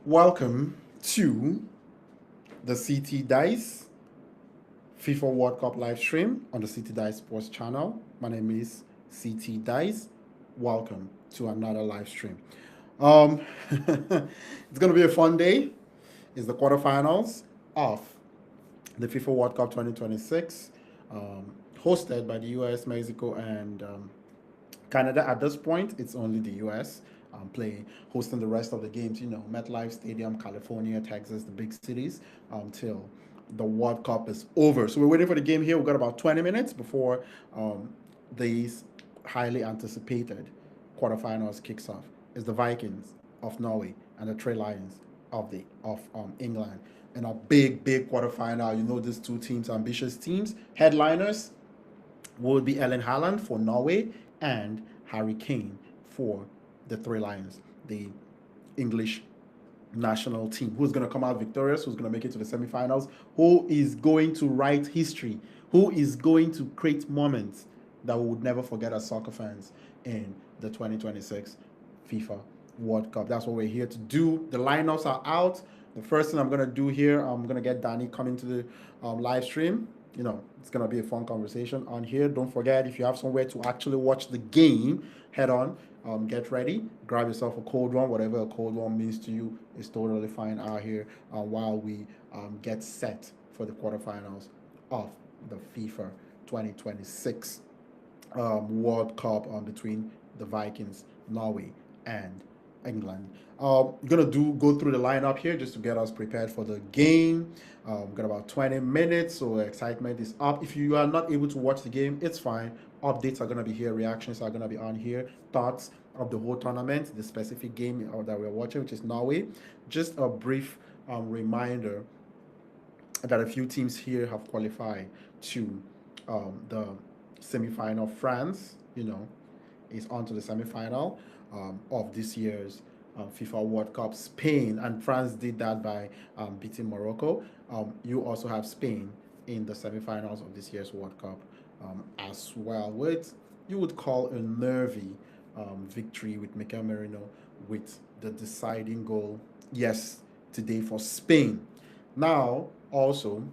Welcome to the CT Dice FIFA World Cup live stream on the CT Dice Sports channel. My name is CT Dice. Welcome to another live stream. It's going to be a fun day. It's the quarterfinals of the FIFA World Cup 2026, hosted by the US, Mexico, and Canada. At this point, it's only the US playing, hosting the rest of the games. MetLife Stadium, California, Texas, the big cities, till the World Cup is over. So we're waiting for the game here. We've got about 20 minutes before these highly anticipated quarterfinals kicks off. It's the Vikings of Norway and the Three Lions of England in a big quarterfinal. These two teams, ambitious teams, headliners would be Ellen Haaland for Norway and Harry Kane for the Three Lions, the English national team. Who's going to come out victorious? Who's going to make it to the semifinals? Who is going to write history? Who is going to create moments that we would never forget as soccer fans in the 2026 FIFA World Cup? That's what we're here to do. The lineups are out. The first thing I'm going to do here, I'm going to get Danny coming to the live stream. It's going to be a fun conversation on here. Don't forget, if you have somewhere to actually watch the game, head on, get ready, grab yourself a cold one. Whatever a cold one means to you is totally fine out here while we get set for the quarterfinals of the FIFA 2026 World Cup between the Vikings, Norway, and England. Gonna go through the lineup here just to get us prepared for the game. We've got about 20 minutes, so excitement is up. If you are not able to watch the game, it's fine. Updates are gonna be here, reactions are gonna be on here, thoughts of the whole tournament, the specific game that we're watching, which is Norway. Just a brief reminder that a few teams here have qualified to the semi-final. France, is on to the semi-final of this year's FIFA World Cup. Spain and France did that by beating Morocco. You also have Spain in the semi-finals of this year's World Cup as well, with you would call a nervy victory with Mikel Merino with the deciding goal, yes, today for Spain. Now, also,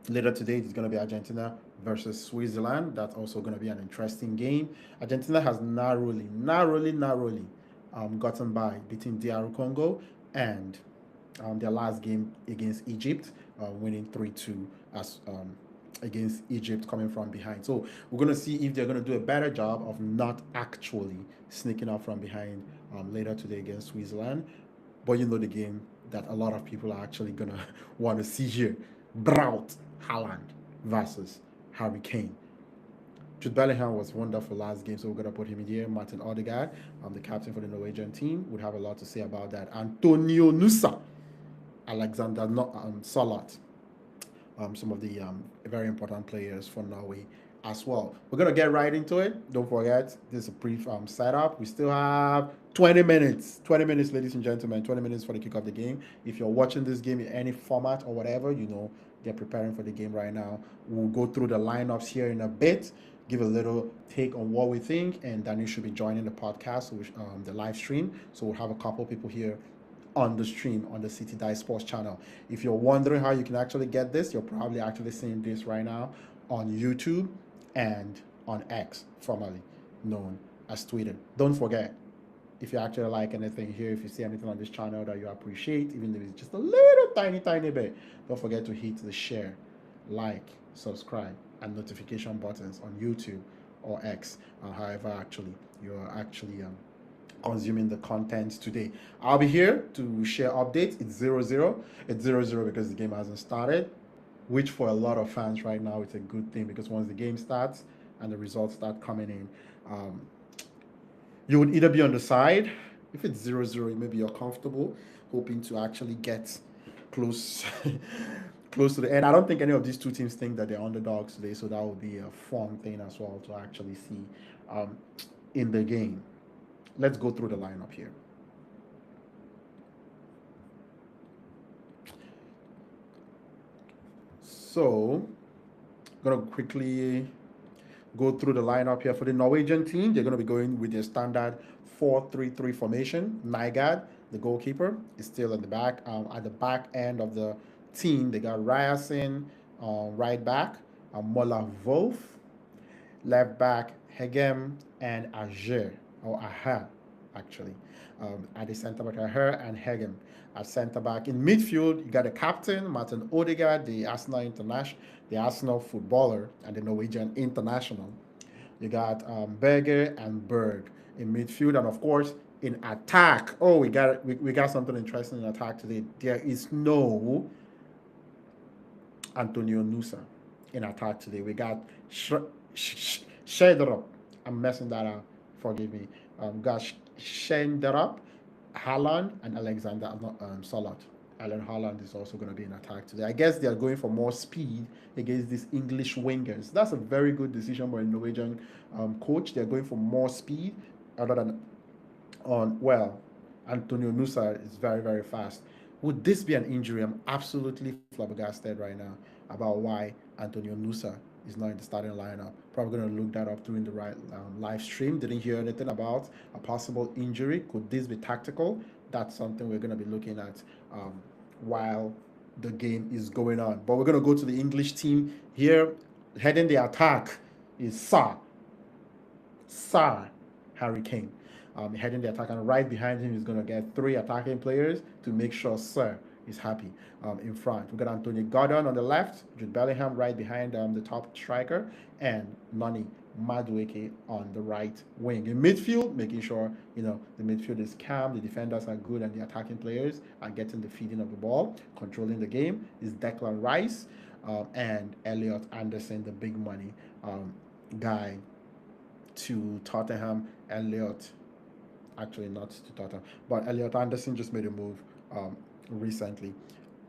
later today, it's going to be Argentina versus Switzerland. That's also going to be an interesting game. Argentina has narrowly gotten by beating DR Congo and their last game against Egypt, winning 3-2 as against Egypt coming from behind. So we're going to see if they're going to do a better job of not actually sneaking out from behind later today against Switzerland. But the game that a lot of people are actually going to want to see here. Braut Haaland versus Harry Kane. Jude Bellingham was wonderful last game, so we're going to put him in here. Martin Odegaard, the captain for the Norwegian team, would have a lot to say about that. Antonio Nusa, Alexander Salat, some of the very important players for Norway as well. We're going to get right into it. Don't forget, this is a brief setup. We still have 20 minutes. 20 minutes, ladies and gentlemen. 20 minutes for the kick of the game. If you're watching this game in any format or whatever, they're preparing for the game right now. We'll go through the lineups here in a bit, give a little take on what we think, and then you should be joining the podcast, the live stream. So we'll have a couple people here on the stream on the CT Dice Sports channel. If you're wondering how you can actually get this, you're probably actually seeing this right now on YouTube and on X, formerly known as Twitter. Don't forget, if you actually like anything here, if you see anything on this channel that you appreciate, even if it's just a little tiny bit, don't forget to hit the share, like, subscribe, and notification buttons on YouTube or X, however actually you're actually consuming the content today. I'll be here to share updates. It's 0-0. It's 0-0 because the game hasn't started, which for a lot of fans right now, it's a good thing because once the game starts and the results start coming in, you would either be on the side. If it's 0-0, maybe you're comfortable, hoping to actually get close close to the end. I don't think any of these two teams think that they're underdogs today, so that would be a fun thing as well to actually see in the game. Let's go through the lineup here. So, I'm going to quickly go through the lineup here for the Norwegian team. They're going to be going with their standard 4-3-3 formation. Nygaard, the goalkeeper, is still at the back. At the back end of the team, they got Ryerson, right back, Mola Wolf, left back Hegem and Ajer, or Aha, actually. At the centre back, Aher and Hegem. At centre back in midfield, you got the captain Martin Odegaard, the Arsenal international, the Arsenal footballer, and the Norwegian international. You got Berger and Berg in midfield, and of course in attack. Oh, we got something interesting in attack today. There is no Antonio Nusa in attack today. We got Shedrup. I'm messing that up. Forgive me. Got Shedrup, Haaland, and Alexander Salat. Alan Haaland is also going to be in attack today. I guess they are going for more speed against these English wingers. That's a very good decision by a Norwegian coach. They're going for more speed other than Antonio Nusa is very, very fast. Would this be an injury? I'm absolutely flabbergasted right now about why Antonio Nusa is not in the starting lineup. Probably going to look that up during the live stream. Didn't hear anything about a possible injury. Could this be tactical? That's something we're going to be looking at while the game is going on. But we're going to go to the English team here. Heading the attack is Sir Harry Kane. Heading the attack, and right behind him is going to get 3 attacking players to make sure Sir is happy in front. We've got Anthony Gordon on the left, Jude Bellingham right behind the top striker, and Nani Madueke on the right wing. In midfield, making sure the midfield is calm, the defenders are good, and the attacking players are getting the feeding of the ball. Controlling the game is Declan Rice and Elliot Anderson, the big money guy to Tottenham. Actually not to Tottenham, but Elliot Anderson just made a move recently.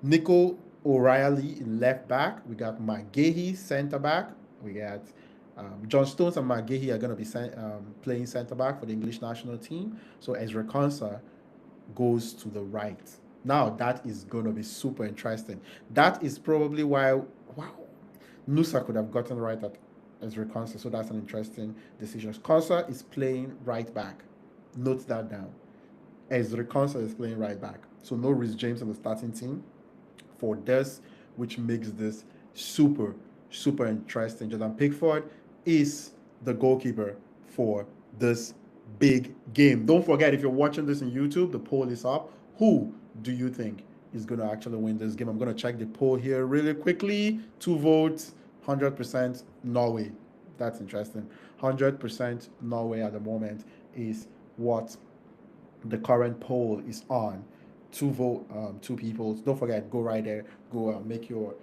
Nico O'Reilly in left back. We got McGahey center back. We got John Stones and McGahey are going to be playing center back for the English national team. So Ezra Konsa goes to the right. Now that is going to be super interesting. That is probably why Nusa could have gotten right at Ezra Konsa. So that's an interesting decision. Konsa is playing right back. Note that down. Ezra Konsa is playing right back. So no Rhys James in the starting team for this, which makes this super, super interesting. Jordan Pickford is the goalkeeper for this big game. Don't forget, if you're watching this on YouTube, the poll is up. Who do you think is going to actually win this game? I'm going to check the poll here really quickly. 2 votes, 100% Norway. That's interesting. 100% Norway at the moment is what the current poll is on. 2 people. Don't forget, go right there. Go make your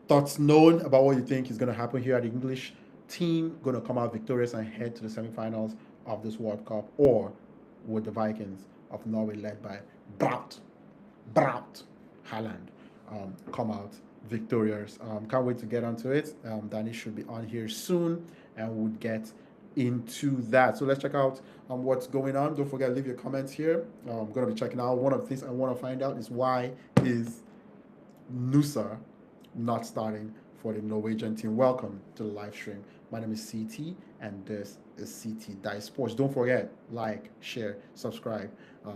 thoughts known about what you think is going to happen here at the English team. Going to come out victorious and head to the semifinals of this World Cup, or would the Vikings of Norway, led by Braut Haaland, come out victorious? Can't wait to get onto it. Danny should be on here soon, and would get into that. So let's check out what's going on. Don't forget, leave your comments here. I'm going to be checking out. One of the things I want to find out is why is Nusa not starting for the Norwegian team. Welcome to the live stream. My name is CT, and this is CT Dice Sports. Don't forget, like, share, subscribe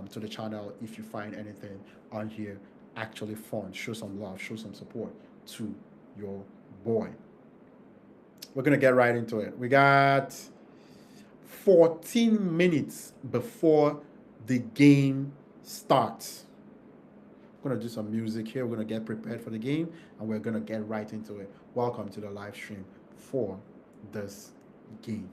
to the channel if you find anything on here actually fun. Show some love, show some support to your boy. We're going to get right into it. We got 14 minutes before the game starts. We're going to do some music here. We're going to get prepared for the game, and we're going to get right into it. Welcome to the live stream for this game.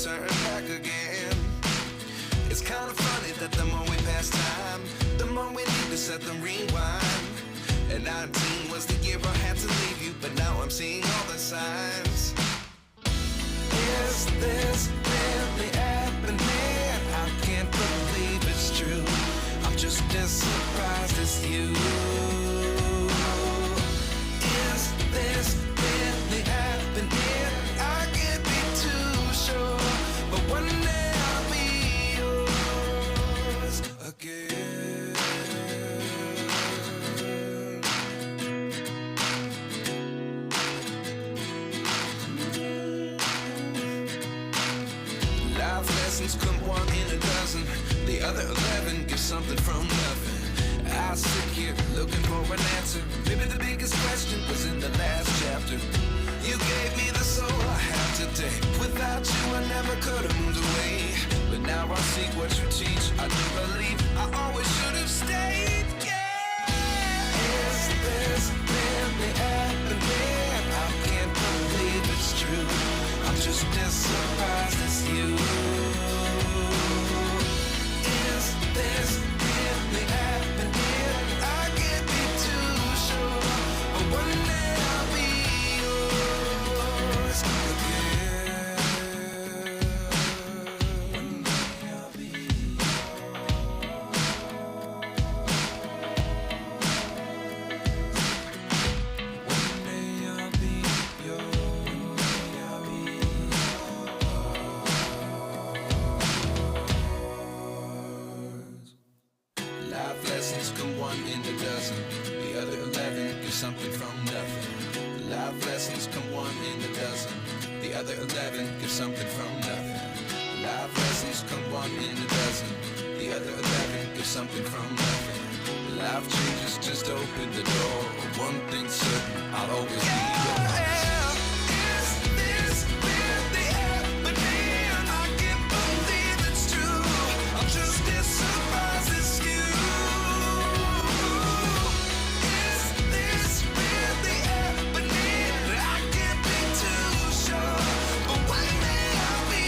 turn back again. It's kind of funny that the more we pass time, the more we need to set the rewind. And 19 was the year I had to leave you, but now I'm seeing all the signs. Is this really happening? I can't believe it's true. I'm just as surprised as you. Is this really happening? I can't be too sure, but one day I'll be yours again. Life lessons come one in a dozen. The other 11 give something from nothing. I sit here looking for an answer. Maybe the biggest question was in the last chapter. You gave me the soul I have today. Without you I never could have moved away. But now I see what you teach. I do believe I always should have stayed. Yeah. Is this really happening? I can't believe it's true. I'm just as surprised as you. Is this really happening? I can't be too sure, but one day I'll be yours again. One day I'll be One day I'll be yours. Life lessons come one in a dozen. The other 11 give something from nothing. Life lessons come one in a dozen. The other 11 give something from nothing. Life lessons come one in a dozen. The other 11 give something from nothing. Life changes just open the door. One thing's certain, I'll always be yours. Is this really happening? I can't believe it's true. I'm just as surprised as you. Is this really happening? I can't be too sure, but one day I'll be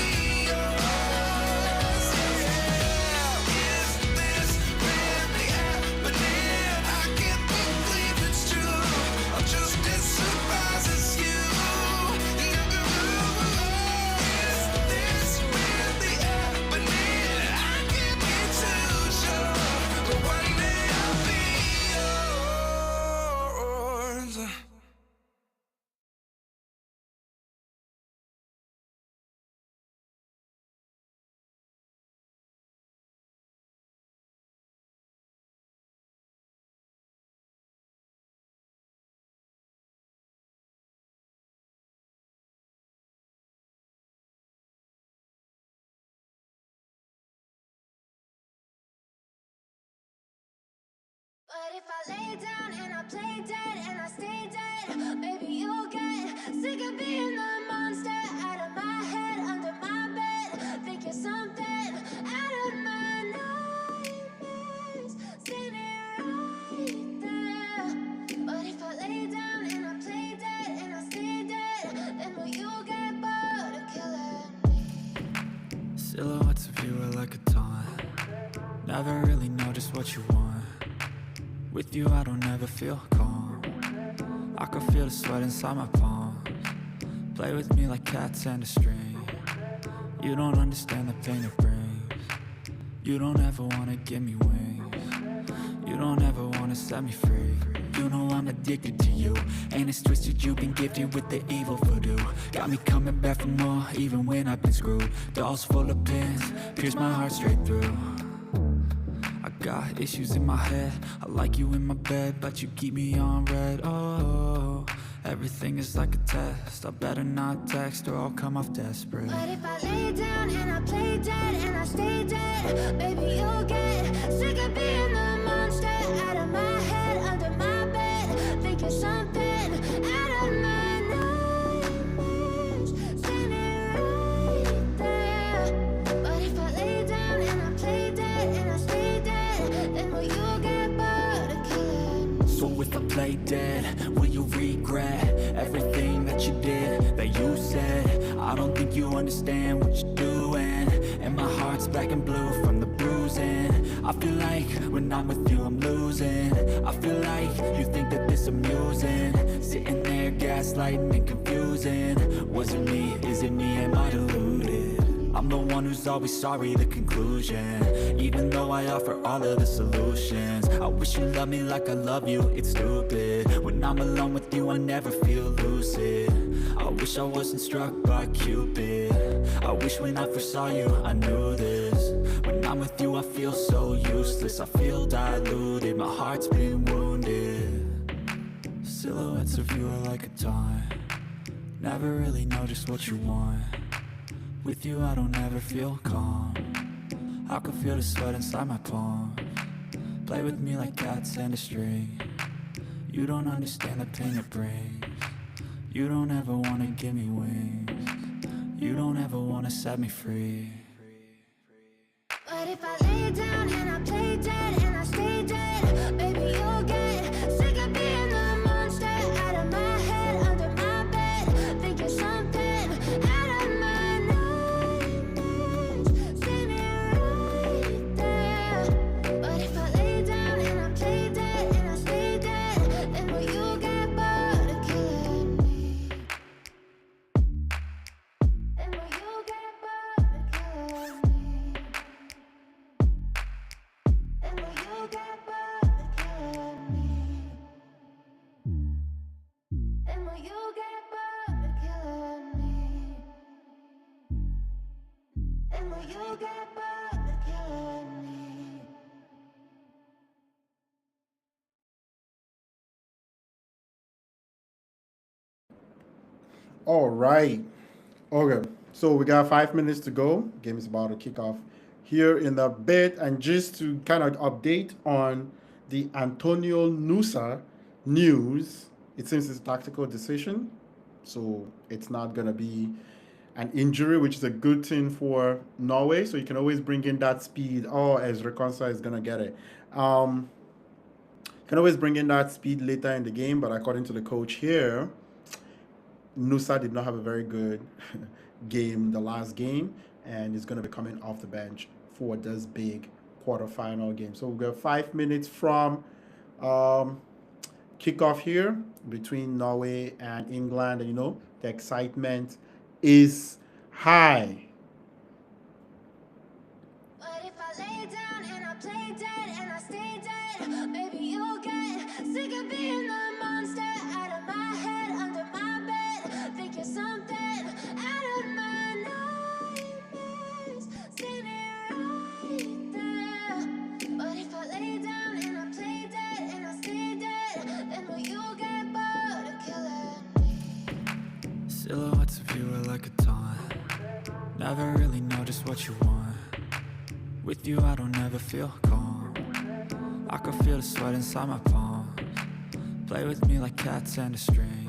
yours. Yeah. Is this really happening? I can't believe it's true. I'm just as surprised as you. Is this really happening? I can't be too sure, but one day I'll be yours. But if I lay down and I play dead and I stay dead, maybe you'll get sick of being the monster out of my head, under my bed. Think you're something out of my nightmares, standing right there. But if I lay down and I play dead and I stay dead, then will you get bored of killing me? Silhouettes of you are like a taunt. Never really know just what you want. With you I don't ever feel calm. I can feel the sweat inside my palms. Play with me like cats and a string. You don't understand the pain it brings. You don't ever wanna give me wings. You don't ever wanna set me free. You know I'm addicted to you, and it's twisted, you've been gifted with the evil voodoo. Got me coming back for more, even when I've been screwed. Dolls full of pins, pierce my heart straight through. I got issues in my head, I like you in my bed, but you keep me on red. Oh, everything is like a test. I better not text or I'll come off desperate. But if I lay down and I play dead and I stay dead, baby you'll get sick of being the monster out of my head, under my bed. Think you're something out of my nightmares, standing right there. But if I lay down and I play dead and I stay dead, then will you get bored of killing me? So if I play dead, will you regret everything that you did, that you said? I don't think you understand what you do. and blue from the bruising. I feel like when I'm with you I'm losing. I feel like you think that this amusing. Sitting there gaslighting and confusing. Was it me? Is it me? Am I deluded? I'm the one who's always sorry, the conclusion. Even though I offer all of the solutions. I wish you loved me like I love you, it's stupid. When I'm alone with you I never feel lucid. I wish I wasn't struck by Cupid. I wish when I first saw you I knew this. When I'm with you I feel so useless. I feel diluted, my heart's been wounded. Silhouettes of you are like a taunt. Never really know just what you want. With you I don't ever feel calm. I can feel the sweat inside my palms. Play with me like cats and a string. You don't understand the pain it brings. You don't ever wanna give me wings. You don't ever wanna set me free. But if I lay down and I play dead and I stay dead, baby you'll get sick of being the monster out of my head, under my bed, thinking something out of my nightmares. See me right there. But if I lay down and I play dead and I stay dead, then will you get bored of killing me? Then will you get bored of killing me? And will you get bored of killing me? And will you get bored of killing me? And will you get bored of killing me? All right. Okay. So we got 5 minutes to go. Game is about to kick off here in a bit. And just to kind of update on the Antonio Nusa news, it seems it's a tactical decision. So it's not going to be an injury, which is a good thing for Norway. So you can always bring in that speed. Oh, Ezra Konsa is going to get it. Can always bring in that speed later in the game. But according to the coach here, Nusa did not have a very good game the last game, and is going to be coming off the bench for this big quarterfinal game. So we've got 5 minutes from kickoff here between Norway and England, and the excitement is high. But if I lay down and I play dead and I stay dead, baby you'll get sick of being the monster out of my head, under my bed, thinking something out of my nightmares. See me right there. But if I lay down and I play dead and I stay dead, then will you get bored of killing me? Silhouettes of you are like a taunt. Never really know just what you want. With you I don't ever feel calm. I can feel the sweat inside my palms. Play with me like cats and a string.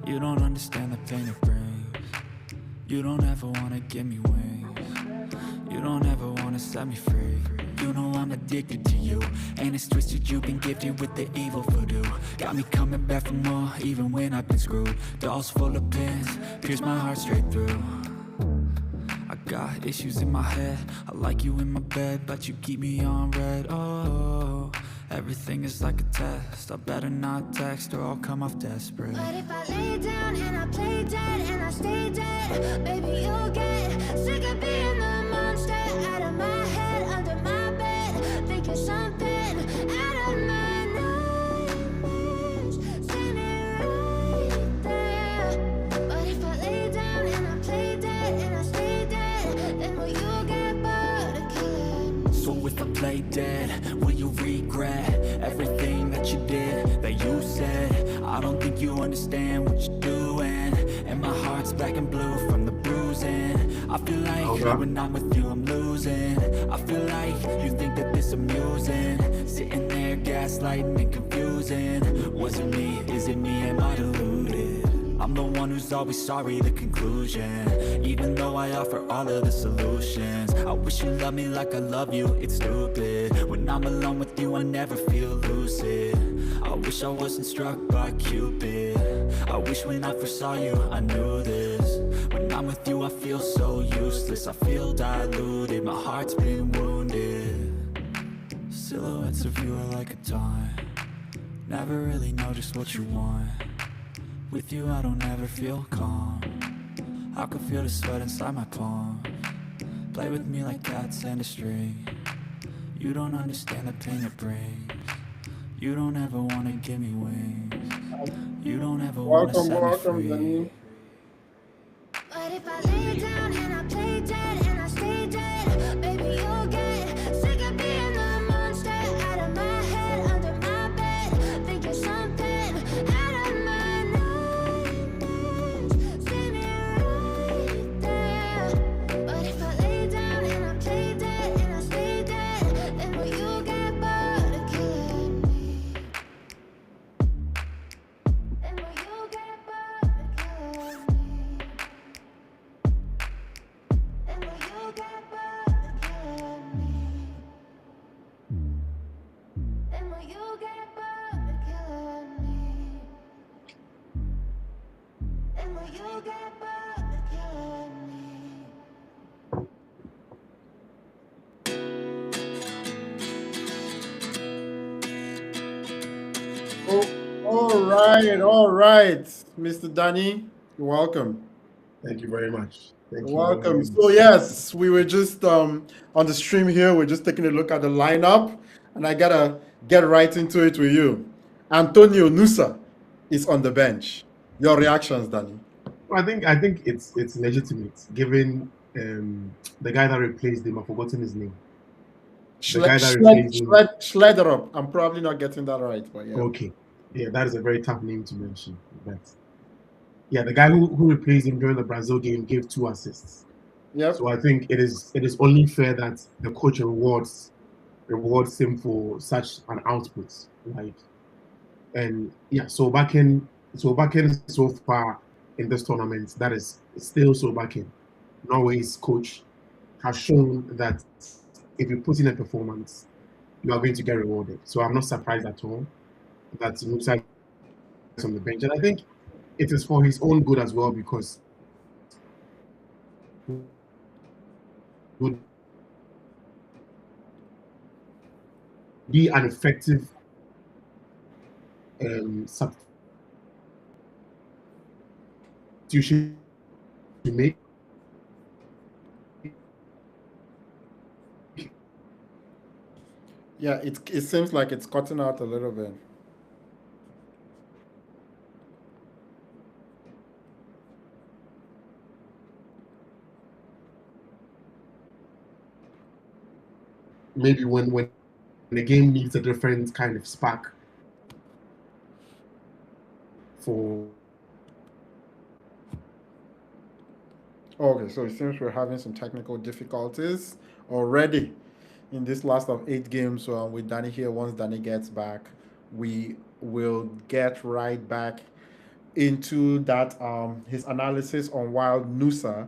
You don't understand the pain it brings. You don't ever wanna give me wings. You don't ever wanna set me free. You know I'm addicted to you, and it's twisted you've been gifted with the evil voodoo. Got me coming back for more, even when I've been screwed. Dolls full of pins, pierce my heart straight through. I got issues in my head, I like you in my bed, but you keep me on red. Oh, everything is like a test. I better not text or I'll come off desperate. But if I lay down and I play dead and I stay dead, baby you'll get sick of being the monster out of my head, under my bed, thinking something out of my nightmares. See me right there. But if I lay down and I play dead and I stay dead, then will you get bored of killing me? So if I play dead, will you regret everything that you did, that you said? I don't think you understand what you're doing, and my heart's black and blue from the bruising. I feel like when I'm with you I'm losing. I feel like you think that this amusing. Sitting there gaslighting and confusing. Was it me? Is it me? Am I deluded? I'm the one who's always sorry, the conclusion. Even though I offer all of the solutions. I wish you loved me like I love you, it's stupid. When I'm alone with you I never feel lucid. I wish I wasn't struck by Cupid. I wish when I first saw you I knew this. When I'm with you I feel so useless. this, I feel diluted, my heart's been wounded. Silhouettes of you are like a taunt. Never really know just what you want. With you I don't ever feel calm. I can feel the sweat inside my palm. Play with me like cats and a string. You don't understand the pain it brings. You don't ever wanna give me wings. You don't ever wanna Welcome, set me welcome, free. Danny. But if I lay down and I play dead and I stay dead, baby, you'll get sick of being the monster out of my head, under my bed. Think you're something out of my nightmares. See me right there. But if I lay down and I play dead and I stay dead, then will you get bored of killing me? Then will you get bored of killing me? And will you get bored of killing me? And will you get bored of killing me? And will you get bored of killing me? Oh, all right, Mr. Danny, you're welcome. Thank you very much. Thank you. Welcome. So yes, we were just on the stream here. We're just taking a look at the lineup, and I gotta get right into it with you. Antonio Nusa is on the bench. Your reactions, Danny? I think it's legitimate given the guy that replaced him. I've forgotten his name. The guy that replaced him. Schlederup. I'm probably not getting that right, but yeah. Okay, yeah, that is a very tough name to mention. But yeah, the guy who replaced him during the Brazil game gave 2 assists. Yep. So I think it is only fair that the coach rewards him for such an output. Like, and yeah, Solbakken so far in this tournament, that is still Solbakken, Norway's coach, has shown that if you put in a performance, you are going to get rewarded. So I'm not surprised at all that Musa is on the bench, and I think it is for his own good as well, because would be an effective substitution to make. Yeah, it seems like it's cutting out a little bit. Maybe when the game needs a different kind of spark for. Okay, so it seems we're having some technical difficulties already in this last of 8 games with Danny here. Once Danny gets back, we will get right back into that his analysis on why Nusa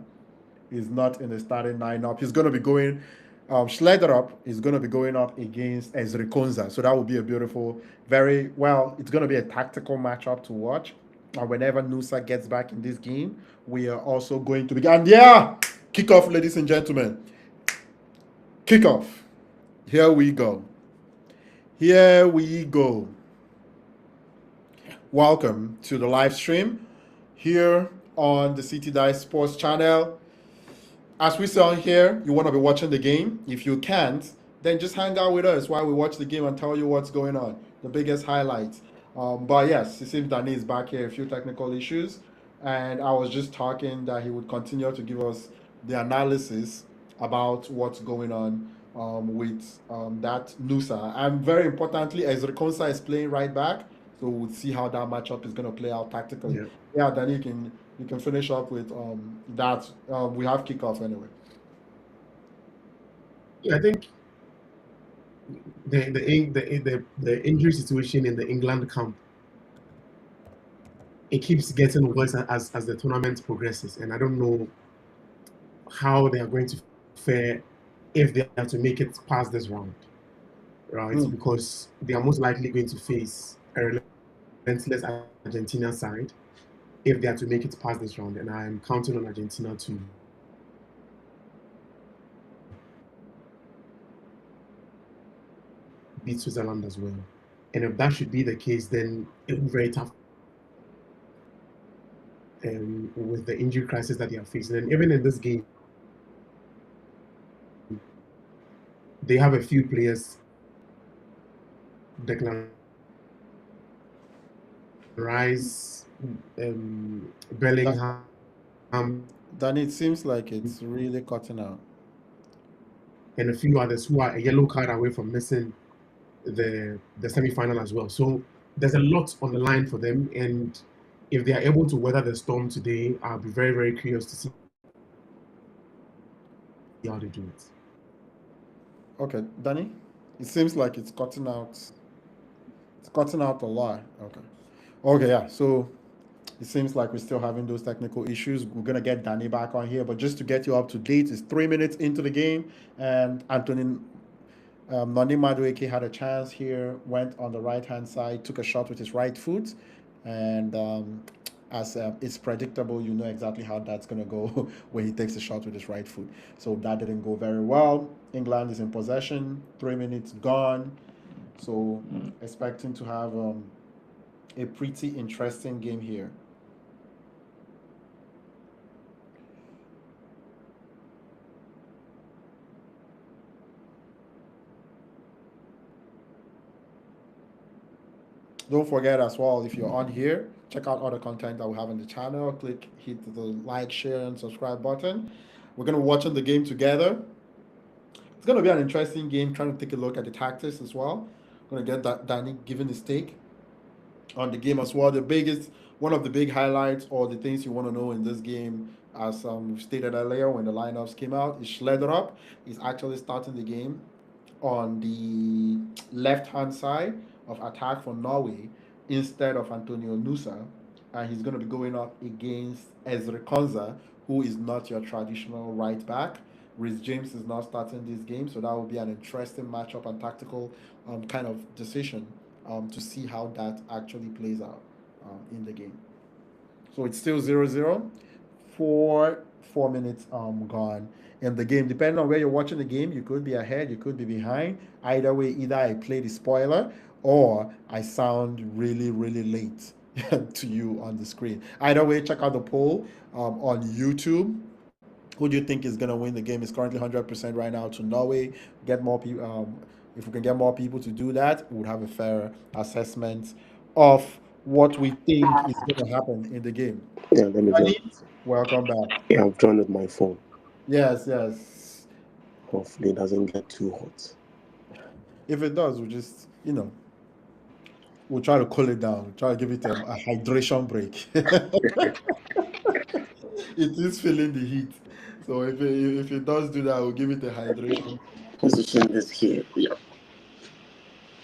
is not in the starting lineup. He's going to be going. Schlederup is going to be going up against Ezri Konza. So that will be a beautiful, very well, it's going to be a tactical matchup to watch. And whenever Nusa gets back in this game, we are also going to begin. Yeah! Kickoff, ladies and gentlemen. Kickoff. Here we go. Here we go. Welcome to the live stream here on the City Dice Sports channel. As we say on here, you want to be watching the game. If you can't, then just hang out with us while we watch the game and tell you what's going on, the biggest highlights. But yes, it seems Danny is back here, a few technical issues. And I was just talking that he would continue to give us the analysis about what's going on with that Nusa. And very importantly, Ezri Konsa is playing right back. So we'll see how that matchup is going to play out tactically. Yeah, Danny, you can finish up with that. We have kickoff anyway. Yeah, I think the injury situation in the England camp, it keeps getting worse as the tournament progresses, and I don't know how they are going to fare if they have to make it past this round, right? Because they are most likely going to face a relentless Argentina side if they are to make it past this round, and I am counting on Argentina to beat Switzerland as well. And if that should be the case, then it will be very tough with the injury crisis that they are facing. And even in this game, they have a few players, Declan Rice, That, Bellingham, then it seems like it's really cutting out. and a few others who are a yellow card away from missing the semi-final as well. So there's a lot on the line for them, and if they are able to weather the storm today, I'll be very, very curious to see how they do it. Okay, Danny, it seems like it's cutting out. It's cutting out a lot. Okay. Okay, yeah. So it seems like we're still having those technical issues. We're gonna get Danny back on here, but just to get you up to date, it's 3 minutes into the game, and Anthony Noni Madueke had a chance here, went on the right hand side, took a shot with his right foot, and as it's predictable, you know exactly how that's going to go when he takes a shot with his right foot. So that didn't go very well. England is in possession, 3 minutes gone. So expecting to have a pretty interesting game here. Don't forget as well, if you're on here, check out other content that we have on the channel. Hit the like, share, and subscribe button. We're gonna be watching the game together. It's gonna be an interesting game. Trying to take a look at the tactics as well. Gonna get Danny giving his take on the game as well. One of the big highlights or the things you want to know in this game, as we've stated earlier when the lineups came out, is Schlederup is actually starting the game on the left hand side of attack for Norway instead of Antonio Nusa. And he's going to be going up against Ezra Konza, who is not your traditional right back. Rhys James is not starting this game, so that will be an interesting matchup and tactical kind of decision to see how that actually plays out in the game. So it's still 0-0 for 4 minutes gone in the game. Depending on where you're watching the game, you could be ahead, you could be behind. Either way, either I play the spoiler or I sound really, really late to you on the screen. Either way, check out the poll on YouTube. Who do you think is going to win the game? It's currently 100% right now to Norway. Get more people. If we can get more people to do that, we would have a fair assessment of what we think is going to happen in the game. Yeah, let me join. Welcome back. Yeah, I've joined with my phone. Yes, yes. Hopefully, it doesn't get too hot. If it does, we'll try to cool it down. Try to give it a hydration break. It is feeling the heat. So if it does do that, we'll give it a hydration. Position is here. Yeah.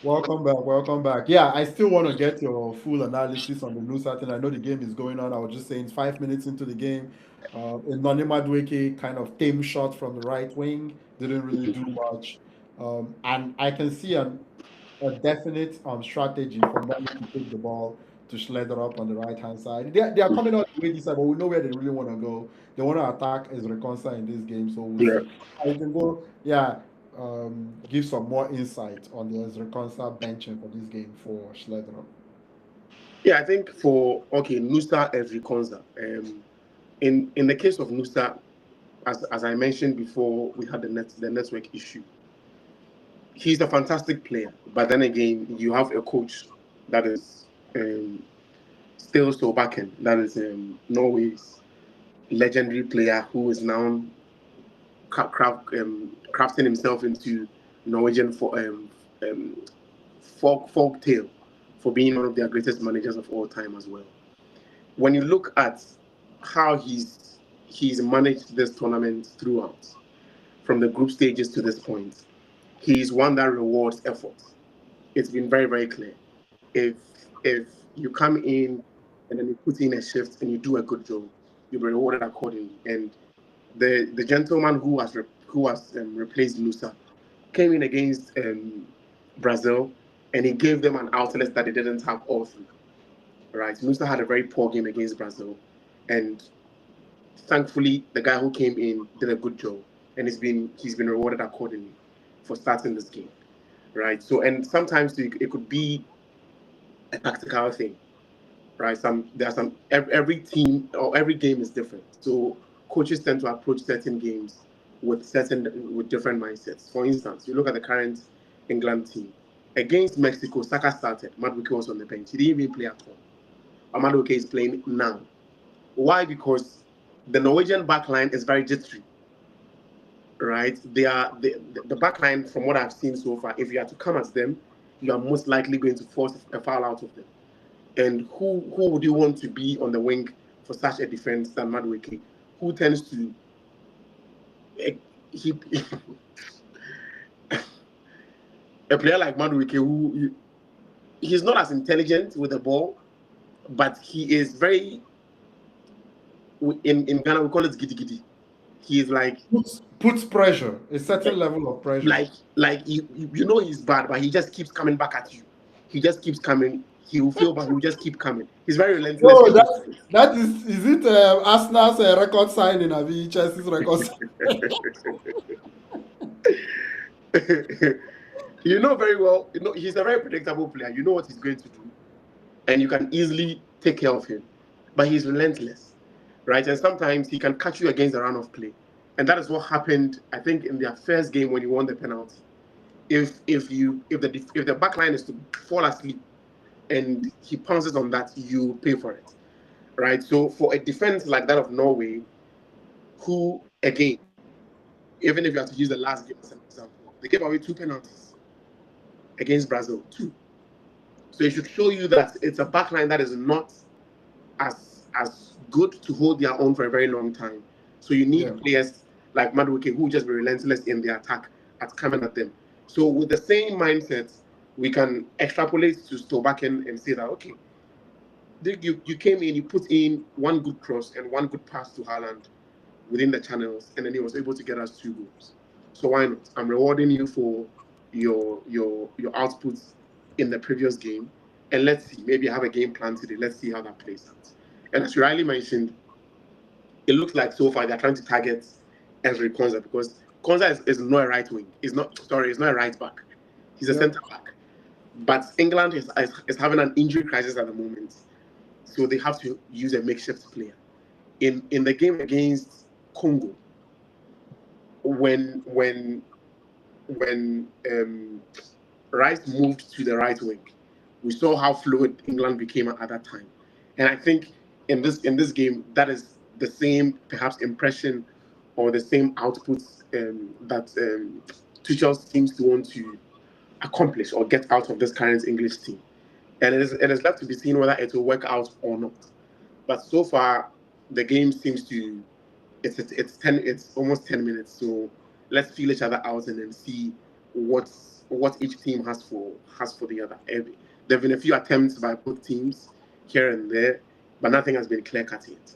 Welcome back, welcome back. Yeah, I still want to get your full analysis on the Nusa thing. I know the game is going on. I was just saying 5 minutes into the game, a Nonima Dweke kind of tame shot from the right wing didn't really do much. And I can see a definite strategy for Nani to take the ball to Schleder up on the right hand side. They are coming out the way this side, but we know where they really want to go. They want to attack as Reconsa in this game, so we'll Yeah. see. I can go, yeah, give some more insight on the Ezra Konsa benching for this game for Schleder. Yeah, I think for Nusa every Konza. In the case of Nusa, as I mentioned before, we had the network issue. He's a fantastic player, but then again, you have a coach that is still Solbakken, that is Norway's legendary player who is now crafting himself into Norwegian folk tale for being one of their greatest managers of all time as well. When you look at how he's managed this tournament throughout, from the group stages to this point, he's one that rewards effort. It's been very, very clear. If you come in and then you put in a shift and you do a good job, you'll be rewarded accordingly. And the gentleman who has replaced Nusa came in against Brazil, and he gave them an outlet that they didn't have all through. Right, Nusa had a very poor game against Brazil, and thankfully the guy who came in did a good job, and he's been rewarded accordingly for starting this game. right? So, and sometimes it could be a tactical thing, right? Every team or every game is different. So coaches tend to approach certain games with different mindsets. For instance, you look at the current England team against Mexico. Saka started. Madueke was on the bench. He didn't even play at all. But Madueke is playing now. Why? Because the Norwegian backline is very jittery, right? They are the backline. From what I've seen so far, if you are to come at them, you are most likely going to force a foul out of them. And who would you want to be on the wing for such a defense than Madueke, who tends to he a player like Madueke who he's not as intelligent with the ball, but he is very in Ghana we call it giddy giddy. He is like Puts pressure, a certain level of pressure. you know he's bad, but he just keeps coming back at you. He just keeps coming. He will feel bad. He will just keep coming. He's very relentless. No, that is it Arsenal's record signing or Chelsea's record You know very well. You know he's a very predictable player. You know what he's going to do, and you can easily take care of him. But he's relentless, right? And sometimes he can catch you against the run of play, and that is what happened. I think in their first game when he won the penalty. If the back line is to fall asleep, and he pounces on that, you pay for it, right? So for a defense like that of Norway, who again, even if you have to use the last game as an example, they gave away 2 penalties against Brazil, 2. So it should show you that it's a backline that is not as good to hold their own for a very long time. So you need players like Madueke who just be relentless in the attack at coming at them. So with the same mindset, we can extrapolate to Stobakken and say that okay, you came in, you put in one good cross and one good pass to Haaland within the channels, and then he was able to get us 2 goals. So why not? I'm rewarding you for your outputs in the previous game, and let's see. Maybe I have a game plan today. Let's see how that plays out. And as you rightly mentioned, it looks like so far they're trying to target Ezri Konza because Konza is not a right wing. He's not a right back. He's a centre back. But England is having an injury crisis at the moment, so they have to use a makeshift player. In the game against Congo, when Rice moved to the right wing, we saw how fluid England became at that time. And I think in this game, that is the same perhaps impression or the same outputs that Tuchel seems to want to accomplish or get out of this current English team. And it is left to be seen whether it will work out or not. But so far, the game seems to it's almost 10 minutes. So let's feel each other out and then see what each team has for the other. There've been a few attempts by both teams here and there, but nothing has been clear cut yet.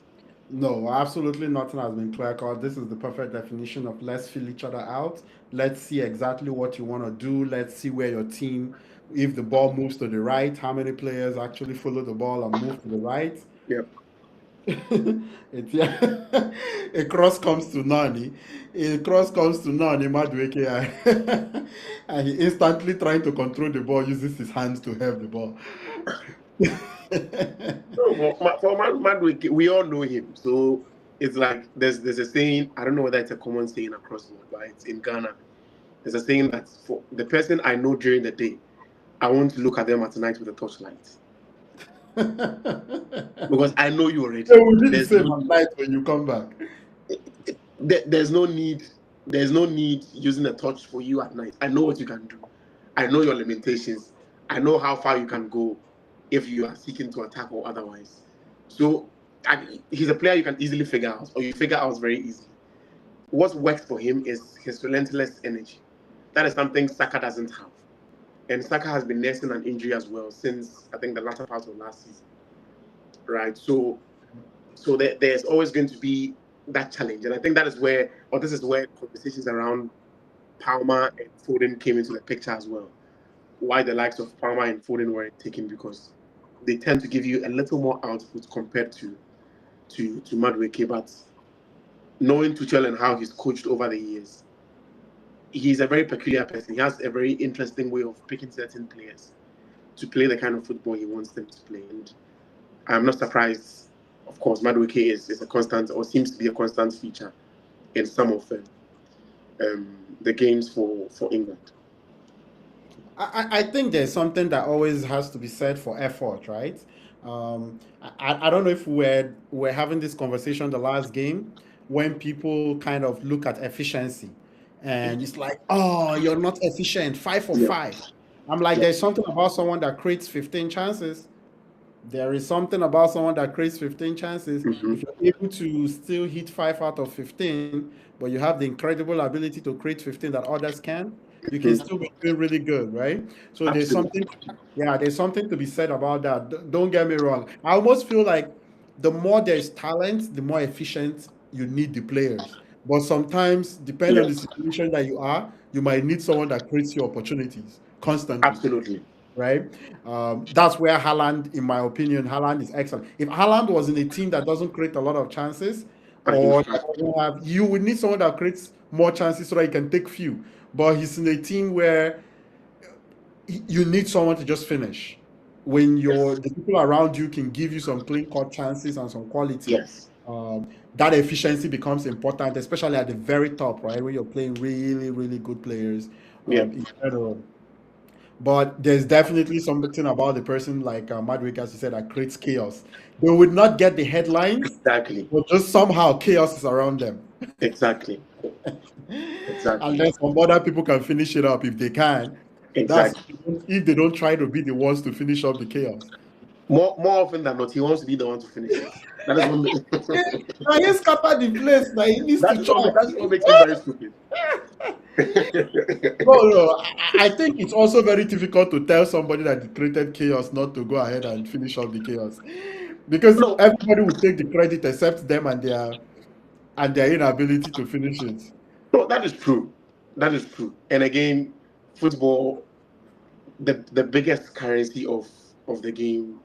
No, absolutely nothing has been clear cut. This is the perfect definition of let's feel each other out. Let's see exactly what you want to do. Let's see where your team, if the ball moves to the right, how many players actually follow the ball and move to the right. Yep. A cross comes to Nani. Madueke, and he instantly trying to control the ball, uses his hands to help the ball. For Madueke, we all know him. So it's like there's a saying, I don't know whether it's a common saying across the world, but it's in Ghana. There's a saying that for the person I know during the day, I want to look at them at night with a torchlight. Because I know you already. They will do the same at night when you come back. There's no need using a torch for you at night. I know what you can do. I know your limitations. I know how far you can go if you are seeking to attack or otherwise. So he's a player you can easily figure out, or you figure out very easily. What works for him is his relentless energy. That is something Saka doesn't have. And Saka has been nursing an injury as well since I think the latter part of last season. Right. So there's always going to be that challenge. And I think this is where conversations around Palmer and Foden came into the picture as well. Why the likes of Palmer and Foden weren't taken, because they tend to give you a little more output compared to Madueke. But knowing Tuchel and how he's coached over the years, he's a very peculiar person. He has a very interesting way of picking certain players to play the kind of football he wants them to play. And I'm not surprised. Of course, Madueke is a constant, or seems to be a constant feature in some of the games for England. I think there's something that always has to be said for effort, right? I don't know if we're having this conversation the last game when people kind of look at efficiency and it's like, oh, you're not efficient, 5 for 5. Yeah, I'm like, yeah, there's something about someone that creates 15 chances. There is something about someone that creates 15 chances. hmm If you're able to still hit 5 out of 15, but you have the incredible ability to create 15 that others can, you can hmm still be doing really good, right? So there's something, absolutely. yeah, there's something to be said about that. Don't get me wrong. I almost feel like the more there's talent, the more efficient you need the players. But sometimes, depending on the Yes, situation that you are, you might need someone that creates your opportunities constantly, absolutely. right? That's where Haaland, in my opinion, Haaland is excellent. If Haaland was in a team that doesn't create a lot of chances, And he or has, you would need someone that creates more chances so that he can take few. But he's in a team where you need someone to just finish. When yes, the people around you can give you some clean cut chances and some quality, yes, that efficiency becomes important, especially at the very top, right? When you're playing really, really good players yeah, in general. But there's definitely something about the person like Madrid, as you said, that creates chaos. They would not get the headlines, exactly, but just somehow chaos is around them. exactly, And exactly, then some other people can finish it up if they can. That's exactly. if they don't try to be the ones to finish up the chaos. More often than not, he wants to be the one to finish it. That is one. Now he scattered the place. Now he needs to chop. That is what makes him very stupid. No, no. I think it's also very difficult to tell somebody that created chaos not to go ahead and finish up the chaos, because No, everybody will take the credit except them and their inability to finish it. no, that is true. That is true. And again, football, the biggest currency of the game,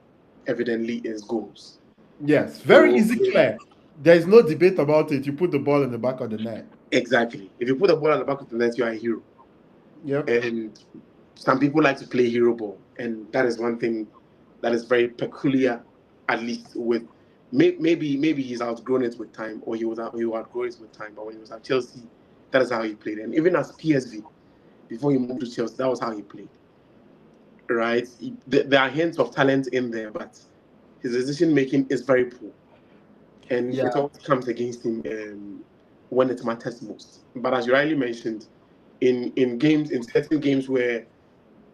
evidently, is goals. Yes, very So easy, clear. There is no debate about it. You put the ball in the back of the net. exactly, if you put the ball at the back of the net, you are a hero. Yep. And some people like to play hero ball, and that is one thing that is very peculiar, at least with maybe he's outgrown it with time, or he will outgrow it with time. But when he was at Chelsea, that is how he played, and even as PSV before he moved to Chelsea, that was how he played. Right? There are hints of talent in there, but his decision making is very poor, and Yeah. it always comes against him when it matters most. But as you rightly mentioned, in certain games where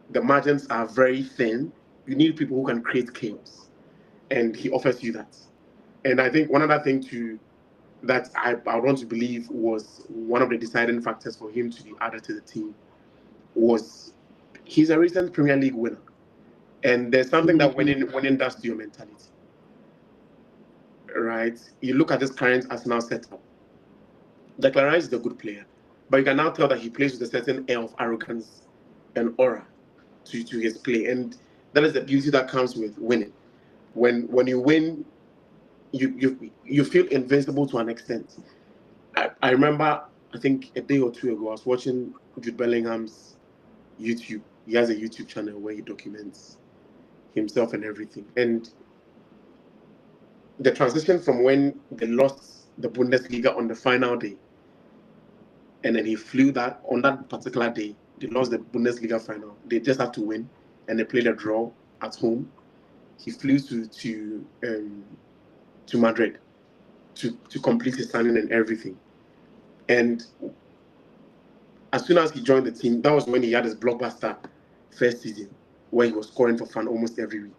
the margins are very thin, you need people who can create chaos, and he offers you that. And I think one other thing too that I want to believe was one of the deciding factors for him to be added to the team was he's a recent Premier League winner, and there's something that winning does to your mentality, right? You look at this current Arsenal setup. Declan Rice is a good player, but you can now tell that he plays with a certain air of arrogance and aura to his play, and that is the beauty that comes with winning. When you win, you feel invincible to an extent. I remember, I think a day or two ago, I was watching Jude Bellingham's YouTube. He has a YouTube channel where he documents himself and everything. And the transition from when they lost the Bundesliga on the final day, and then he flew that on that particular day, they lost the Bundesliga final. They just had to win, and they played a draw at home. He flew to Madrid to complete his signing and everything. And as soon as he joined the team, that was when he had his blockbuster first season, where he was scoring for fun almost every week,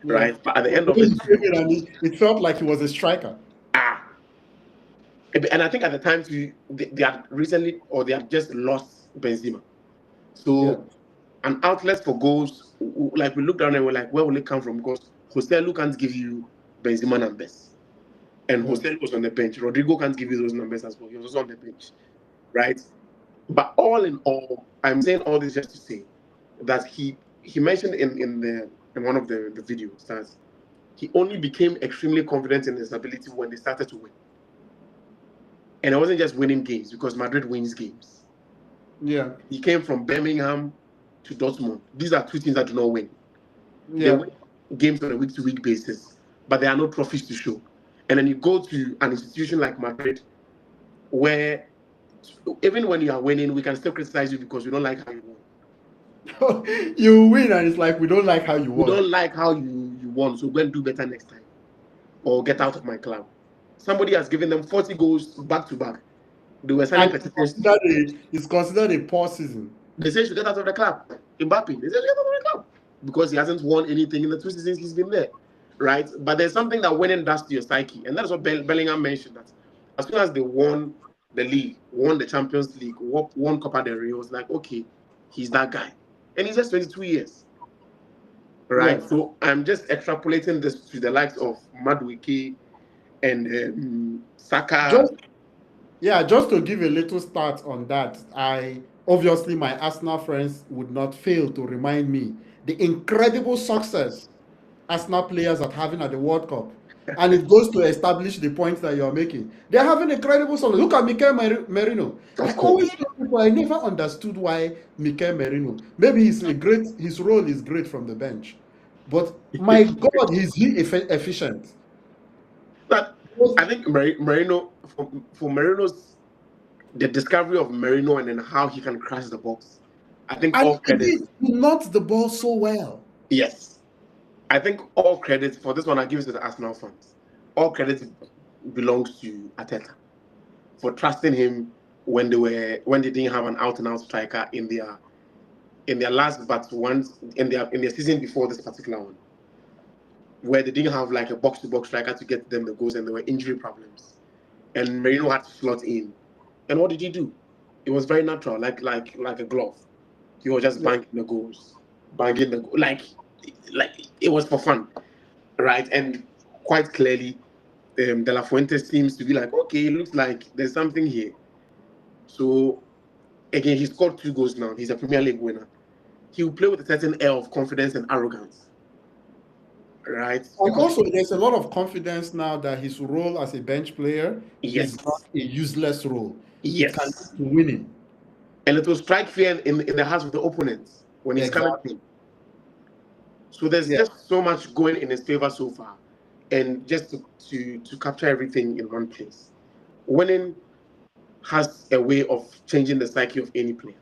Yeah. right? But at the end of When it, he came in and it felt like he was a striker. ah, and I think at the time they had recently or they had just lost Benzema, Yeah. so an outlet for goals, like we looked down and we're like, where will it come from? Because Joselu can't give you Benzema numbers, and Yeah. Joselu was on the bench. Rodrigo can't give you those numbers as well. He was also on the bench, right? But all in all, I'm saying all this just to say that he mentioned in one of the videos that he only became extremely confident in his ability when they started to win. And it wasn't just winning games because Madrid wins games. Yeah. He came from Birmingham to Dortmund. These are two teams that do not win. They Yeah. win games on a week-to-week basis, but there are no trophies to show. And then you go to an institution like Madrid, where even when you are winning, we can still criticize you because we don't like how you won. You win, and it's like we don't like how you We won. don't like how you won, so go and do better next time, or get out of my club. Somebody has given them 40 goals back to back. They were signing And petitions. it's considered a poor season. They say he should get out of the club. Mbappe, they say he should get out of the club because he hasn't won anything in the 2 seasons he's been there, right? But there's something that winning does to your psyche, and that's what Bellingham mentioned. That as soon as they won the league, won the Champions League, won Copa del Rey, it was like, okay, he's that guy, and he's just 22 years, right? Yes. So I'm just extrapolating this to the likes of Madueke and Saka. Just to give a little start on that, obviously my Arsenal friends would not fail to remind me the incredible success Arsenal players are having at the World Cup. And it goes to establish the points that you're making. They're having incredible success. Look at Mikel Merino. I always tell people I never understood why Mikel Merino. Maybe his role is great from the bench. But my God, is he efficient? But I think Merino, for Merino's, the discovery of Merino and then how he can crash the box, I think all credit. He knocks the ball so well. Yes. I think all credit for this one, I give it to the Arsenal fans. All credit belongs to Arteta for trusting him when they didn't have an out-and-out striker in their last but once in their season before this particular one, where they didn't have like a box-to-box striker to get them the goals and there were injury problems, and Merino had to slot in. And what did he do? It was very natural, like a glove. He was just banging the goals, like it was for fun, right? And quite clearly, De La Fuente seems to be like, okay, it looks like there's something here. So again, he scored 2 goals now. He's a Premier League winner. He will play with a certain air of confidence and arrogance, right? And also, there's a lot of confidence now that his role as a bench player is not a useless role. Yes. It can lead to winning. And it will strike fear in the hearts of the opponents when he's coming in. So there's just so much going in his favor so far. And just to capture everything in one place. Winning has a way of changing the psyche of any player.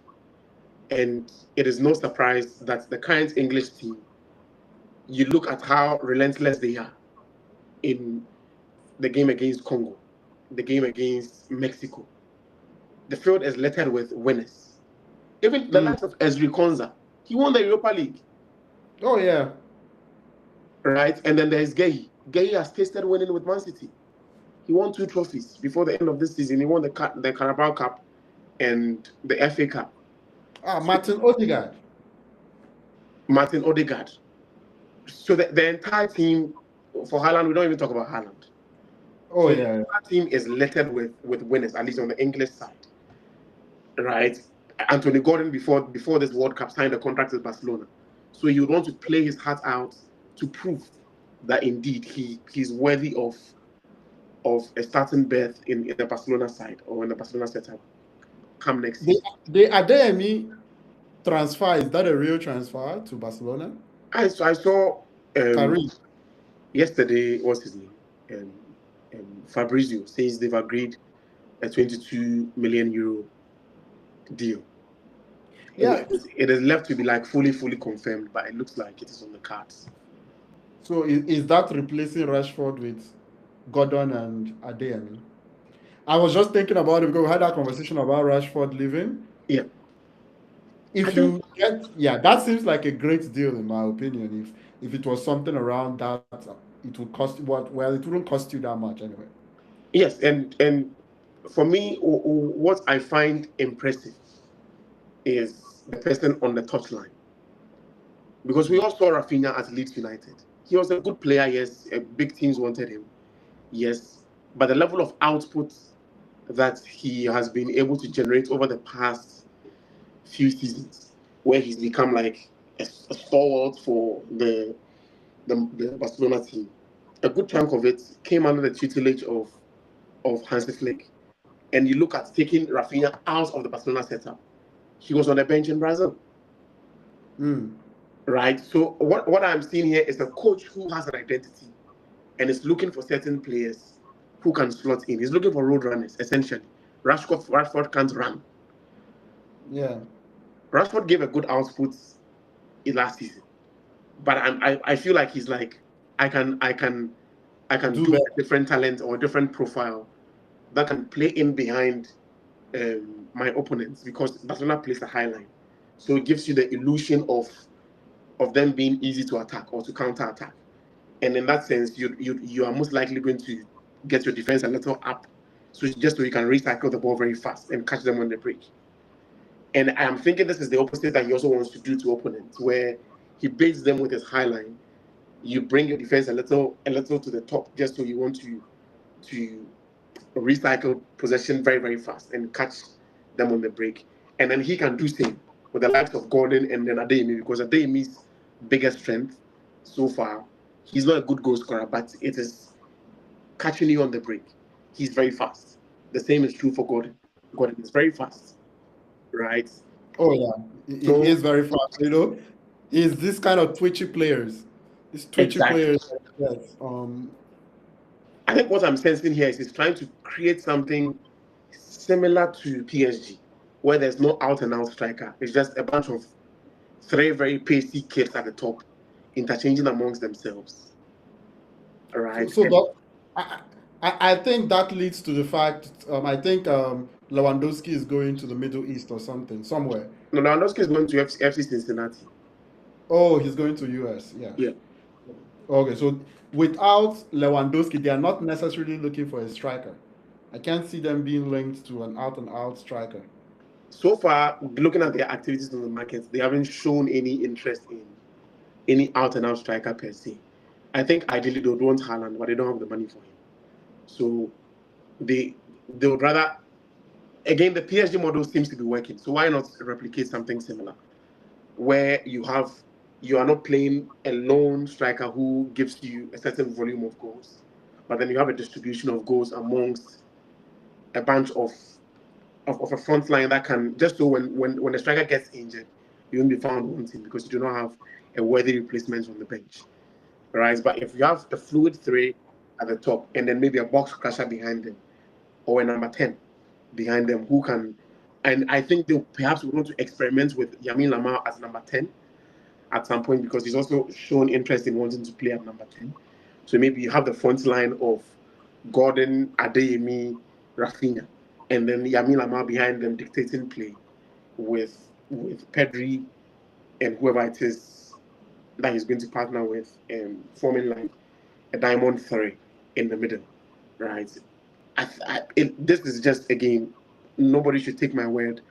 And it is no surprise that the current English team, you look at how relentless they are in the game against Congo, the game against Mexico. The field is littered with winners. Even the likes of Ezri Konza, he won the Europa League. Oh, yeah. Right? And then there's Gehi. Gehi has tasted winning with Man City. He won 2 trophies before the end of this season. He won the Carabao Cup and the FA Cup. Martin Odegaard. So the entire team, for Haaland, we don't even talk about Haaland. Oh, so yeah. The entire team is littered with winners, at least on the English side. Right? Anthony Gordon, before this World Cup, signed a contract with Barcelona. So he would want to play his heart out to prove that indeed he's worthy of a starting berth in the Barcelona side or in the Barcelona setup come next season. The Adeyemi transfer, is that a real transfer to Barcelona? I saw yesterday, what's his name? Fabrizio says they've agreed a 22 million euro deal. Yeah. It is left to be like fully confirmed, but it looks like it is on the cards. So is that replacing Rashford with Gordon and Adeyemi? I was just thinking about it because we had that conversation about Rashford leaving. Yeah. That seems like a great deal in my opinion. If it was something around that, it would cost it wouldn't cost you that much anyway. Yes, and for me, what I find impressive is the person on the touchline. Because we all saw Rafinha at Leeds United. He was a good player, yes. Big teams wanted him, yes. But the level of output that he has been able to generate over the past few seasons, where he's become like a stalwart for the Barcelona team, a good chunk of it came under the tutelage of Hansi Flick. And you look at taking Rafinha out of the Barcelona setup he was on the bench in Brazil. Right? So what I'm seeing here is a coach who has an identity and is looking for certain players who can slot in. He's looking for road runners, essentially. Rashford can't run. Yeah. Rashford gave a good output in last season, but I feel like he's like I can do a different talent or a different profile that can play in behind my opponents, because Barcelona plays a high line, so it gives you the illusion of them being easy to attack or to counter attack, and in that sense, you are most likely going to get your defense a little up, so you can recycle the ball very fast and catch them on the break. And I'm thinking this is the opposite that he also wants to do to opponents, where he baits them with his high line. You bring your defense a little to the top, just so you want to recycle possession very, very fast and catch them on the break. And then he can do same with the likes of Gordon and then Adeyemi, because Adeyemi's biggest strength so far, he's not a good goal scorer, but it is catching you on the break. He's very fast. The same is true for Gordon. Gordon is very fast, right? Oh yeah, he is very fast. You know, he's this kind of twitchy players. These twitchy Exactly. players. Yes. I think what I'm sensing here is he's trying to create something similar to PSG, where there's no out and out striker. It's just a bunch of three very pacey kids at the top, interchanging amongst themselves. All right. So that, I think that leads to the fact. I think Lewandowski is going to the Middle East or something somewhere. No, Lewandowski is going to FC Cincinnati. Oh, he's going to US. Yeah. Yeah. Okay, so without Lewandowski, they are not necessarily looking for a striker. I can't see them being linked to an out and out striker. So far, looking at their activities on the market, they haven't shown any interest in any out and out striker per se. I think ideally they would want Haaland, but they don't have the money for him. So they would rather, again, the PSG model seems to be working. So why not replicate something similar, where you are not playing a lone striker who gives you a certain volume of goals, but then you have a distribution of goals amongst a bunch of a front line that can, just so when the striker gets injured, you won't be found wanting because you do not have a worthy replacement on the bench, right? But if you have a fluid three at the top and then maybe a box crusher behind them or a number 10 behind them who can, and I think they perhaps would want to experiment with Yamin Lamar as number 10 at some point, because he's also shown interest in wanting to play at number 10. So maybe you have the front line of Gordon, Adeyemi, Rafinha, and then Yamin Lamar behind them dictating play with Pedri and whoever it is that he's going to partner with, and forming like a diamond three in the middle, right? This is just, again, nobody should take my word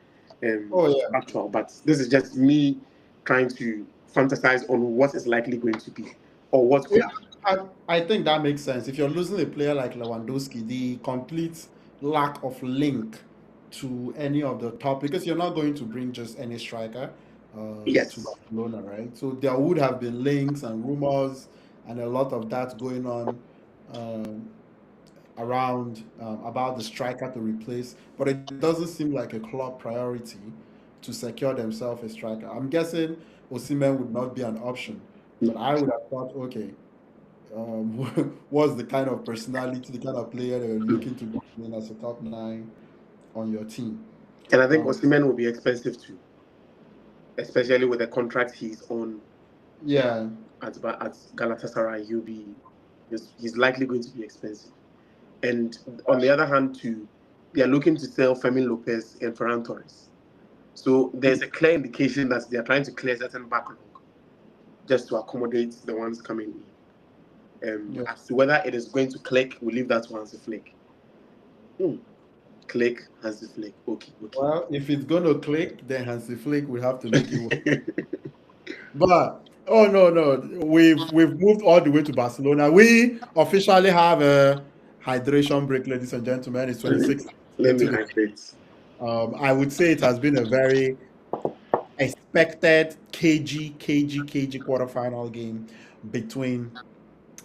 actual, but this is just me trying to fantasize on what is likely going to be or what could be. I think that makes sense. If you're losing a player like Lewandowski, the complete lack of link to any of the top, because you're not going to bring just any striker Yes. to Barcelona, right? So there would have been links and rumors and a lot of that going on around about the striker to replace, but it doesn't seem like a club priority to secure themselves a striker. I'm guessing Osimhen would not be an option, but I would have thought, okay, what's the kind of personality, the kind of player they're looking to bring in as a top 9 on your team? And I think Osimhen will be expensive too, especially with the contract he's on. Yeah, at Galatasaray, he's likely going to be expensive. And on the other hand, too, they are looking to sell Fermin Lopez and Ferran Torres. So there's a clear indication that they are trying to clear certain backlog just to accommodate the ones coming in. As to whether it is going to click, we leave that to Hansi Flick. Click, Hansi Flick. Okay. Well, if it's going to click, then Hansi Flick will have to make it work. But oh no, we've moved all the way to Barcelona. We officially have a hydration break, ladies and gentlemen. It's 26. Let me hydrate. I would say it has been a very expected KG quarterfinal game between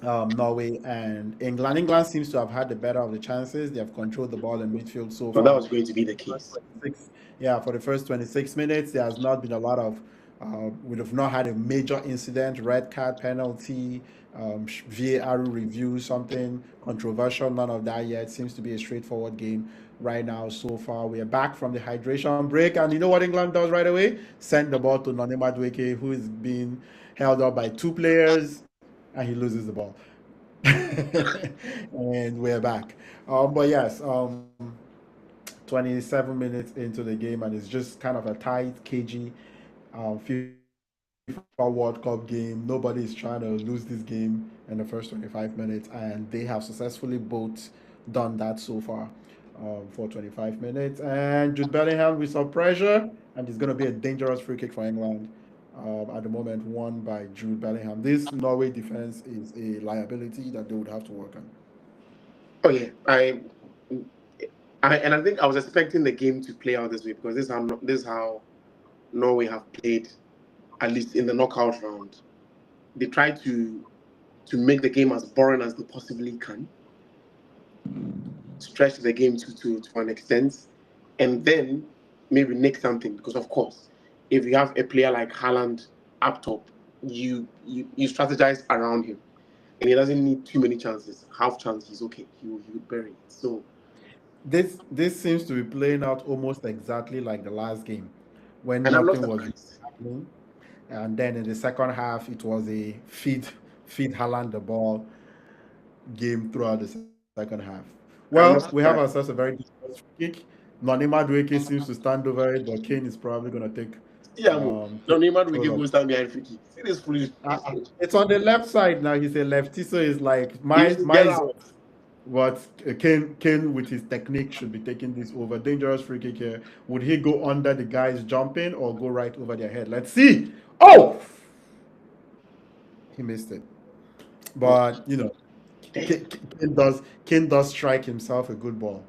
Norway and England. England seems to have had the better of the chances. They have controlled the ball in midfield so So that far. was going to be the For the first case. 26, yeah, for the first 26 minutes, there has not been a lot of. We have not had a major incident, red card, penalty, VAR review, something controversial. None of that yet. Seems to be a straightforward game right now so far. We are back from the hydration break, and you know what England does right away? Send the ball to Nonima Dweke, who is being held up by two players, and he loses the ball. And we're back. But yes, 27 minutes into the game, and it's just kind of a tight, cagey FIFA World Cup game. Nobody is trying to lose this game in the first 25 minutes, and they have successfully both done that so far for 25 minutes. And Jude Bellingham with some pressure, and it's going to be a dangerous free kick for England. At the moment, won by Jude Bellingham. This Norway defense is a liability that they would have to work on. Oh yeah, I think I was expecting the game to play out this way because this is how Norway have played, at least in the knockout round. They try to make the game as boring as they possibly can, stretch the game to an extent, and then maybe nick something. Because of course, if you have a player like Haaland up top, you strategize around him, and he doesn't need too many chances. Half chance, he's okay. He will bury it. So, This seems to be playing out almost exactly like the last game, when and I'm not nothing was really surprised. happening. And then in the second half, it was a feed Haaland the ball game throughout the second half. Well, we I'm have not ourselves a surprised. very dangerous free kick. Nonima Dueke seems to stand over it, but Kane is probably going to Yeah, Mo. take No, Neymar will control give of. goes down behind free kick. See this foolish. It's on the left side now. He's a lefty, so it's like He my needs to get my out. what Kane with his technique should be taking this over. Dangerous free kick here. Would he go under the guys jumping or go right over their head? Let's see. Oh, he missed it. Oh, But you know, damn. Kane does strike himself a good ball.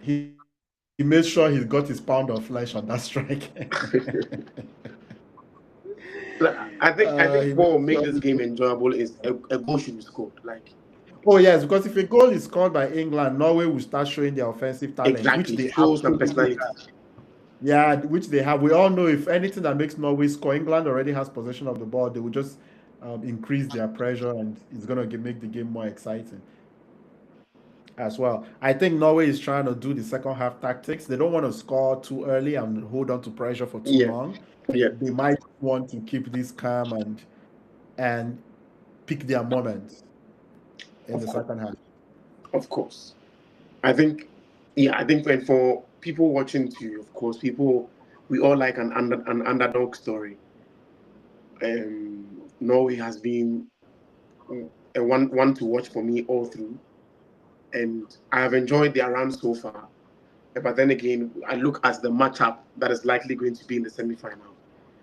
He made sure he's got his pound of flesh on that strike. I think He made what will sure make this game enjoyable is a goal should be scored. Like Oh yes, because if a goal is scored by England, Norway will start showing their offensive talent, which exactly they show some absolutely personality. have. Yeah, which they have. We all know if anything that makes Norway score, England already has possession of the ball. They will just increase their pressure, and it's gonna make the game more exciting as well. I think Norway is trying to do the second half tactics. They don't want to score too early and hold on to pressure for too Yeah, long. yeah, They might want to keep this calm and pick their moment in of the course, second half. of course. I think, yeah, I think when for people watching too, of course, people we all like an underdog story. Norway has been a one to watch for me all through, and I have enjoyed their run so far. But then again, I look at the matchup that is likely going to be in the semi-final,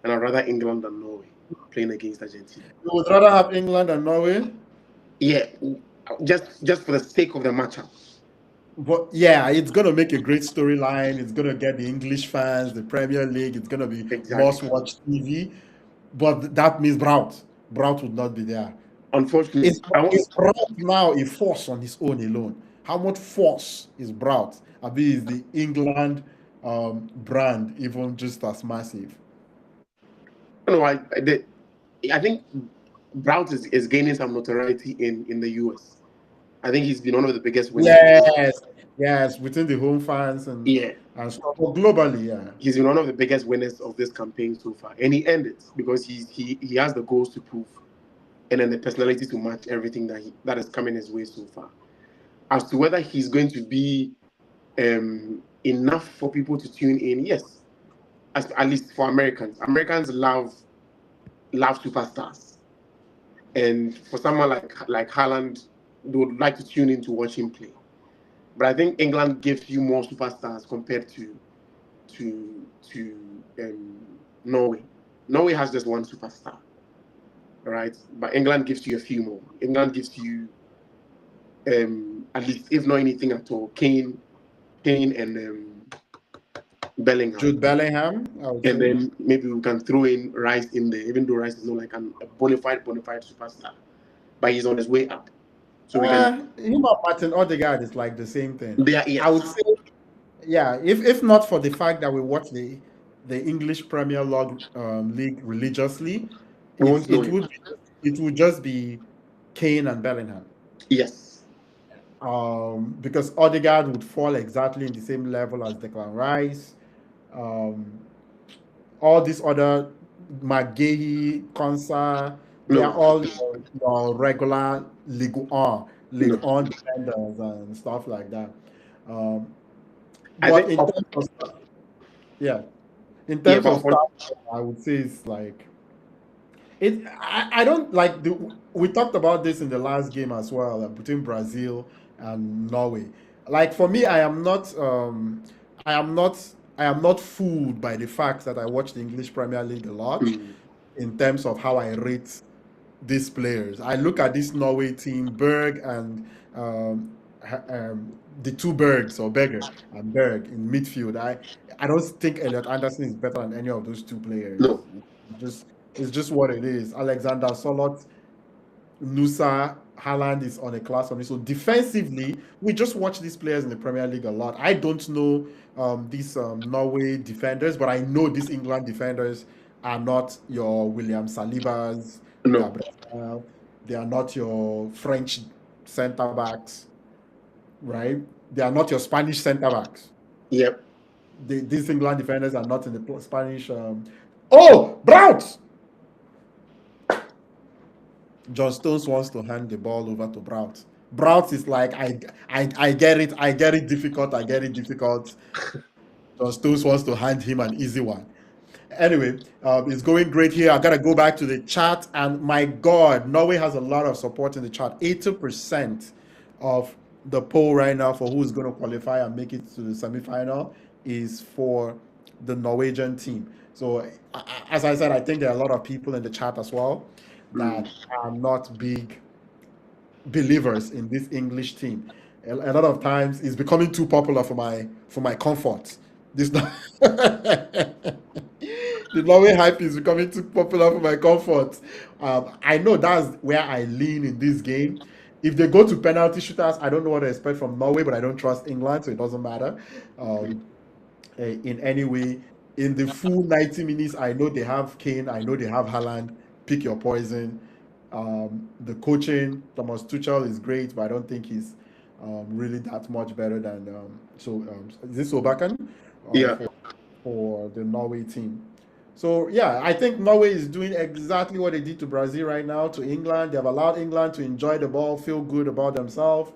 and I'd rather England than Norway playing against Argentina. You would rather have England and Norway? Yeah, just for the sake of the matchup. But yeah, it's gonna make a great storyline. It's gonna get the English fans, the Premier League. It's gonna be Exactly. must-watch TV. But that means Brout. Brout would not be there. Unfortunately, I want, Is Brout now a force on his own alone? How much force is Brout? Abi is the England brand even just as massive? no, I think Brown is gaining some notoriety in the US. I think he's been one of the biggest winners of this. Yes, yes, within the home fans Yeah, and stuff. But globally, yeah. he's been one of the biggest winners of this campaign so far, and he earned it because he has the goals to prove, and then the personality to match everything that is coming his way so far. As to whether he's going to be enough for people to tune in, yes, at least for Americans. Americans love superstars, and for someone like Haaland, they would like to tune in to watch him play. But I think England gives you more superstars compared to Norway. Norway has just one superstar, right? But England gives you a few more. England gives you at least, if not anything at all, Kane and Bellingham. Jude Bellingham, I would And say. then maybe we can throw in Rice in there, even though Rice is not like a bona fide superstar. but he's on his way up. So we can. Him and Martin Odegaard is like the same thing. They are, I would yes. say, yeah, if not for the fact that we watch the English Premier League religiously, We won't know it would just be Kane and Bellingham. Yes. Because Odegaard would fall exactly in the same level as Declan Rice. All these other McGahey, Konsa, they are No. all your regular League On defenders and stuff like that. Um, I but think. in terms of yeah, in Yeah, terms but of stuff, I would say it's like it. I don't like we talked about this in the last game as well between Brazil and Norway. Like for me, I am not I am not fooled by the fact that I watch the English Premier League a lot in terms of how I rate these players. I look at this Norway team, Berg and the two Bergs or Berger and Berg in midfield. I don't think Elliot Anderson is better than any of those two players. No. Just it's just what it is. Alexander Solot, Nusa, Haaland is on a class on it. So defensively, we just watch these players in the Premier League a lot. I don't know these Norway defenders, but I know these England defenders are not your William Salibas, No. Gabriel. They are not your French centre backs, right? They are not your Spanish centre backs. Yep. These England defenders are not in the Spanish. Oh, Brout! John Stones wants to hand the ball over to Brout. Brout is like, I get it, difficult, I get it difficult. John Stones wants to hand him an easy one. Anyway, it's going great here. I gotta go back to the chat, and my God, Norway has a lot of support in the chat. 80% of the poll right now for who's going to qualify and make it to the semi-final is for the Norwegian team. So, as I said, I think there are a lot of people in the chat as well that are not big believers in this English team. A lot of times, it's becoming too popular for my comfort. This the Norway hype is becoming too popular for my comfort. I know that's where I lean in this game. If they go to penalty shooters, I don't know what to expect from Norway, but I don't trust England, so it doesn't matter in any way. In the full 90 minutes, I know they have Kane, I know they have Haaland. Pick your poison. The coaching, Thomas Tuchel is great, but I don't think he's really that much better than is this Obakan? Yeah. For the Norway team. So yeah, I think Norway is doing exactly what they did to Brazil right now, to England. They have allowed England to enjoy the ball, feel good about themselves.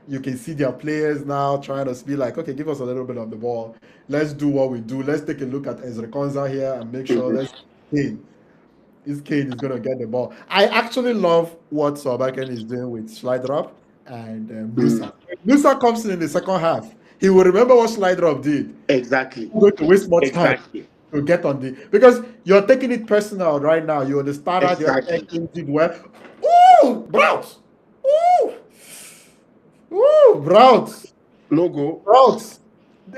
You can see their players now trying to be like, okay, give us a little bit of the ball. Let's do what we do. Let's take a look at Ezra Konza here and make sure Kane is going to get the ball. I actually love what Solbakken is doing with Schleidrup and Musa. Musa comes in the second half. He will remember what Schleidrup did. Exactly. He's going to waste much time to get on because you're taking it personal right now. You're the starter. Exactly. You're did well. Ooh, Brout. Ooh, Brout. No go. Brout.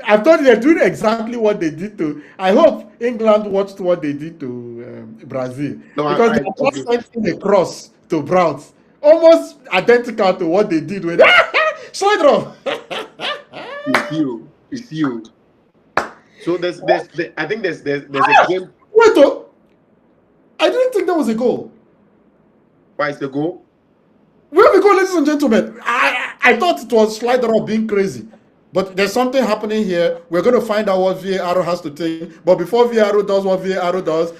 I thought they're doing exactly what they did to. I hope England watched what they did to Brazil because they just sent in a cross to Brout, almost identical to what they did with Schleidrup. It's you. So I think there's a game. Wait, I didn't think that was a goal. Why is the goal? We have a goal, ladies and gentlemen. I thought it was Schleidrup being crazy. But there's something happening here. We're going to find out what VAR has to take. But before VAR does what VAR does.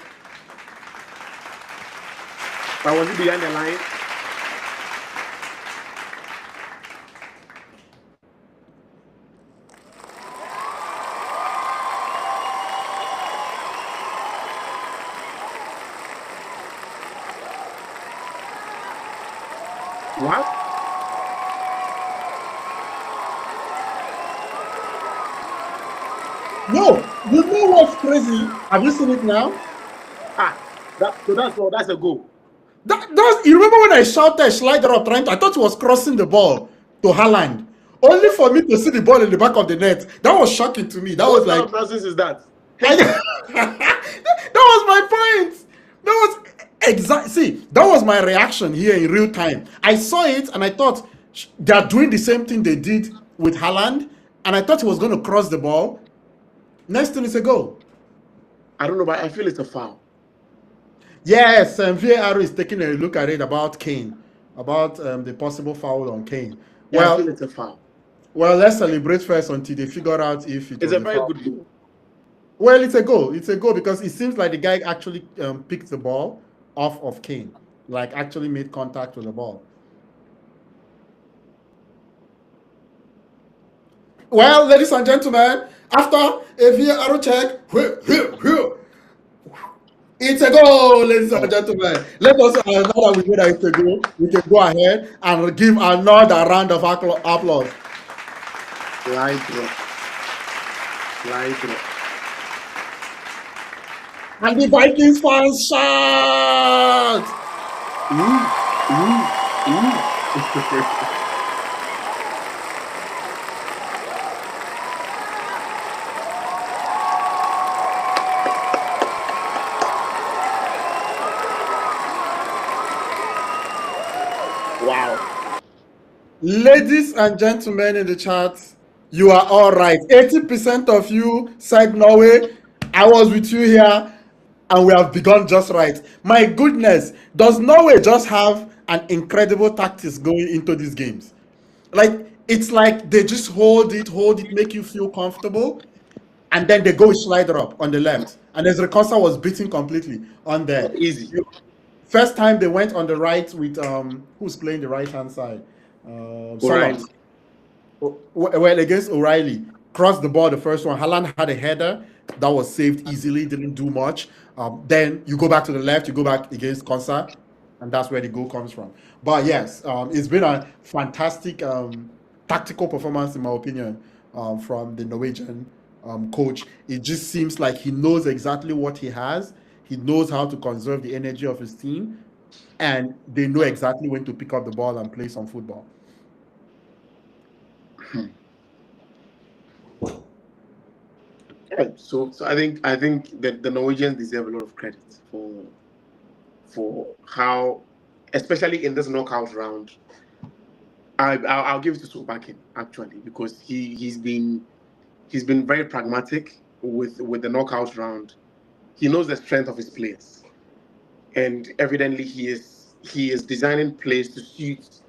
But was it behind the line? What? No, you know what's crazy? Have you seen it now? That's a goal. You remember when I shouted Schleidrup I thought he was crossing the ball to Haaland. Only for me to see the ball in the back of the net. That was shocking to me. That was like. What nonsense is that? That was my point. Exactly. See, that was my reaction here in real time. I saw it and I thought they are doing the same thing they did with Haaland, and I thought he was going to cross the ball. Next thing is a goal. I don't know, but I feel it's a foul. Yes, VAR is taking a look at it about Kane, about the possible foul on Kane. Yeah, I feel Well, it's a foul. well, let's celebrate first until they figure out if it It's was a a very foul. good goal. Well, it's a goal. It's a goal because it seems like the guy actually picked the ball off of Kane, like actually made contact with the ball. Well, ladies and gentlemen, after a VAR check, it's a goal, ladies and gentlemen. Let us, now that we know that it's a goal, we can go ahead and give another round of applause. Light drop. Light drop. And the Vikings fans shout! Wow. Ladies and gentlemen in the chat, you are all right. 80% of you said Norway. I was with you here, and we have begun just right. My goodness, does Norway just have an incredible tactics going into these games? Like, it's like they just hold it, make you feel comfortable, and then they go with Schneider up on the left. And Ezra Konsa was beaten completely on there. Easy. First time they went on the right with who's playing the right hand side? O'Reilly. Solos. Well, against O'Reilly, crossed the ball the first one. Haaland had a header that was saved easily, didn't do much. Then you go back to the left, you go back against Konsa, and that's where the goal comes from. But yes, it's been a fantastic tactical performance, in my opinion, from the Norwegian coach. It just seems like he knows exactly what he has. He knows how to conserve the energy of his team, and they know exactly when to pick up the ball and play some football. Yeah, so I think that the Norwegians deserve a lot of credit for how, especially in this knockout round. I'll give it to Solbakken actually, because he's been very pragmatic with the knockout round. He knows the strength of his players, and evidently he is designing plays to suit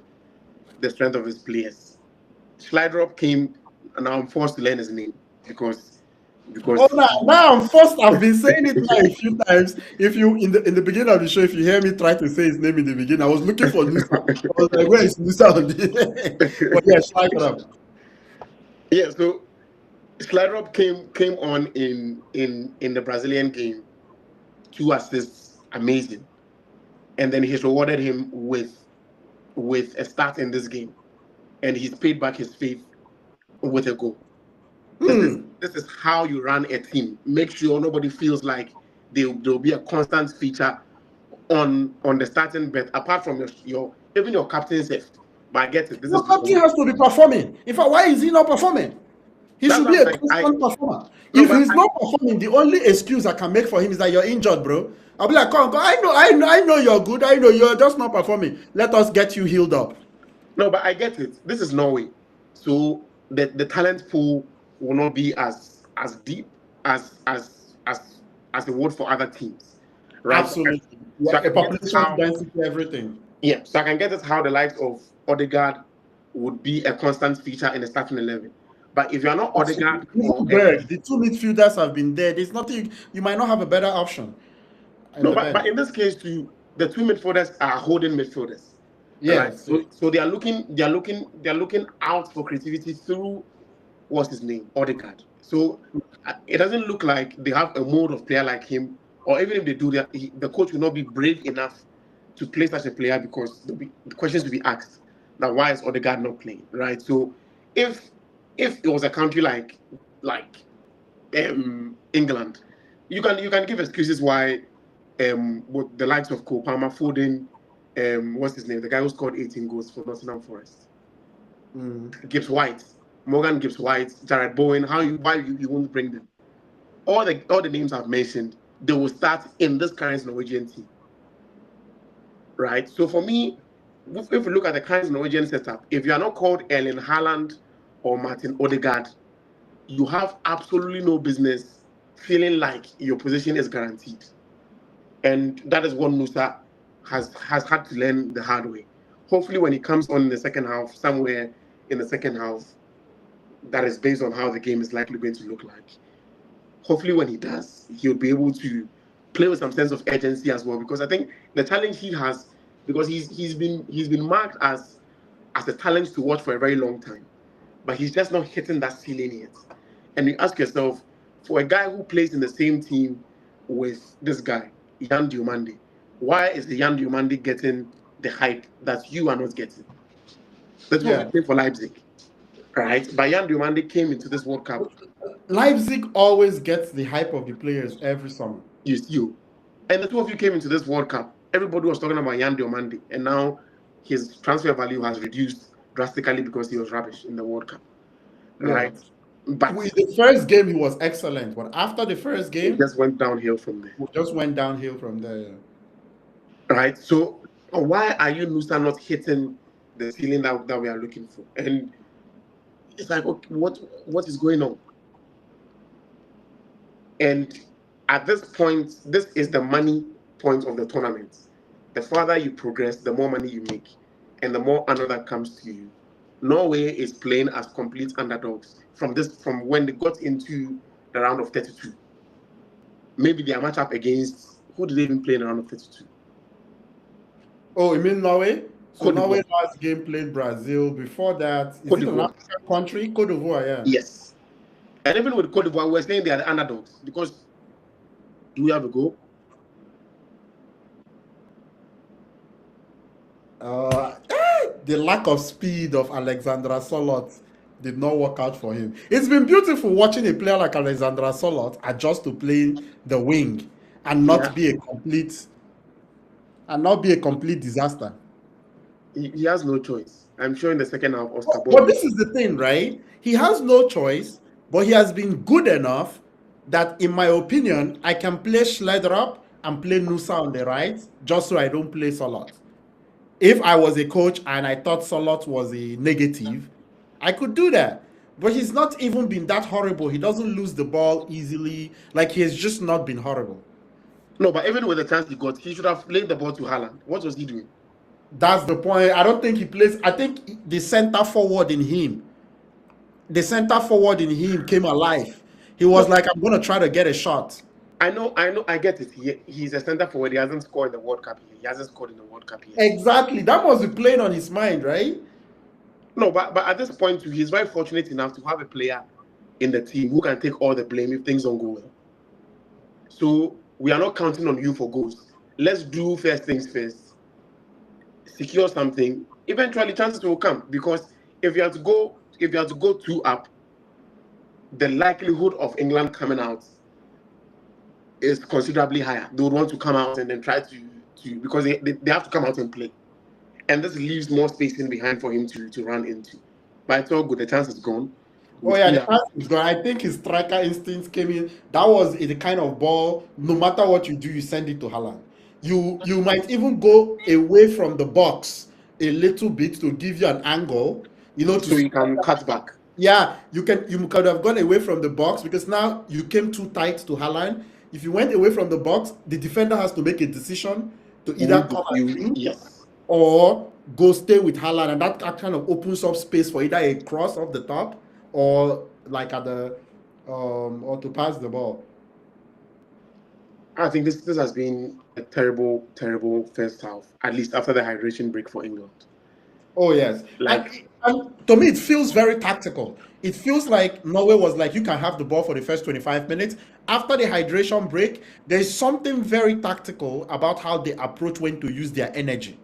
the strength of his players. Slidrop came, and now I'm forced to learn his name because Oh, now I'm forced. I've been saying it now a few times. If you in the beginning of the show, if you hear me try to say his name in the beginning, I was looking for Nusa. I was like, where is Nusa on this? But yeah, Slidrop. Yeah, so Slidrop came on in the Brazilian game, 2 assists, amazing, and then he's rewarded him with a start in this game, and he's paid back his faith with a goal. This is how you run a team. Make sure nobody feels like there'll be a constant feature on the starting bet, apart from your even your captain safe. But I get it. This Your is captain has to be performing. In fact, why is he not performing? He That's should what be I'm a saying. constant performer. No, If but he's not performing, the only excuse I can make for him is that you're injured, bro. I'll be like, come, I know you're good. I know you're just not performing. Let us get you healed up. No, but I get it. This is Norway, so the talent pool will not be as deep as the would for other teams, right? Absolutely. So I Yeah, a can get it population how, density, everything. yeah, so I can get it how the likes of Odegaard would be a constant feature in the starting 11. But if you're not Odegaard or Even Berg, the two midfielders have been there. There's nothing, you might not have a better option in no, the but bench. in this case too, the 2 midfielders are holding midfielders. Right. Yes. So they are looking out for creativity through what's his name? Odegaard. So it doesn't look like they have a mode of player like him, or even if they do that, the coach will not be brave enough to play such a player because the questions will be asked. Now, why is Odegaard not playing? Right. So if it was a country like England, you can give excuses why with the likes of Cole Palmer, Foden, what's his name? The guy who scored 18 goals for Nottingham Forest. Gibbs White, Morgan Gibbs White, Jared Bowen. Why you won't bring them? All the names I've mentioned, they will start in this current Norwegian team. right? So for me, if we look at the current Norwegian setup, if you are not called Erling Haaland or Martin Odegaard, you have absolutely no business feeling like your position is guaranteed. And that is what Nusa has had to learn the hard way. Hopefully, when he comes on in the second half, somewhere in the second half, that is based on how the game is likely going to look like. Hopefully, when he does, he'll be able to play with some sense of urgency as well. Because I think the challenge he has, because he's been marked as a talent to watch for a very long time, but he's just not hitting that ceiling yet. And you ask yourself, for a guy who plays in the same team with this guy, Yan Diomande, why is the Yan Diomande getting the hype that you are not getting? That's what Yeah. we're playing for Leipzig, right? But Yan Diomande came into this World Cup, Leipzig always gets the hype of the players every summer. you, and the two of you came into this World Cup. Everybody was talking about Yan Diomande, and now his transfer value has reduced drastically because he was rubbish in the World Cup, Yeah. right? But With the first game, he was excellent, but after the first it game, just went downhill from there. we just went downhill from there. Right? So why are you Nusa not hitting the ceiling that we are looking for? And it's like, okay, what is going on? And at this point, this is the money point of the tournament. The further you progress, the more money you make, and the more honor that comes to you. Norway is playing as complete underdogs from when they got into the round of 32. Maybe their matchup against who did they even play in the round of 32? Oh, you mean Norway? So Cote Norway d'Ivoire. last game played Brazil. Before that, is Cote it an d'Ivoire. African country? Cote d'Ivoire, yeah. Yes. And even with Cote d'Ivoire, we're saying they are the underdogs because do we have a goal? The lack of speed of Alexandra Solot did not work out for him. It's been beautiful watching a player like Alexandra Solot adjust to playing the wing and Yeah. not be a complete disaster. He has no choice. I'm sure in the second half, Oscar But Bob. this is the thing, right? He has no choice, but he has been good enough that, in my opinion, I can play Schledrup and play Nusa on the right, just so I don't play Solot. If I was a coach and I thought Solot was a negative, I could do that. But he's not even been that horrible. He doesn't lose the ball easily. Like, he has just not been horrible. No, but even with the chance he got, he should have played the ball to Haaland. What was he doing? That's the point. I don't think he plays. I think the center forward in him came alive. He was No, like, I'm going to try to get a shot. I know, I get it. He's a center forward. He hasn't scored in the World Cup yet. He hasn't scored in the World Cup yet. Exactly. That must be playing on his mind, right? No, but at this point, he's very fortunate enough to have a player in the team who can take all the blame if things don't go well. So we are not counting on you for goals. Let's do first things first. Secure something. Eventually, chances will come because if you have to go 2 up, the likelihood of England coming out is considerably higher. They would want to come out and then try to because they have to come out and play. And this leaves more space in behind for him to run into. But it's all good. The chance is gone. Oh yeah, the pass is gone. I think his striker instincts came in. That was the kind of ball. No matter what you do, you send it to Haaland. You might even go away from the box a little bit to give you an angle. So you can cut back. Yeah, you could have gone away from the box because now you came too tight to Haaland. If you went away from the box, the defender has to make a decision to either come at you Yes. or go stay with Haaland, and that kind of opens up space for either a cross off the top or like at the or to pass the ball. I think this has been a terrible, terrible first half, at least after the hydration break for England. Oh yes, and to me it feels very tactical. It feels like Norway was like, you can have the ball for the first 25 minutes. After the hydration break, there's something very tactical about how they approach when to use their energy.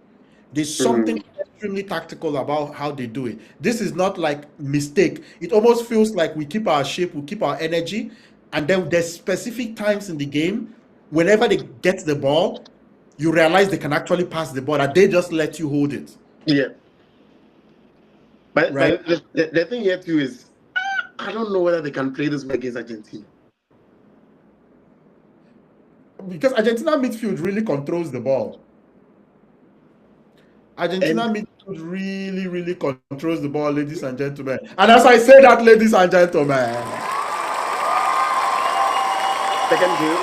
There's something extremely tactical about how they do it. This is not like mistake. It almost feels like we keep our shape, we keep our energy, and then there's specific times in the game, whenever they get the ball, you realize they can actually pass the ball, that they just let you hold it. Yeah. But, Right. but the thing here too is, I don't know whether they can play this way against Argentina. Because Argentina midfield really controls the ball. Argentina And midfield really, really controls the ball, ladies and gentlemen. And as I say that, ladies and gentlemen, second goal,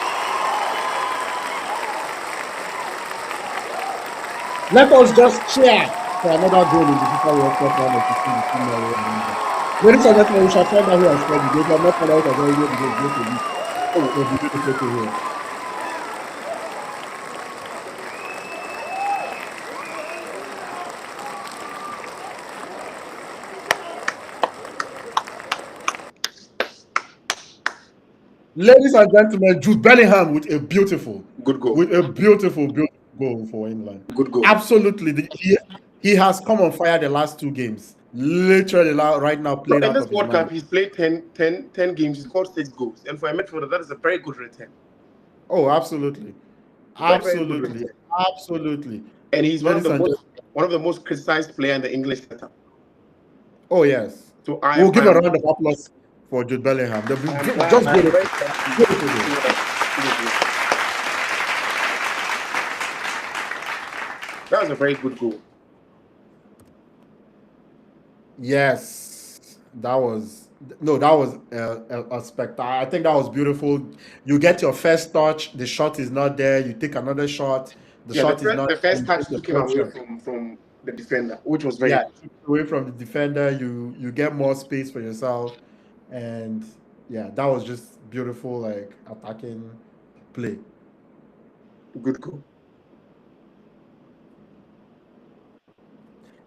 let us just cheer for another goal in the FIFA World Cup round of 16 between Norway and England. Ladies and gentlemen, we shall find out who has scored the goal. If you have not found out, I've already made the goal. Go to this. oh, We'll be beautiful to hear. Ladies and gentlemen, Jude Bellingham with a beautiful good goal, beautiful goal for England. good goal. Absolutely. He has come on fire the last 2 games. Literally right now So playing in out this of his World Cup, mind. he's played 10 games, he scored 6 goals. And for a midfielder, that is a very good return. Oh, absolutely. Very, very good Absolutely. return. Absolutely. And he's one of Ladies the most criticized player in the English setup. Oh, yes. So We'll give a round of applause for Jude Bellingham. Just I'm beautiful. very happy to see that was a very good goal. Yes, that was a spectacle. I think that was beautiful. You get your first touch, the shot is not there. You take another shot, the Yeah, shot is not the there. first You touch take the took him third away shot. from the defender, which was very Yeah, good. took away from the defender. You get more space for yourself, and yeah, that was just beautiful, like attacking play. Good goal.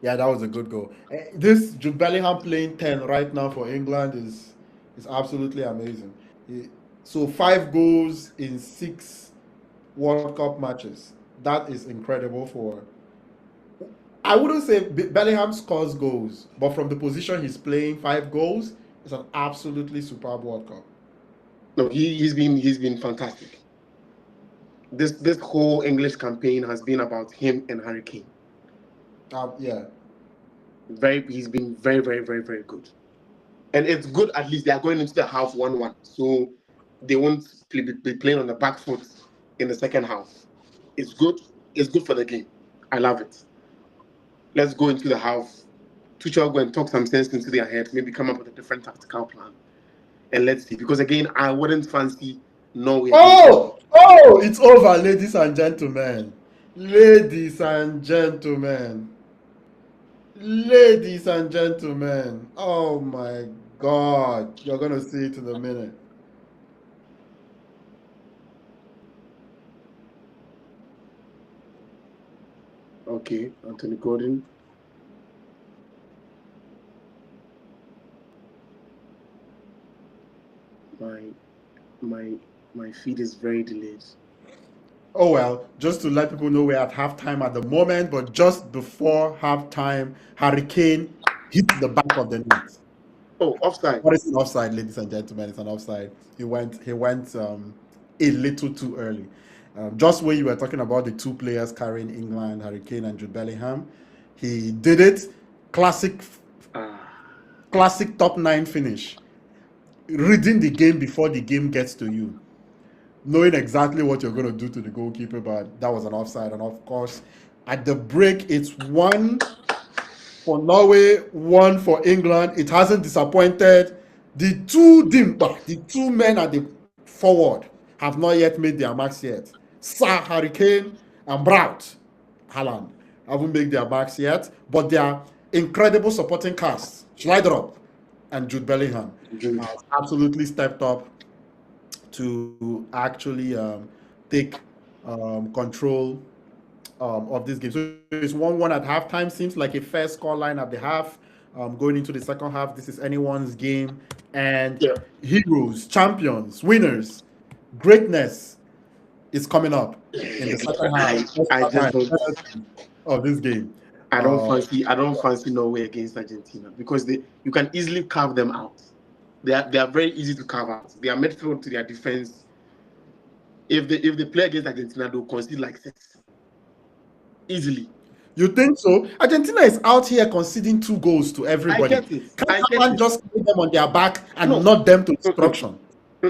Yeah, that was a good goal. This Jude Bellingham playing 10 right now for England is absolutely amazing. So 5 goals in 6 World Cup matches. That is incredible for. I wouldn't say Bellingham scores goals, but from the position he's playing, 5 goals is an absolutely superb World Cup. No, he's been fantastic. This whole English campaign has been about him and Harry Kane. Yeah. He's been very, very, very, very good. And it's good at least they are going into the half 1-1. So they won't be playing on the back foot in the second half. It's good. It's good for the game. I love it. Let's go into the half. Tuchel go and talk some sense into their head, maybe come up with a different tactical plan. And let's see. Because again, I wouldn't fancy Norway. Oh, it's over, ladies and gentlemen. Ladies and gentlemen. Ladies and gentlemen. Oh my God. You're going to see it in a minute. Okay, Anthony Gordon. My feed is very delayed. Oh well, just to let people know we're at halftime at the moment, but just before halftime, Harry Kane hit the back of the net. Oh, offside. What is an offside, ladies and gentlemen? It's an offside. He went a little too early. Just when you were talking about the 2 players carrying England, Harry Kane and Jude Bellingham, he did it. Classic top 9 finish. Reading the game before the game gets to you. Knowing exactly what you're going to do to the goalkeeper, but that was an offside. And of course, at the break, it's 1 for Norway, 1 for England. It hasn't disappointed. The 2 men at the forward have not yet made their marks yet. Sir Harry Kane and Braut Haaland haven't made their marks yet, but they are incredible supporting cast. Schneiderop and Jude Bellingham have absolutely stepped up to actually take control of this game. So it's 1-1 at halftime. Seems like a fair scoreline at the half. Going into the second half, this is anyone's game. And heroes, champions, winners, greatness is coming up in the second half of this game. I don't fancy Norway against Argentina because you can easily carve them out. They are very easy to carve out. They are midfield to their defense. If they play against Argentina, they'll concede like 6 easily. You think so? Argentina is out here conceding 2 goals to everybody. I get it. Can't just put them on their back and not them to destruction.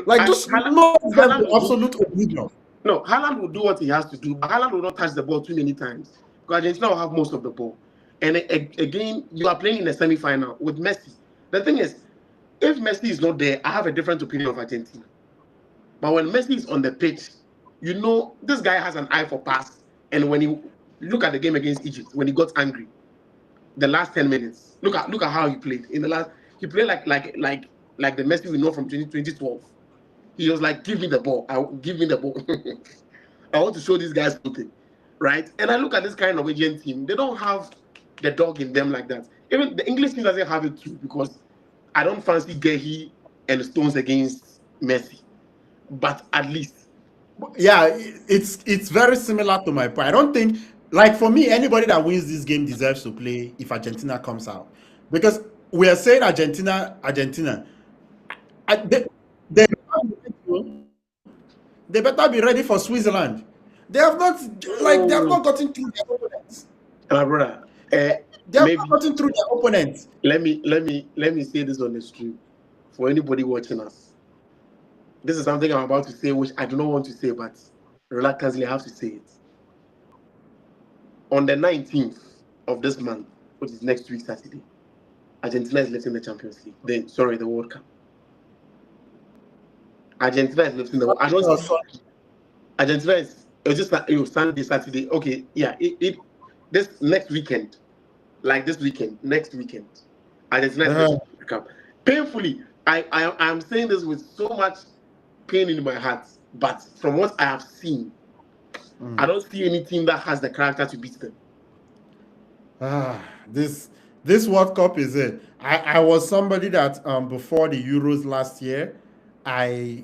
Like just not them to absolute oblivion. No, Haaland will do what he has to do. Haaland will not touch the ball too many times. Argentina will have most of the ball. And again, you are playing in a semi-final with Messi. The thing is, if Messi is not there, I have a different opinion of Argentina. But when Messi is on the pitch, you know this guy has an eye for pass. And when you look at the game against Egypt, when he got angry, the last 10 minutes, look at how he played. In the last, he played like the Messi we know from 2012. He was like, give me the ball. Give me the ball. I want to show these guys something. Right? And I look at this kind of Asian team, they don't have the dog in them like that. Even the English team doesn't have it too, because I don't fancy Gehi and Stones against Messi. But at least, Yeah, it's very similar to my point. I don't think, like, for me, anybody that wins this game deserves to play if Argentina comes out, because we are saying Argentina. They, they better be ready for Switzerland. They have not, like, they have not gotten through their opponents. my brother, They have maybe not gotten through their opponents. let me say this on the stream for anybody watching us. This is something I'm about to say, which I do not want to say, but reluctantly I have to say it. On the 19th of this month, which is next week Saturday, Argentina is lifting the Champions League. The World Cup. Argentina is lifting the. I don't see. Argentina is. It was just Sunday, Saturday. Okay, yeah. This next weekend, like this weekend, next weekend, Argentina is lifting the World Cup. Painfully, I'm saying this with so much pain in my heart, but from what I have seen, I don't see any team that has the character to beat them. This World Cup is it. I was somebody that before the Euros last year, I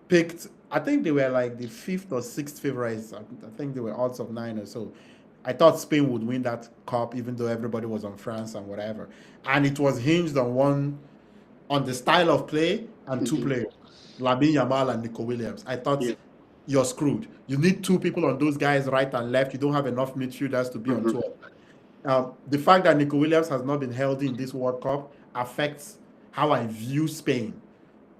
picked. I think they were like the 5th or 6th favorites. I think they were odds of 9 or so. I thought Spain would win that cup, even though everybody was on France and whatever. And it was hinged on the style of play and two players, Lamine Yamal and Nico Williams. I thought you're screwed. You need 2 people on those guys, right and left. You don't have enough midfielders to be on tour. The fact that Nico Williams has not been healthy in this World Cup affects how I view Spain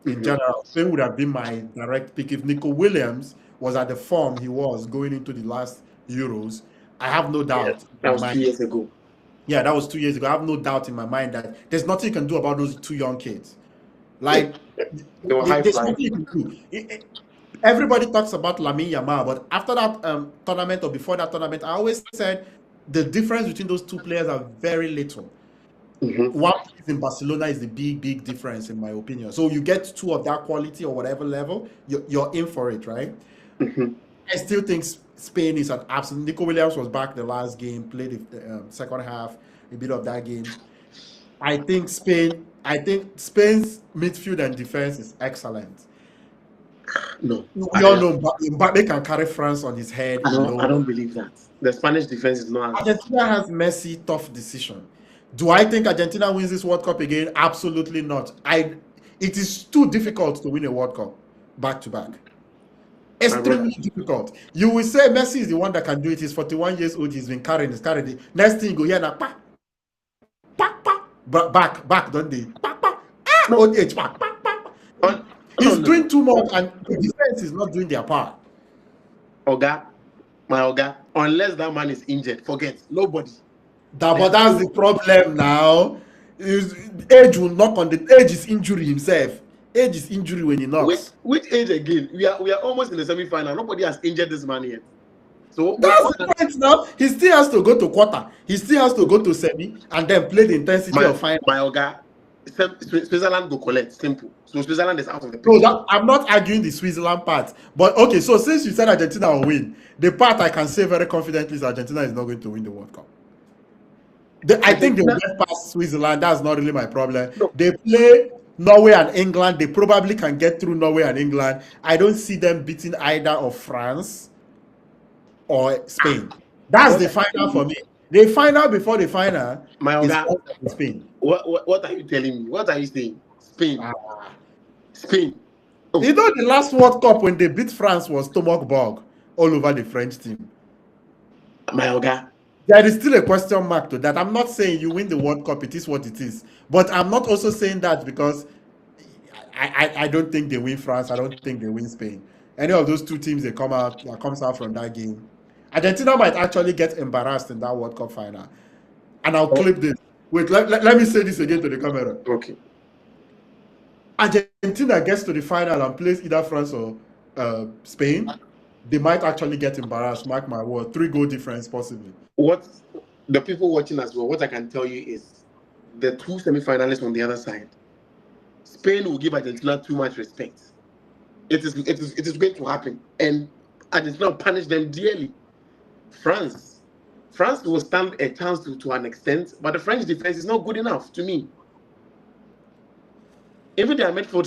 in general. Spain would have been my direct pick if Nico Williams was at the form he was going into the last Euros. I have no doubt. That was 2 years ago. Yeah, that was 2 years ago. I have no doubt in my mind that there's nothing you can do about those 2 young kids. Like, They were high there's flying. nothing you can do. Everybody talks about Lamine Yamal, but after that tournament or before that tournament, I always said the difference between those 2 players are very little. One is in Barcelona is the big difference in my opinion. So you get 2 of that quality or whatever level, you're in for it, right? I still think Spain is an absolute. Nico Williams was back the last game, played the second half, a bit of that game. I think Spain's midfield and defense is excellent. No, We all know Mbappe can carry France on his head. I don't believe that. The Spanish defense is not. Argentina has Messi, tough decision. Do I think Argentina wins this World Cup again? Absolutely not. It is too difficult to win a World Cup back to back. Extremely difficult. You will say Messi is the one that can do it. He's 41 years old. He's been carrying. Next thing you go here now, back, don't they? Old age, He's doing too much, and the defense is not doing their part. My Oga, unless that man is injured, forget nobody. But that's the problem now. Age will knock on the age is injury himself. Age is injury when he knocks. Which age again? We are almost in the semi-final. Nobody has injured this man yet. So that's the point now. He still has to go to quarter. He still has to go to semi and then play the intensity of final. My Oga, Switzerland go collect. Simple. So Switzerland is out of the picture. So I'm not arguing the Switzerland part. But okay, so since you said Argentina will win, the part I can say very confidently is Argentina is not going to win the World Cup. I think they will get past Switzerland. That's not really my problem. No. They play Norway and England. They probably can get through Norway and England. I don't see them beating either of France or Spain. That's the final for me. The final before the final is Spain. What are you telling me? What are you saying? Spain. Spain. Oh. You know the last World Cup when they beat France was stomach bug all over the French team. My Oga. There is still a question mark to that. I'm not saying you win the World Cup, it is what it is. But I'm not also saying that because I don't think they win France. I don't think they win Spain. Any of those 2 teams that comes out from that game, Argentina might actually get embarrassed in that World Cup final. And I'll clip this. Wait, let me say this again to the camera. Okay. Argentina gets to the final and plays either France or Spain, they might actually get embarrassed. Mark my word, 3-goal difference possibly. What the people watching as well, what I can tell you is the two semi-finalists on the other side, Spain will give Argentina too much respect. It is going to happen, and Argentina will punish them dearly. France will stand a chance to an extent, but the French defense is not good enough to me. Even they are midfield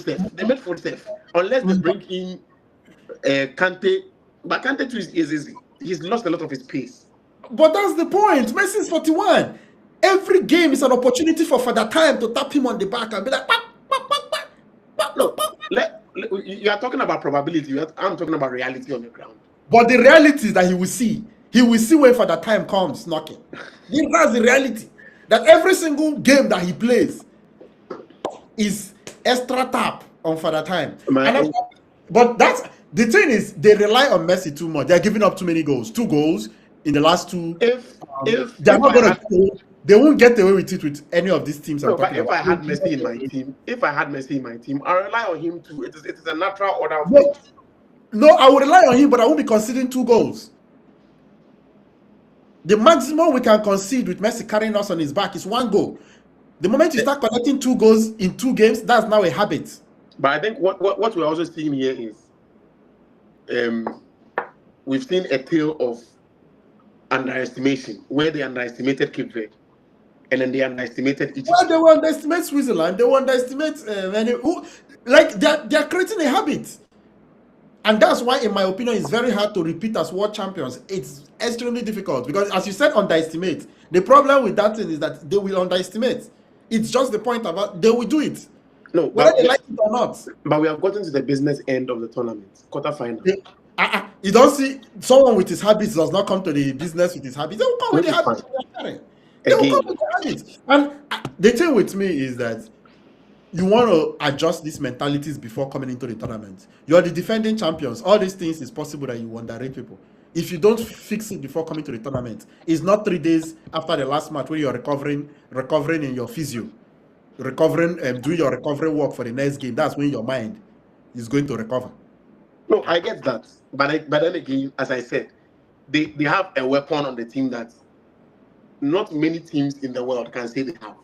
safe. Unless they bring in Kante, but Kante too is easy. He's lost a lot of his pace. But that's the point. Messi is 41. Every game is an opportunity for Father Time to tap him on the back and be like, "Pap, pap, pap, pap, pap, No, pap." you are talking about probability. I'm talking about reality on the ground. But the reality is that he will see. He will see when Father Time comes knocking. That's the reality. That every single game that he plays is extra tap on Father Time. But that's the thing is they rely on Messi too much. They're giving up too many goals. 2 goals in the last two. They're not gonna. They won't get away with it with any of these teams. No, but if I had Messi in my team, I rely on him too. It is a natural order of things. No, I would rely on him, but I won't be conceding 2 goals. The maximum we can concede with Messi carrying us on his back is 1 goal. The moment you start collecting 2 goals in 2 games, that's now a habit. But I think what we're also seeing here is we've seen a tale of underestimation, where they underestimated Cape Verde, and then they underestimated Egypt. Well, they will underestimate Switzerland. They will underestimate they're creating a habit. And that's why, in my opinion, it's very hard to repeat as world champions. It's extremely difficult because, as you said, underestimate. The problem with that thing is that they will underestimate. It's just the point about they will do it. No, whether they like it or not. But we have gotten to the business end of the tournament, quarterfinal. You don't see someone with his habits does not come to the business with his habits. They will come with the habits. They will come with the habits. And the thing with me is that you want to adjust these mentalities before coming into the tournament. You are the defending champions. All these things is possible that you underrate people. If you don't fix it before coming to the tournament, it's not 3 days after the last match where you're recovering in your physio, doing your recovery work for the next game. That's when your mind is going to recover. No, I get that. But then again, as I said, they have a weapon on the team that not many teams in the world can say they have.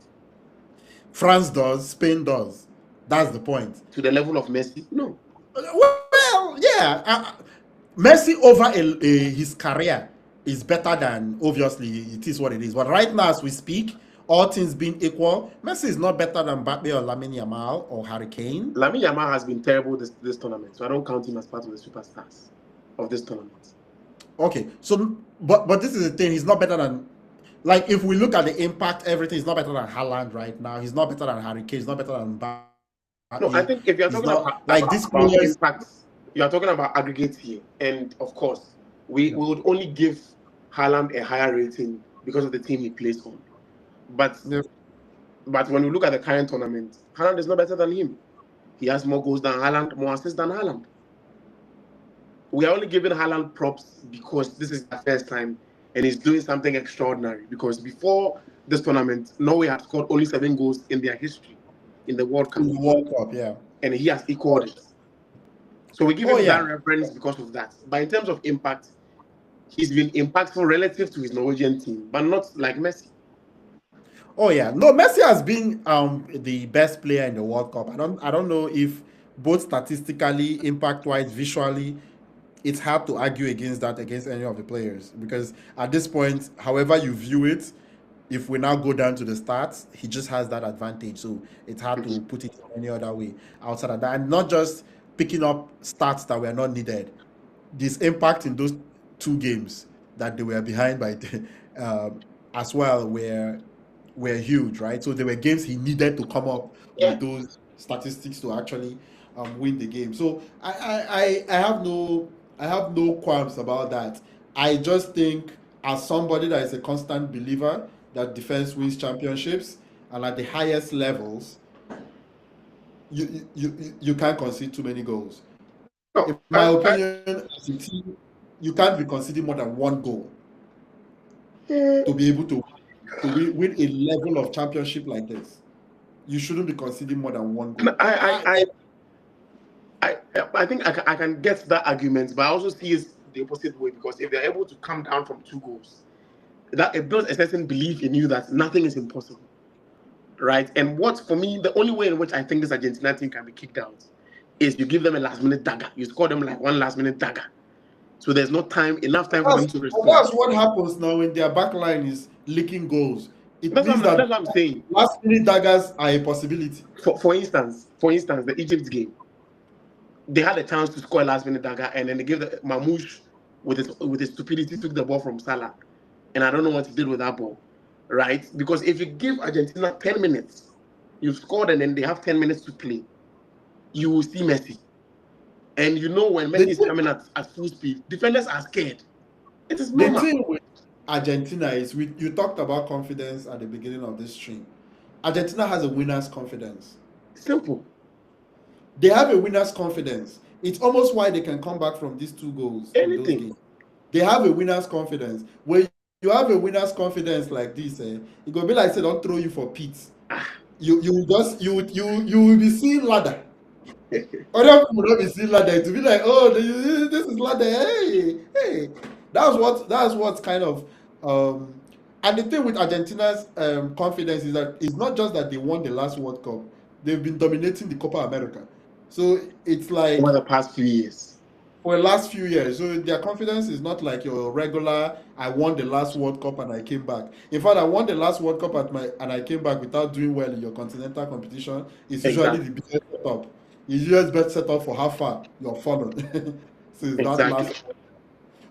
France does, Spain does. That's the point. To the level of Messi? No. Well, yeah. Messi over his career is better than, obviously, it is what it is. But right now, as we speak, all things being equal, Messi is not better than Mbappe or Lamine Yamal or Harry Kane. Lamine Yamal has been terrible this tournament, so I don't count him as part of the superstars of this tournament. Okay, so, but this is the thing, he's not better than, like, if we look at the impact, everything, he's not better than Haaland right now. He's not better than Harry Kane. He's not better than Mbappe. No, I think if you're talking about this players, impact, you are talking about aggregate here. And, of course, we would only give Haaland a higher rating because of the team he plays on. But when we look at the current tournament, Haaland is not better than him. He has more goals than Haaland, more assists than Haaland. We are only giving Haaland props because this is the first time and he's doing something extraordinary. Because before this tournament, Norway had scored only 7 goals in their history in the World Cup. Yeah. And he has equaled it. So we give him that reference because of that. But in terms of impact, he's been impactful relative to his Norwegian team, but not like Messi. Oh yeah, no, Messi has been the best player in the World Cup. I don't know if both statistically, impact-wise, visually, it's hard to argue against any of the players, because at this point, however you view it, if we now go down to the stats, he just has that advantage. So it's hard to put it any other way outside of that. And not just picking up stats that were not needed. This impact in those 2 games that they were behind by as well were huge, right? So there were games he needed to come up with those statistics to actually win the game. So I have no qualms about that. I just think, as somebody that is a constant believer that defense wins championships, and at the highest levels, you can't concede too many goals. In my opinion, as a team, you can't be conceding more than one goal to be able to win a level of championship like this. You shouldn't be conceding more than one goal. I think I can get that argument, but I also see it the opposite way, because if they're able to come down from 2 goals, that it builds a certain belief in you that nothing is impossible, right? And what, for me, the only way in which I think this Argentina team can be kicked out is you give them a last minute dagger. You score them like one last minute dagger, so there's enough time for them to respond. That's what happens now when their back line is leaking goals. It means That's what I'm saying. Last minute daggers are a possibility. For instance, the Egypt game, they had a chance to score a last minute dagger, and then they gave the Mamouche with his stupidity took the ball from Salah, and I don't know what he did with that ball, right? Because if you give Argentina 10 minutes, you've scored, and then they have 10 minutes to play, you will see Messi. And you know when Messi is coming at full speed, defenders are scared. It is normal. The thing with Argentina is, you talked about confidence at the beginning of this stream. Argentina has a winner's confidence. Simple. They have a winner's confidence. It's almost why they can come back from these 2 goals. Anything. They have a winner's confidence. When you have a winner's confidence like this, it will be like, say, don't throw you for pits. You will be seeing ladder. Other people will not be seeing ladder. It will be like, oh, this is ladder. Hey. That's what's kind of and the thing with Argentina's confidence is that it's not just that they won the last World Cup. They've been dominating the Copa America. So it's like over the past few years. For the last few years. So their confidence is not like your regular, I won the last World Cup and I came back. In fact, I won the last World Cup and I came back without doing well in your continental competition. It's usually the best setup. It's usually best setup for how far you're fallen. So it's not last.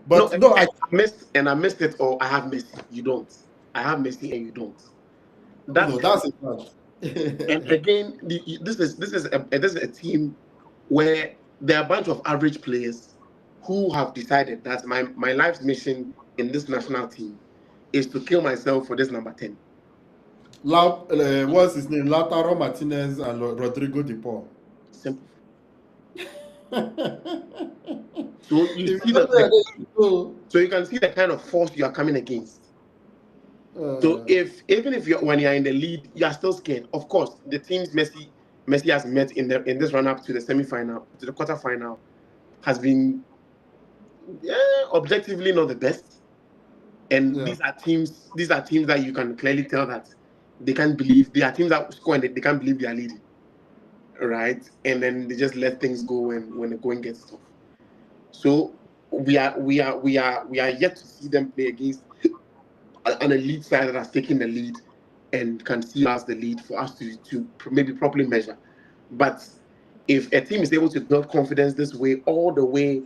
But no, I missed it, or I have Messi. You don't. I have Messi and you don't. That's it. And again, this is a team where there are a bunch of average players who have decided that my life's mission in this national team is to kill myself for this number 10. What's his name? Lautaro Martinez and Rodrigo De Paul. Simple. So you see so you can see the kind of force you are coming against. So even if when you're in the lead, you are still scared. Of course, the teams Messi has met in this run-up to the semi-final, to the quarter-final, has been objectively not the best. And these are teams that you can clearly tell that they can't believe. They are teams that score and they can't believe they are leading, right? And then they just let things go when the going gets tough. So we are yet to see them play against an elite side that has taken the lead and can see us the lead for us to maybe properly measure. But if a team is able to build confidence this way all the way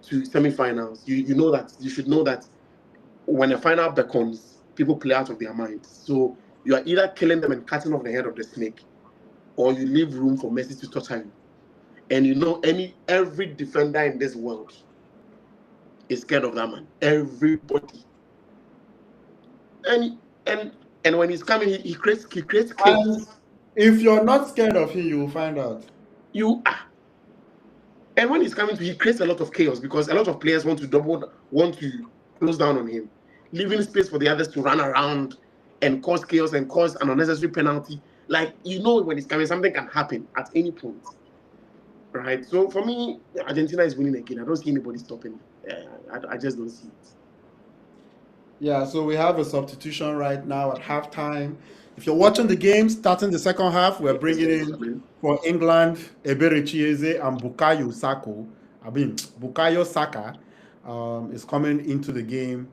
to semi-finals, you should know that when a final beckons, people play out of their minds. So you are either killing them and cutting off the head of the snake, or you leave room for Messi to torture you. And every defender in this world is scared of that man. Everybody. And when he's coming, he creates chaos. If you're not scared of him, you will find out. You are. And when he's coming, he creates a lot of chaos because a lot of players want to close down on him, leaving space for the others to run around and cause chaos and cause an unnecessary penalty. Like, when he's coming, something can happen at any point. Right? So for me, Argentina is winning again. I don't see anybody stopping. I just don't see it. Yeah, so we have a substitution right now at halftime. If you're watching the game, starting the second half, we're bringing in for England, Ebere Chieze and Bukayo Saka is coming into the game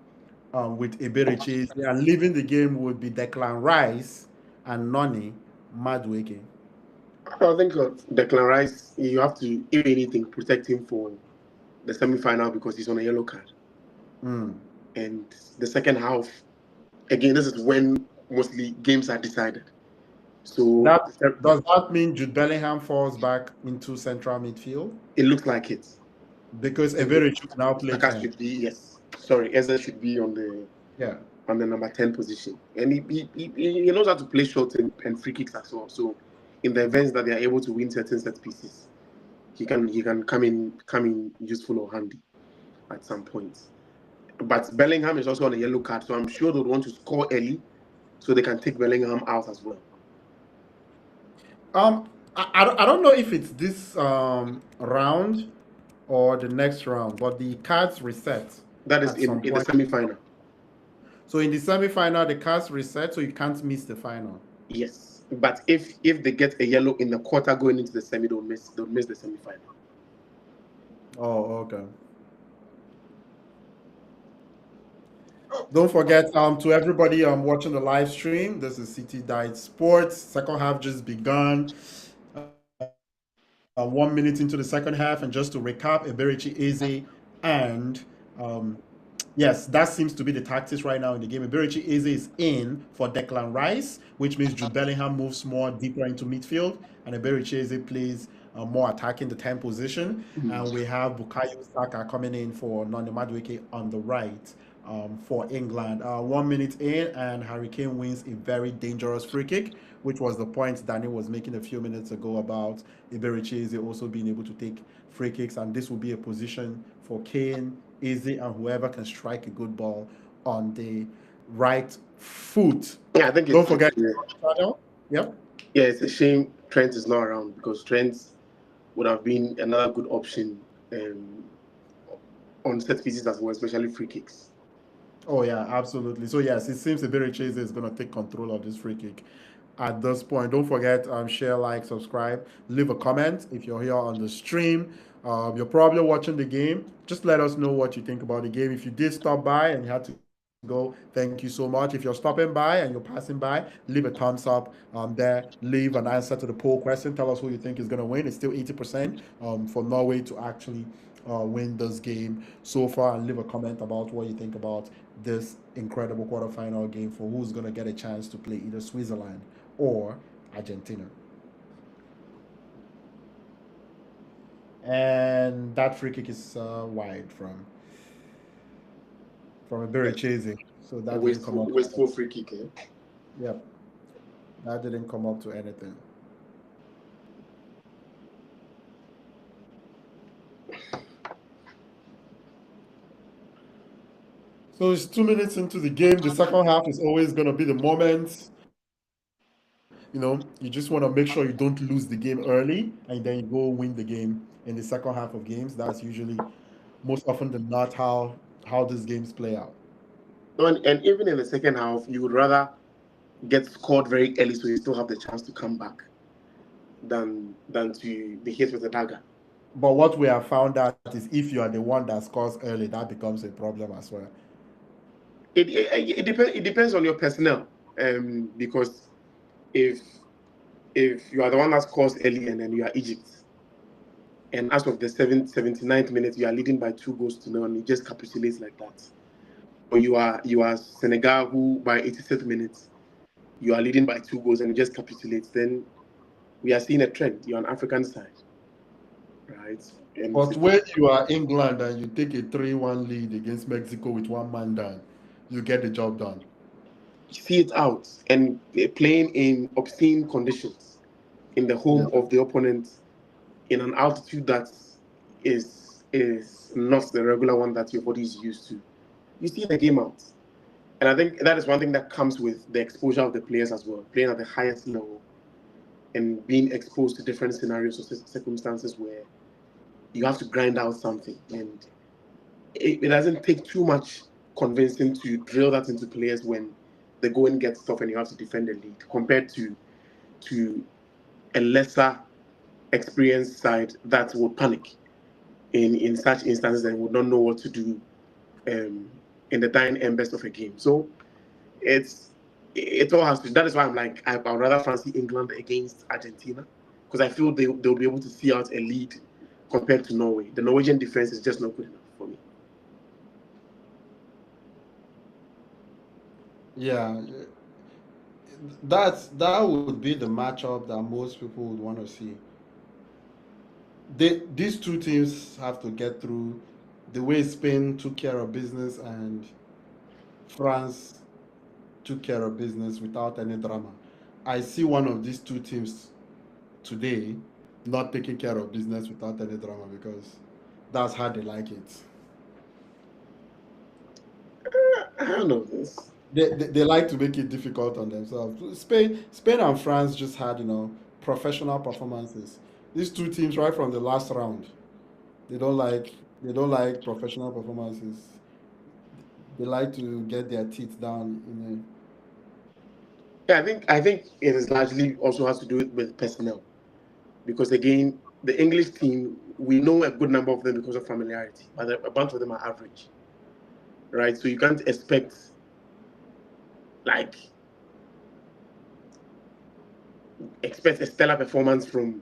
with Ebere Chieze. And leaving the game would be Declan Rice and Noni Madueke. I think Declan Rice, you have to, if anything, protect him for the semi-final because he's on a yellow card. And the second half, again, this is when mostly games are decided. So does that mean Jude Bellingham falls back into central midfield? It looks like it. Because Ebere should now play 10. Should be, yes. Sorry, Eze should be on the number 10 position. And he knows how to play shots and free kicks as well. So in the events that they are able to win certain set pieces, he can come in useful or handy. at some point. But Bellingham is also on a yellow card, so I'm sure they'll want to score early so they can take Bellingham out as well. I don't know if it's this round or the next round, but the cards reset That is at some in the point. semi-final. So in the semi-final, the cards reset, so you can't miss the final. Yes, but if they get a yellow in the quarter going into the semi, they'll miss the semi-final. Oh, okay. Don't forget, to everybody watching the live stream, this is City Diet Sports. Second half just begun. 1 minute into the second half, and just to recap, Eberichi Eze and yes, that seems to be the tactics right now in the game. Iberichi Eze is in for Declan Rice, which means Jude Bellingham moves more deeper into midfield, and Iberichi Eze plays more attacking the 10 position. And we have Bukayo Saka coming in for Nani Madueke on the right for England. 1 minute in, and Harry Kane wins a very dangerous free kick, which was the point Daniel was making a few minutes ago about Iberichi Eze also being able to take free kicks, and this will be a position for Kane, Easy, and whoever can strike a good ball on the right foot. Yeah, I think Don't forget. Yep. Yeah, it's a shame Trent is not around, because Trent would have been another good option on set pieces as well, especially free kicks. Oh yeah, absolutely. So yes, it seems Iberichi Eze is going to take control of this free kick at this point. Don't forget, share, like, subscribe, leave a comment if you're here on the stream. You're probably watching the game. Just let us know what you think about the game. If you did stop by and you had to go, thank you so much. If you're stopping by and you're passing by, leave a thumbs up there. Leave an answer to the poll question. Tell us who you think is going to win. It's still 80% for Norway to actually win this game so far, and leave a comment about what you think about this incredible quarterfinal game for who's going to get a chance to play either Switzerland or Argentina. And that free kick is wide from a very chasing, so that didn't come up. Wasteful free kick. Yep, that didn't come up to anything. So it's 2 minutes into the game. The second half is always going to be the moment. You just want to make sure you don't lose the game early, and then you go win the game in the second half of games. That's usually most often than not how these games play out. And even in the second half, you would rather get scored very early so you still have the chance to come back than to be hit with a dagger. But what we have found out is if you are the one that scores early, that becomes a problem as well. It depends on your personnel, because if you are the one that scores early and then you are Egypt, and as of the 79th minute you are leading by 2-0, and you just capitulate like that, or you are Senegal, who by 86th minute you are leading by 2 goals and you just capitulate, then we are seeing a trend. You're on African side, right? But when you are England and you take a 3-1 lead against Mexico with one man down, you get the job done. See it out, and playing in obscene conditions in the home of the opponent in an altitude that is not the regular one that your body is used to. You see the game out. And I think that is one thing that comes with the exposure of the players as well, playing at the highest level and being exposed to different scenarios or circumstances where you have to grind out something. And it doesn't take too much convincing to drill that into players when the going gets tough and you have to defend the lead, compared to a lesser experienced side that would panic in such instances and would not know what to do in the dying embers of a game. So it all has to. That is why I'm like, I would rather fancy England against Argentina, because I feel they'll be able to see out a lead compared to Norway. The Norwegian defense is just not good enough for me. Yeah, that would be the matchup that most people would want to see. These two teams have to get through the way Spain took care of business and France took care of business without any drama. I see one of these two teams today not taking care of business without any drama, because that's how they like it. I don't know. They like to make it difficult on themselves. Spain and France just had, professional performances. These two teams right from the last round. They don't like they don't like professional performances. They like to get their teeth down in Yeah, I think it is largely also has to do with personnel because again, the English team we know a good number of them because of familiarity, but a bunch of them are average, right? So you can't like expect a stellar performance from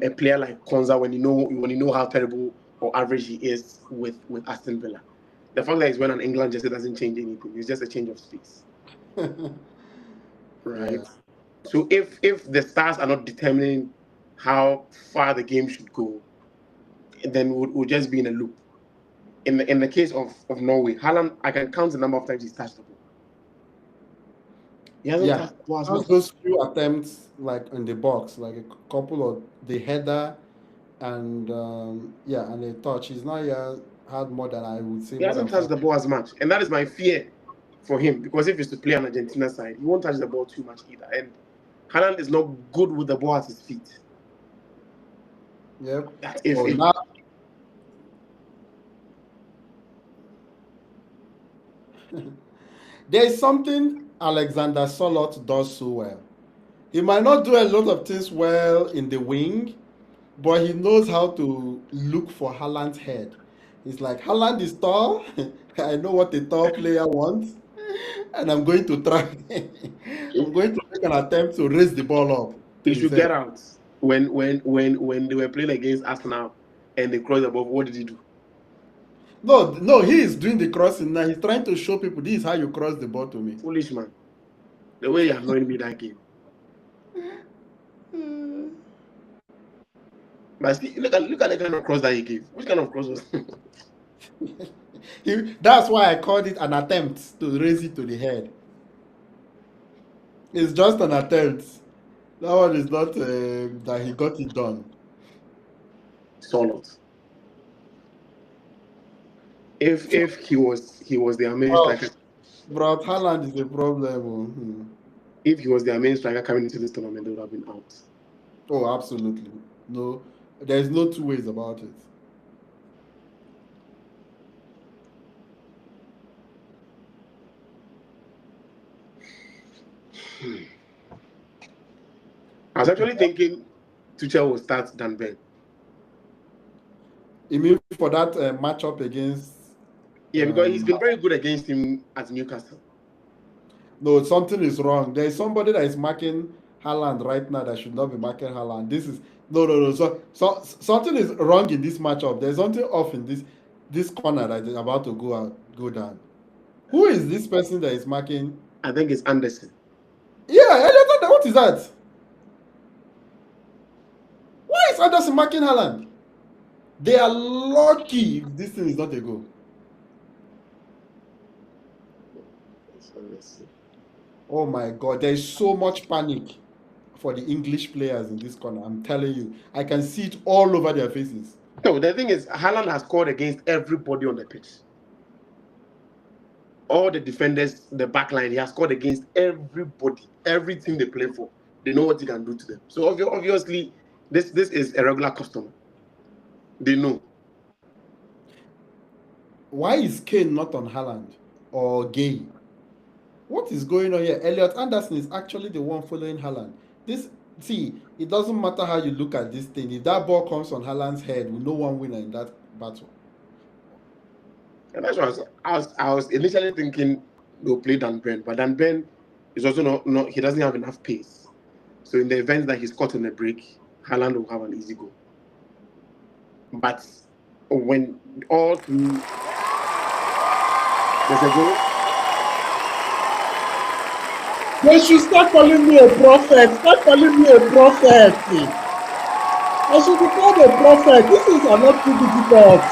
a player like Konza when you know how terrible or average he is with Aston Villa. The fact that he's wearing an England jersey doesn't change anything. It's just a change of space, a right? yeah. So if the stars are not determining how far the game should go, then we'll just be in a loop. In the case of Norway, Haaland, I can count the number of times he's touched the ball. He hasn't Yeah. touched the ball as How's much. those few attempts like in the box, like a couple of the header and yeah, and a touch. He's not yet had more than I would say He more hasn't than touched five. the ball as much, and that is my fear for him because if he's to play on Argentina side, he won't touch the ball too much either. And Haaland is not good with the ball at his feet. Yep. That if Oh, if now there's something Alexander Solot does so well. He might not do a lot of things well in the wing, but he knows how to look for Haaland's head. It's like Haaland is tall. I know what a tall player wants, and I'm going to try. I'm going to make an attempt to raise the ball up to he his should head. get out when they were playing against Arsenal and they crossed the ball, what did he do? No, no, he is doing the crossing now. He's trying to show people this is how you cross the ball to me. Foolish man. The way he annoyed me that game. But see, look at the kind of cross that he gave. Which kind of cross was That's why I called it an attempt to raise it to the head. It's just an attempt. That one is not that he got it done. Solid. If he was their main Oh, striker, bro, Haaland is a problem. Oh, if he was their main striker coming into this tournament, they would have been out. Oh, absolutely. No, there's no two ways about it. I was actually thinking Tuchel will start Dan Ben. You mean for that matchup against? Yeah, because he's been very good against him at Newcastle. No, something is wrong. There is somebody that is marking Haaland right now that should not be marking Haaland. This is no, no, no. So something is wrong in this matchup. There's something off in this corner that is about to go down. Who is this person that is marking? I think it's Anderson. Yeah, Elliot, what is that? Why is Anderson marking Haaland? They are lucky if this thing is not a goal. Oh my God, there is so much panic for the English players in this corner. I'm telling you, I can see it all over their faces. No, the thing is, Haaland has scored against everybody on the pitch. All the defenders, the back line, he has scored against everybody. Every team they play for, they know what he can do to them. So obviously, this is a regular customer. They know. Why is Kane not on Haaland or Gay? What is going on here? Elliot Anderson is actually the one following Haaland. It doesn't matter how you look at this thing. If that ball comes on Haaland's head, we know one winner in that battle. And that's what I was initially thinking they'll play Dan Ben, but Dan Ben is also not he doesn't have enough pace. So in the event that he's caught on a break, Haaland will have an easy goal. But when all through there's a goal. They should start calling me a prophet. Start calling me a prophet. I should be called a prophet. This is not too difficult.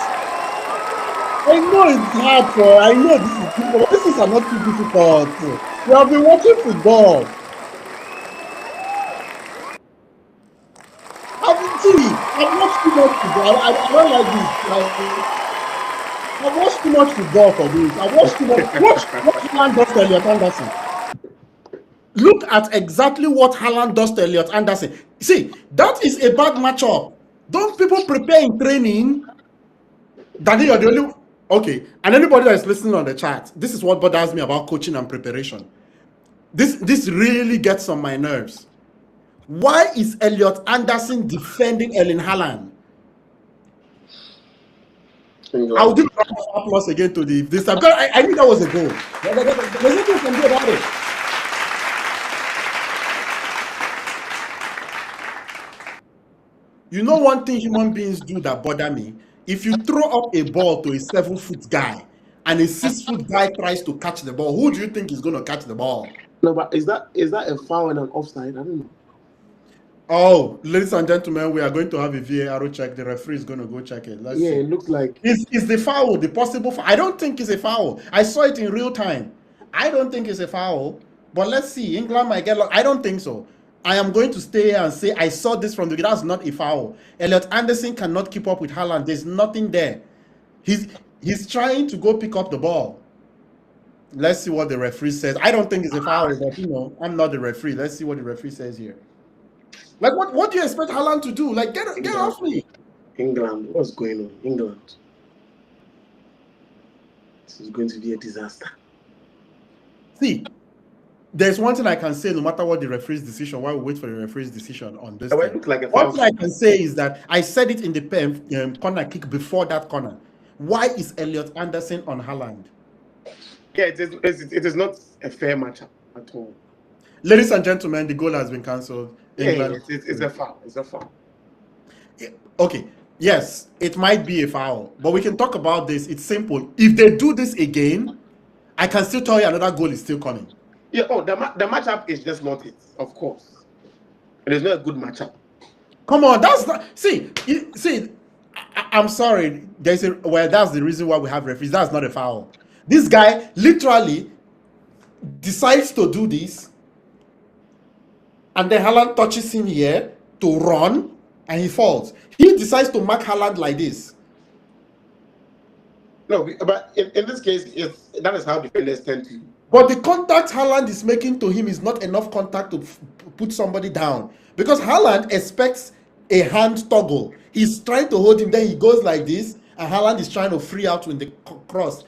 I know it's hard I know this is difficult. This is not too difficult. We have been watching football. I've watched too much football. I don't like this. I watched too much football for this. I watched too much. Watch Haaland does to Elliot Anderson. Look at exactly what Haaland does to Elliot Anderson. See, that is a bad matchup. Don't people prepare in training? Danny, you're the only okay. And anybody that is listening on the chat, this is what bothers me about coaching and preparation. This really gets on my nerves. Why is Elliot Anderson defending Erling Haaland? I'll do applause again to this time. Because I knew that was a goal. There's nothing you can do about it. You know one thing human beings do that bother me? If you throw up a ball to a 7-foot guy and a 6-foot guy tries to catch the ball, who do you think is going to catch the ball? No, but is that a foul and an offside? I don't know. Oh, ladies and gentlemen, we are going to have a VAR check. The referee is going to go check it. Let's see. It looks like Is the foul the possible foul? I don't think it's a foul. I saw it in real time. I don't think it's a foul. But let's see. England might get I don't think so. I am going to stay here and say I saw this from the beginning. That's not a foul. Elliot Anderson cannot keep up with Haaland. There's nothing there. He's trying to go pick up the ball. Let's see what the referee says. I don't think it's a foul, but I'm not the referee. Let's see what the referee says here. Like, what do you expect Haaland to do? Like, get off me. England, what's going on? England. This is going to be a disaster. See, there's one thing I can say, no matter what the referee's decision, while we wait for the referee's decision on this. It looks like a one thing I can say is that I said it in the corner kick before that corner. Why is Elliot Anderson on Haaland? Yeah, it is not a fair matchup at all. Ladies and gentlemen, the goal has been cancelled. England. Yeah, it's a foul. It's a foul. Okay. Yes, it might be a foul, but we can talk about this. It's simple. If they do this again, I can still tell you another goal is still coming. Yeah. Oh, the matchup is just not it. Of course, it is not a good matchup. Come on, that's not. See. I'm sorry. That's the reason why we have referees. That's not a foul. This guy literally decides to do this. And then Haaland touches him here to run, and he falls. He decides to mark Haaland like this. No, but in this case, that is how defenders tend to. But the contact Haaland is making to him is not enough contact to put somebody down. Because Haaland expects a hand toggle. He's trying to hold him, then he goes like this, and Haaland is trying to free out with the cross.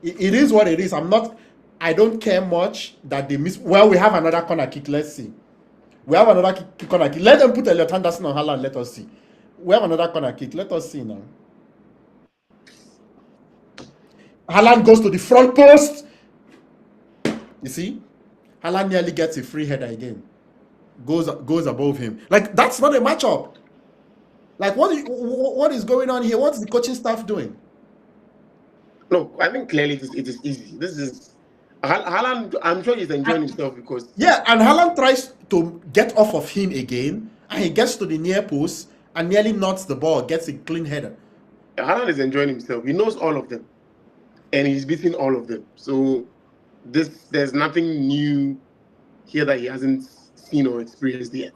It is what it is. I don't care much that they miss. Well, we have another corner kick. Let's see. We have another corner kick. Let them put Elliot Anderson on Haaland. Let us see. We have another corner kick. Let us see now. Haaland goes to the front post. You see? Haaland nearly gets a free header again. Goes above him. Like, that's not a matchup. Like, what is going on here? What is the coaching staff doing? No, I think clearly it is easy. This is Haaland. I'm sure he's enjoying himself because and Haaland tries to get off of him again, and he gets to the near post and nearly knocks the ball, gets a clean header. Haaland is enjoying himself. He knows all of them, and he's beating all of them. So there's nothing new here that he hasn't seen or experienced yet.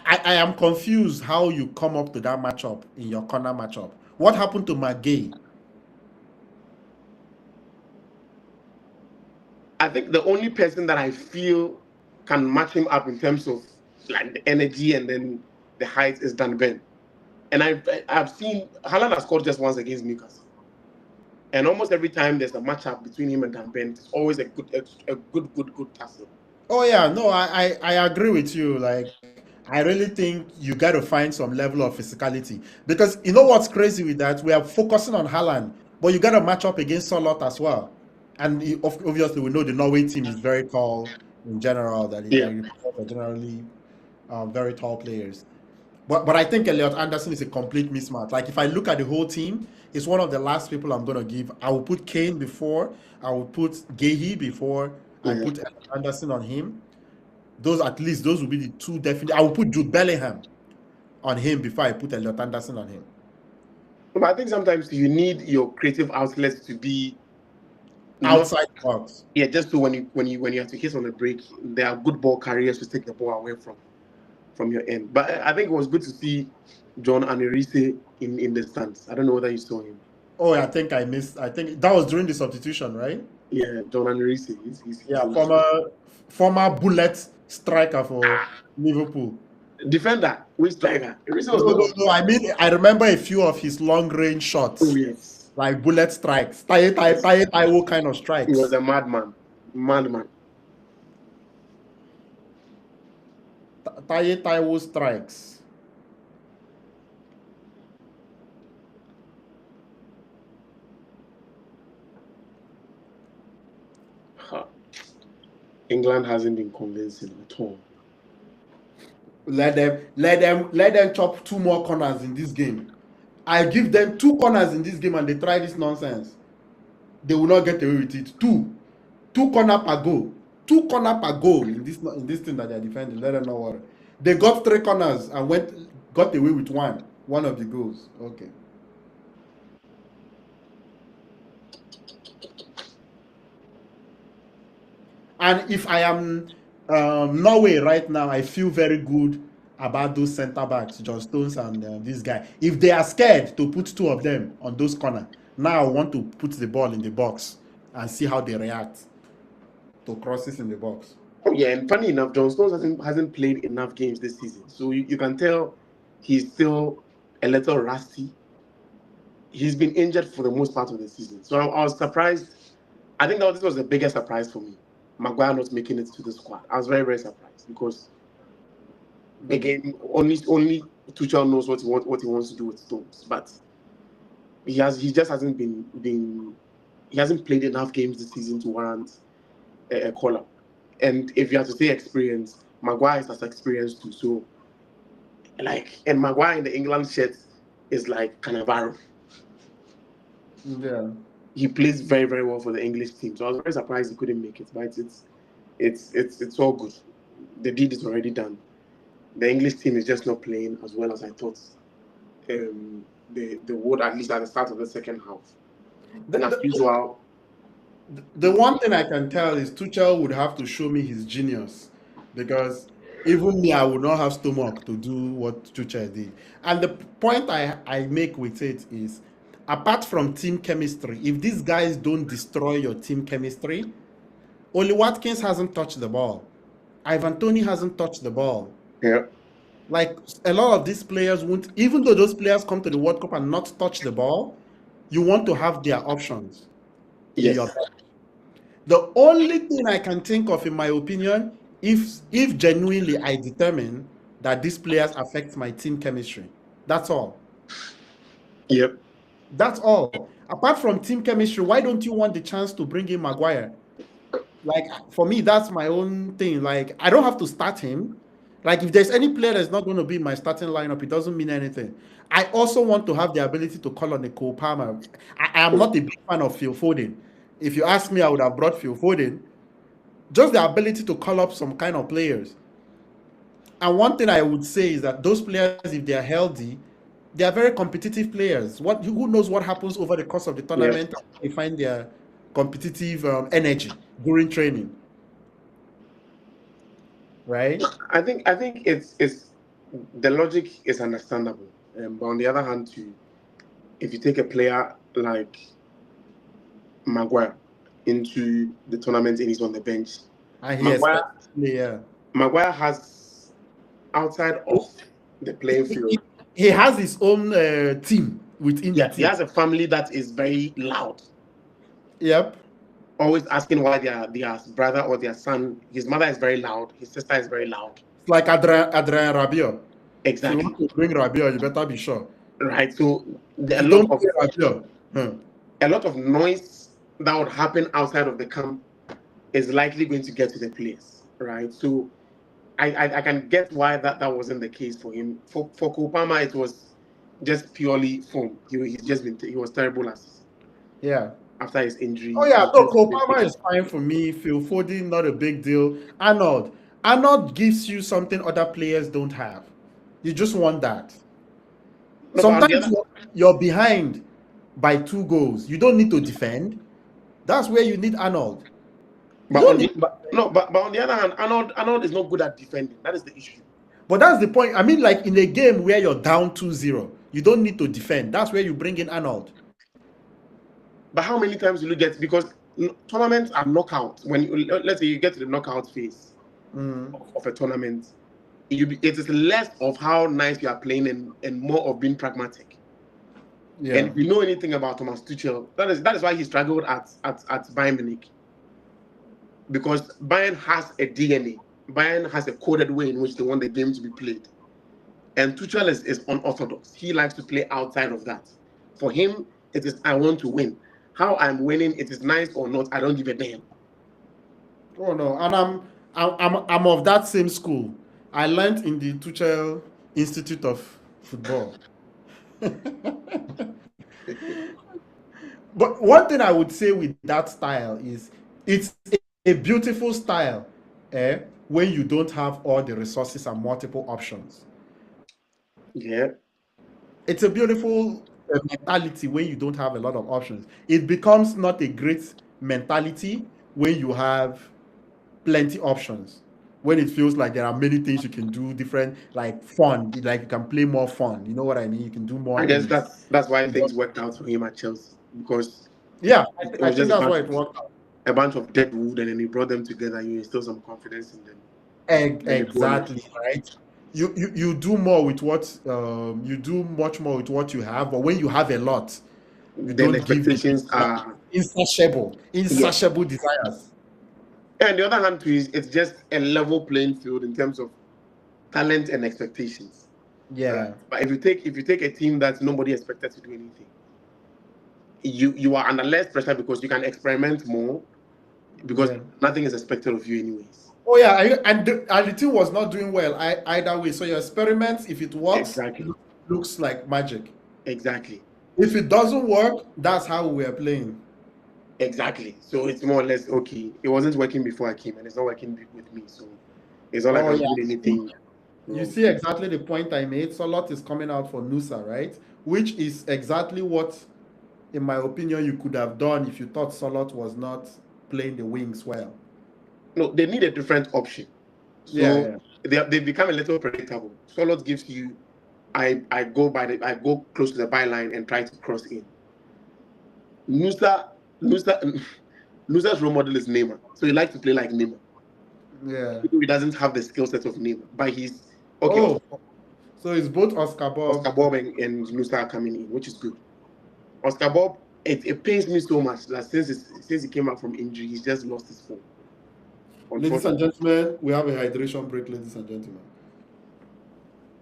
I am confused how you come up to that matchup in your corner matchup. What happened to McGay? I think the only person that I feel can match him up in terms of like the energy and then the height is Dan Ben. And I've seen Haaland has scored just once against Newcastle. And almost every time there's a matchup between him and Dan Ben, it's always a good tussle. Oh yeah, no, I agree with you. Like, I really think you got to find some level of physicality, because you know what's crazy with that? We are focusing on Haaland, but you got to match up against Solot as well. And obviously, we know the Norway team is very tall in general. That are generally very tall players. But I think Elliot Anderson is a complete mismatch. Like, if I look at the whole team, it's one of the last people I'm going to give. I will put Kane before. I will put Gehi before. I put Elliot Anderson on him. Those will be the two definitely. I will put Jude Bellingham on him before I put Elliot Anderson on him. But I think sometimes you need your creative outlets to be outside the box. Yeah, just so when you have to hit on a break, there are good ball carriers to take the ball away from your end. But I think it was good to see John Anirise in the stands. I don't know whether you saw him. Oh, I think I missed. I think that was during the substitution, right? Yeah, John Anrisi. He's Yeah, last. former bullet striker for Liverpool. Defender, which striker? Anrisi was No, no, not. no. I mean, I remember a few of his long range Oh shots, yes, like bullet strikes, Taiwo kind of he strikes. was a madman. Madman. Taiwo strikes. Huh. England hasn't been convincing at all. Let them chop 2 more corners in this game. I give them 2 corners in this game and they try this nonsense. They will not get away with it. Two corner per goal. 2 corner per goal in this thing that they're defending. Let them know what. They got 3 corners and got away with one of the goals. Okay. And if I am Norway right now, I feel very good about those centre backs, John Stones and this guy. If they are scared to put 2 of them on those corners, now I want to put the ball in the box and see how they react to crosses in the box. Oh yeah, and funny enough, John Stones hasn't played enough games this season, so you can tell he's still a little rusty. He's been injured for the most part of the season, so I was surprised. I think this was the biggest surprise for me. Maguire not making it to the squad. I was very, very surprised because again, only Tuchel knows what he wants to do with Stones, but he just hasn't he hasn't played enough games this season to warrant a call up. And if you have to say experience, Maguire has experience too. So, and Maguire in the England shirt is like Cannavaro. Yeah. He plays very, very well for the English team. So I was very surprised he couldn't make it. But it's all good. The deed is already done. The English team is just not playing as well as I thought they would, at least at the start of the second half. And as usual, the one thing I can tell is Tuchel would have to show me his genius, because even me, I would not have stomach to do what Tuchel did. And the point I make with it is, apart from team chemistry, if these guys don't destroy your team chemistry, Oli Watkins hasn't touched the ball. Ivan Toney hasn't touched the ball. yeah, Like, a lot of these players won't, even though those players come to the World Cup and not touch the ball, you want to have their options. yes. The only thing I can think of, in my opinion, if genuinely I determine that these players affect my team chemistry, that's all. Yep. That's all. Apart from team chemistry, why don't you want the chance to bring in Maguire? Like, for me, that's my own thing. Like, I don't have to start him. Like, if there's any player that's not going to be in my starting lineup, it doesn't mean anything. I also want to have the ability to call on a Cole Palmer. I am not a big fan of Phil Foden. If you ask me, I would have brought Phil Foden. Just the ability to call up some kind of players. And one thing I would say is that those players, if they are healthy, they are very competitive players. Who knows what happens over the course of the tournament? Yes. They find their competitive energy during training, right? I think it's the logic is understandable, but on the other hand, too, if you take a player like Maguire into the tournament and he's on the bench, Maguire has, outside of the playing field, he has his own team within the team. He has a family that is very loud. Yep. Always asking why their brother or their son, his mother is very loud, his sister is very loud. It's like Adrien Rabiot. Exactly. If you want to bring Rabiot, you better be sure. Right. So a lot of noise that would happen outside of the camp is likely going to get to the players. Right. So I can get why that wasn't the case for him. For Cole Palmer, it was just purely form. He was terrible after his injury. Oh yeah, no, Cole Palmer is fine for me. Phil Foden, not a big deal. Arnold gives you something other players don't have. You just want that. No, sometimes you're behind by 2 goals. You don't need to defend. That's where you need Arnold. But on the other hand, Arnold is not good at defending. That is the issue. But that's the point. I mean, like in a game where you're down 2-0, you don't need to defend. That's where you bring in Arnold. But how many times will you get? Because tournaments are knockout. When let's say you get to the knockout phase of a tournament, it is less of how nice you are playing and more of being pragmatic. Yeah. And if you know anything about Thomas Tuchel, that is why he struggled at Bayern Munich. Because Bayern has a DNA. Bayern has a coded way in which they want the game to be played. And Tuchel is unorthodox. He likes to play outside of that. For him, it is I want to win. How I'm winning, it is nice or not, I don't give a damn. Oh no, and I'm of that same school. I learned in the Tuchel Institute of Football. But one thing I would say with that style is it's a beautiful style when you don't have all the resources and multiple options. Yeah. It's a beautiful mentality when you don't have a lot of options. It becomes not a great mentality when you have plenty options. When it feels like there are many things you can do, different like fun, like you can play more fun. You know what I mean? You can do more I guess things. that's why things worked out for him at Chelsea. Because Yeah, it I was think just that's why it worked out. a bunch of dead wood, and then he brought them together. You instill some confidence in them. Then they go on Exactly, right. You do more with what you do much more with what you have, but when you have a lot, you then the don't give in expectations like are yes. insatiable desires. And on the other hand, too, it's just a level playing field in terms of talent and expectations. Right. Yeah, But if you take a team that nobody expected to do anything, you are under less pressure because you can experiment more because yeah. nothing is expected of you anyways. Oh yeah, and the team was not doing well either way. So your experiments, if it works, Exactly. looks like magic. Exactly. If it doesn't work, that's how we are playing. Exactly. So it's more or less okay. It wasn't working before I came, and it's not working with me. So it's not like Oh I'm yeah, doing anything you wrong. see exactly the point I made. Solot is coming out for Nusa, right? Which is exactly what, in my opinion, you could have done if you thought Solot was not playing the wings well. No, they need a different option. Yeah, So yeah. they've become a little predictable. Solot gives you, I go close to the byline and try to cross in. Nusa Nusa Nusa's role model is Neymar, so he likes to play like Neymar. Yeah. He doesn't have the skill set of Neymar, but he's okay. Oh, so it's both Oscar Oscar Bob. Bob and Nusa are coming in, which is good. Oscar Bob, it pains me so much that since he came back from injury, he's just lost his form. Ladies and Unfortunately, gentlemen, we have a hydration break, ladies and gentlemen.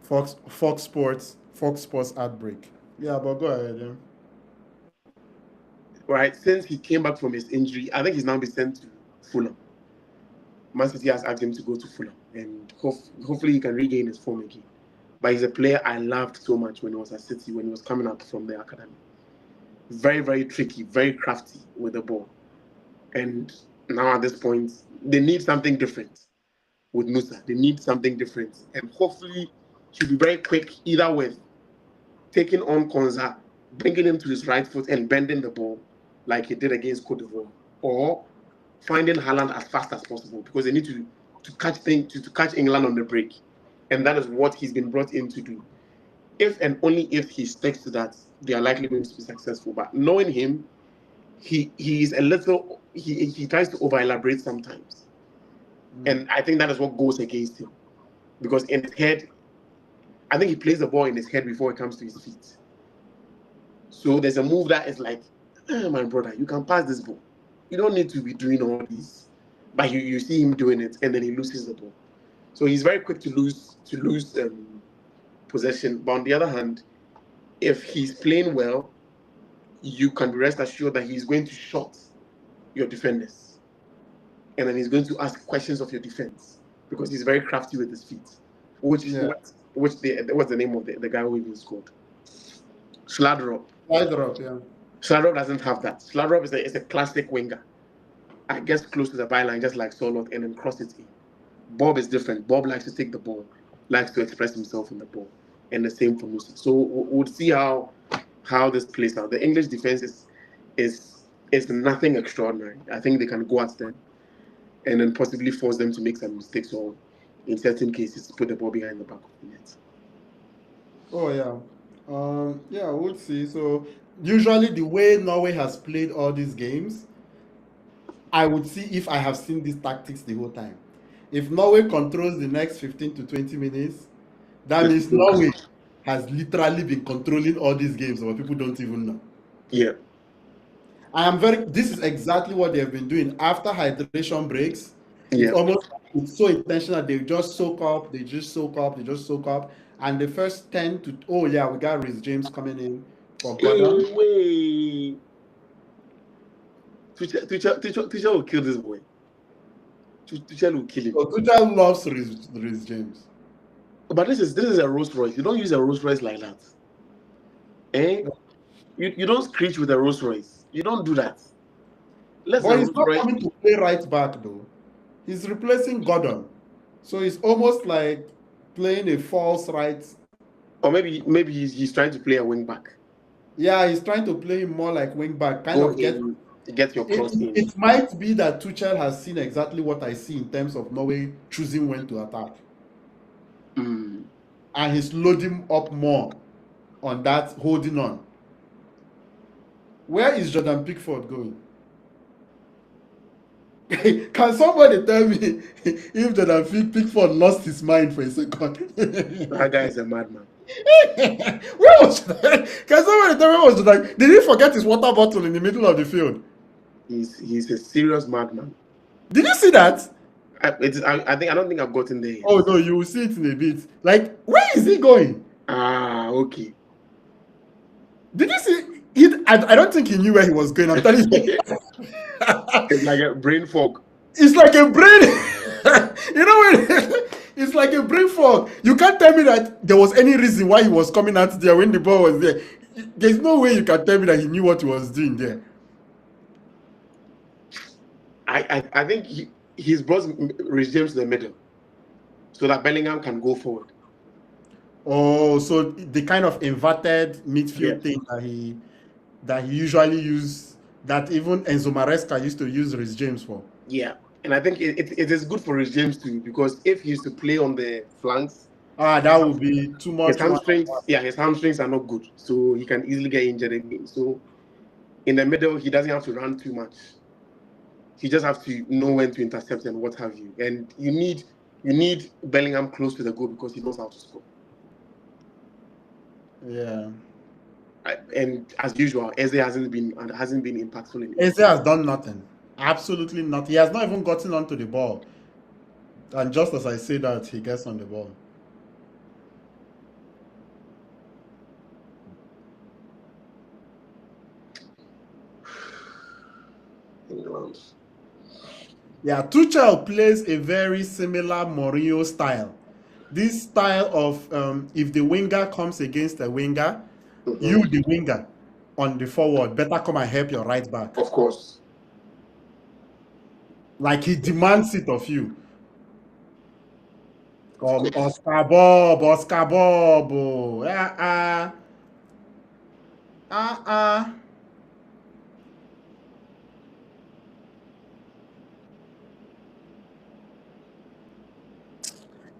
Fox Sports ad break. Yeah, but go ahead. Yeah. right? Since he came back from his injury, I think he's now been sent to Fulham. Man City has asked him to go to Fulham, and hopefully he can regain his form again. But he's a player I loved so much when he was at City, when he was coming up from the academy. Very, very tricky, very crafty with the ball. And now at this point, they need something different with Musa. They need something different. And hopefully he'll be very quick, either with taking on Konza, bringing him to his right foot and bending the ball like he did against Cote d'Ivoire, or finding Haaland as fast as possible because they need to catch England on the break. And that is what he's been brought in to do. If and only if he sticks to that, they are likely going to be successful. But knowing him, he's a little he tries to over elaborate sometimes, and I think that is what goes against him because in his head, I think he plays the ball in his head before it comes to his feet. So there's a move that is like, my brother, you can pass this ball. You don't need to be doing all these, but you see him doing it, and then he loses the ball. So he's very quick to lose possession. But on the other hand, if he's playing well, you can be rest assured that he's going to shot your defenders. And then he's going to ask questions of your defense because he's very crafty with his feet. What's the name of the guy who even scored? Schladrop. Either up, yeah. Schladrop doesn't have that. Schladrop is a classic winger. I guess close to the byline, just like Solot, and then cross it in. Bob is different. Bob likes to take the ball, likes to express himself in the ball, and the same for Musa. So we'll see how this plays out. The English defense is nothing extraordinary. I think they can go at them and then possibly force them to make some mistakes or, in certain cases, put the ball behind the back of the net. Oh yeah. Yeah, we'll see. So usually the way Norway has played all these games, I would see if I have seen these tactics the whole time. If Norway controls the next 15 to 20 minutes, that Let's means look. Norway has literally been controlling all these games, but people don't even know. Yeah. This is exactly what they have been doing after hydration breaks. It's Yeah. almost, it's so intentional. They just soak up, they just soak up, they just soak up. And the first 10 to, oh yeah, we got Rhys James coming in for Gordon. Hey, wait. Tuchel will kill this boy. Tuchel will kill him. So Tuchel loves Rhys James. But this is a Rolls Royce. You don't use a Rolls Royce like that. Eh? You don't screech with a Rolls Royce. You don't do that. But he's not coming to play right back though. He's replacing Gordon. So it's almost like playing a false right. Or maybe he's trying to play a wing back. Yeah, he's trying to play him more like wing back. Get your cross in. It might be that Tuchel has seen exactly what I see in terms of Norway choosing when to attack. Mm. And he's loading up more on that, holding on. Where is Jordan Pickford going? Can somebody tell me if Jordan Pickford lost his mind for a second? That guy is a madman. Where was that? Can somebody tell me where was Jordan? Did he forget his water bottle in the middle of the field? He's a serious madman. Did you see that? I don't think I've gotten there yet. Oh no, you will see it in a bit. Like, where is he going? Ah, okay. Did you see it? I don't think he knew where he was going. I'm telling you. It's like a brain fog. It's like a brain. You know what? It's like a brain fog. You can't tell me that there was any reason why he was coming out there when the ball was there. There's no way you can tell me that he knew what he was doing there. I think he's brought Rhys James to the middle so that Bellingham can go forward. Oh, so the kind of inverted midfield thing that he usually use, that even Enzo Maresca used to use Rhys James for. Yeah, and I think it is good for Rhys James too, because if he used to play on the flanks, that would be too much. His hamstrings are not good, so he can easily get injured again. So in the middle, he doesn't have to run too much. He just have to know when to intercept and what have you. And you need Bellingham close to the goal because he knows how to score. Yeah. And as usual, Eze hasn't been impactful in it. Eze has done nothing. Absolutely nothing. He has not even gotten onto the ball. And just as I say that, he gets on the ball. England. Yeah, Tuchel plays a very similar Mourinho style. This style of if the winger comes against a winger, you, the winger, on the forward, better come and help your right back. Of course. Like he demands it of you. Oscar Bob.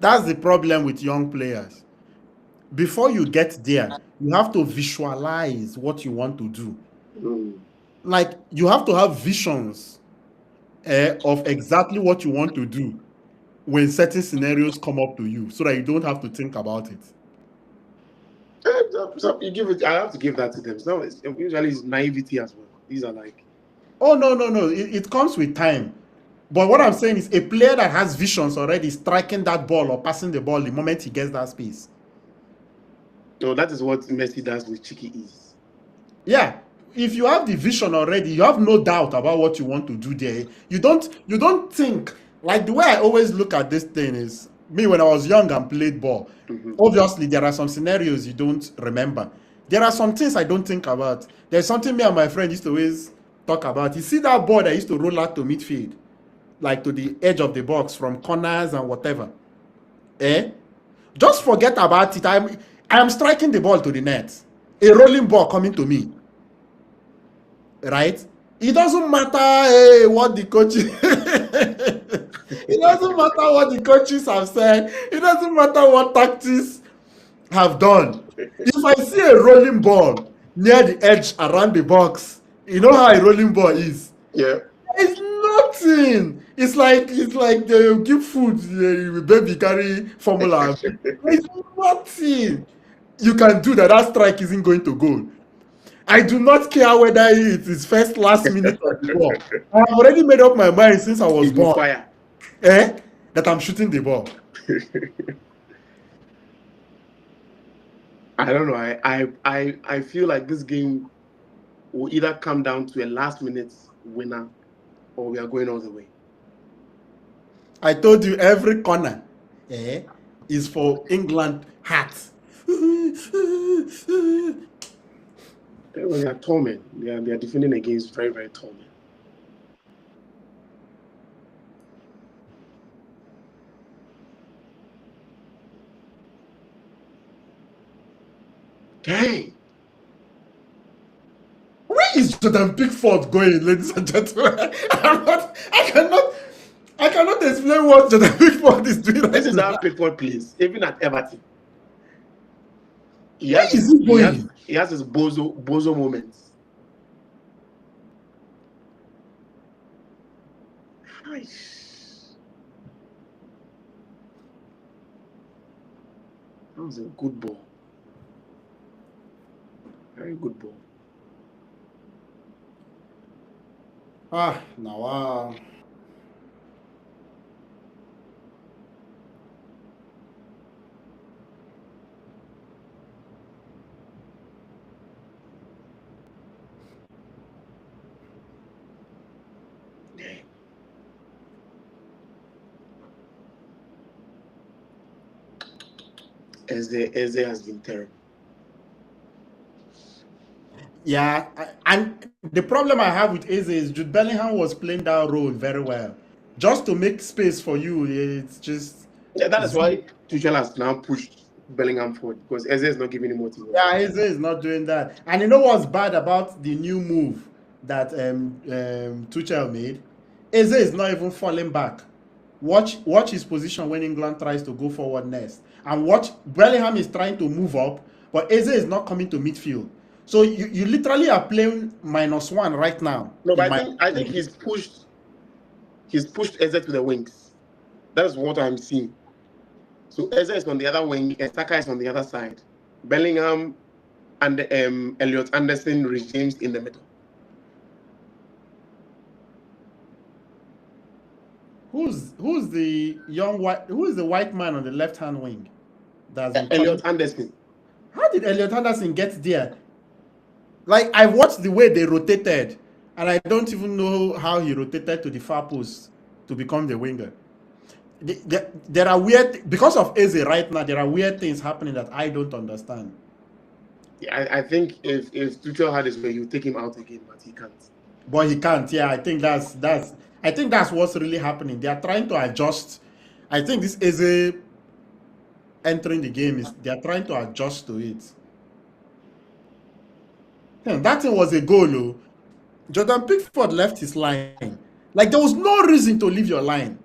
That's the problem with young players. Before you get there, you have to visualize what you want to do. Like, you have to have visions of exactly what you want to do when certain scenarios come up to you, so that you don't have to think about it. I have to give that to them. So usually it's naivety as well. These are like... Oh, no. It comes with time. But what I'm saying is a player that has visions already striking that ball or passing the ball the moment he gets that space. No, that is what Messi does with cheeky ease. Yeah. If you have the vision already, you have no doubt about what you want to do there. You don't think, like, the way I always look at this thing is, me when I was young and played ball, obviously there are some scenarios you don't remember. There are some things I don't think about. There's something me and my friend used to always talk about. You see that ball that used to roll out to midfield, like to the edge of the box from corners and whatever. Just forget about it. I am striking the ball to the net. A rolling ball coming to me. Right? It doesn't matter what the coaches it doesn't matter what the coaches have said. It doesn't matter what tactics have done. If I see a rolling ball near the edge around the box, you know how a rolling ball is. Yeah. It's nothing. It's like they give food, the baby carry formula. It's nothing. You can do that. That strike isn't going to goal. I do not care whether it is first, last minute of the ball. I have already made up my mind since I was It will born, fire. that I'm shooting the ball. I don't know. I feel like this game will either come down to a last minute winner or we are going all the way. I told you every corner is for England hats. They are tall men. They are defending against very, very tall men. Dang. Where is Jordan Pickford going, ladies and gentlemen? I cannot explain what Jordan Pickford is doing right This is now. how Pickford plays, even at Everton. Where is he going? He has his bozo moments. That was a good ball. Very good ball. Now. Eze has been terrible. Yeah, and the problem I have with Eze is Jude Bellingham was playing that role very well. Just to make space for you, it's just... Yeah, that is why Tuchel has now pushed Bellingham forward because Eze is not giving him what he wants. Yeah, Eze is not doing that. And you know what's bad about the new move that Tuchel made? Eze is not even falling back. Watch his position when England tries to go forward next. And watch, Bellingham is trying to move up, but Eze is not coming to midfield. So you literally are playing -1 right now. No, but I think he's pushed Eze to the wings. That is what I'm seeing. So Eze is on the other wing, and Saka is on the other side. Bellingham and Elliot Anderson regimes in the middle. Who's the white man on the left hand wing? That's Elliot Anderson. How did Elliot Anderson get there? Like, I watched the way they rotated, and I don't even know how he rotated to the far post to become the winger. There are weird, because of Eze right now, there are weird things happening that I don't understand. Yeah, I think if Tuchel had his way, you take him out again, but he can't. But he can't. Yeah, I think that's what's really happening. They are trying to adjust. I think this Eze entering the game they are trying to adjust to it. That thing was a goal. Jordan Pickford left his line. Like, there was no reason to leave your line.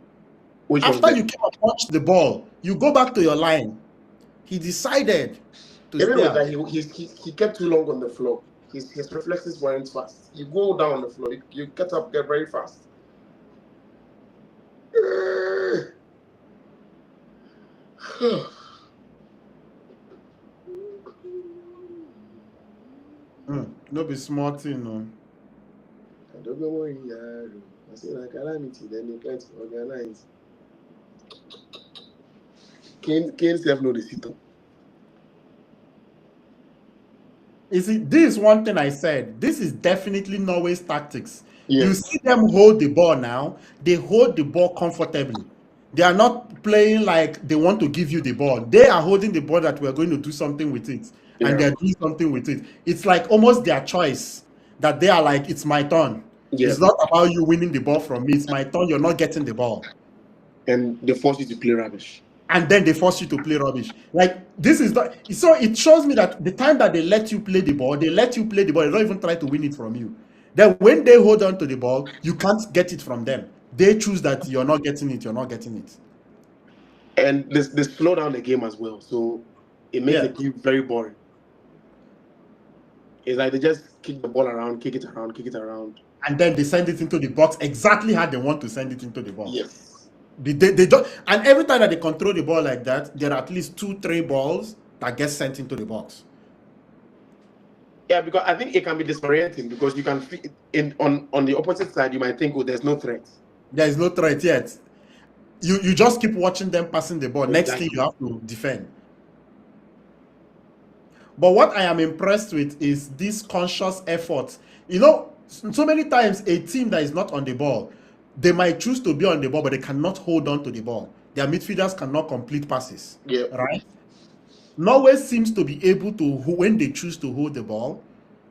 After you came and punched the ball, you go back to your line. He decided to stay. That he kept too long on the floor. His reflexes weren't fast. You go down on the floor, you get up there very fast. No be smart thing, no. I don't know why I say like calamity, then they try to organize. Kane self know the sit-up. You see, this is one thing I said. This is definitely Norway's tactics. Yes. You see them hold the ball now. They hold the ball comfortably. They are not playing like they want to give you the ball. They are holding the ball that we're going to do something with it. Yeah. And they're doing something with it. It's like almost their choice that they are like, it's my turn. Yeah. It's not about you winning the ball from me. It's my turn. You're not getting the ball. And they force you to play rubbish. And then they force you to play rubbish. Like, this is not... So it shows me that the time that they let you play the ball, they let you play the ball. They don't even try to win it from you. Then when they hold on to the ball, you can't get it from them. They choose that you're not getting it. You're not getting it. And they slow down the game as well. So it makes the game very boring. It's like they just kick the ball around, kick it around, kick it around. and then they send it into the box exactly how they want to send it into the box. Yes. They don't, and every time that they control the ball like that, there are at least 2-3 balls that get sent into the box. Yeah, because I think it can be disorienting because you can feel on the opposite side, you might think, oh, there's no threat. There is no threat yet. You just keep watching them passing the ball. Next thing Exactly. you have to defend. But what I am impressed with is this conscious effort. You know, so many times a team that is not on the ball, they might choose to be on the ball, but they cannot hold on to the ball. Their midfielders cannot complete passes. Yeah. Right? Norway seems to be able to, when they choose to hold the ball,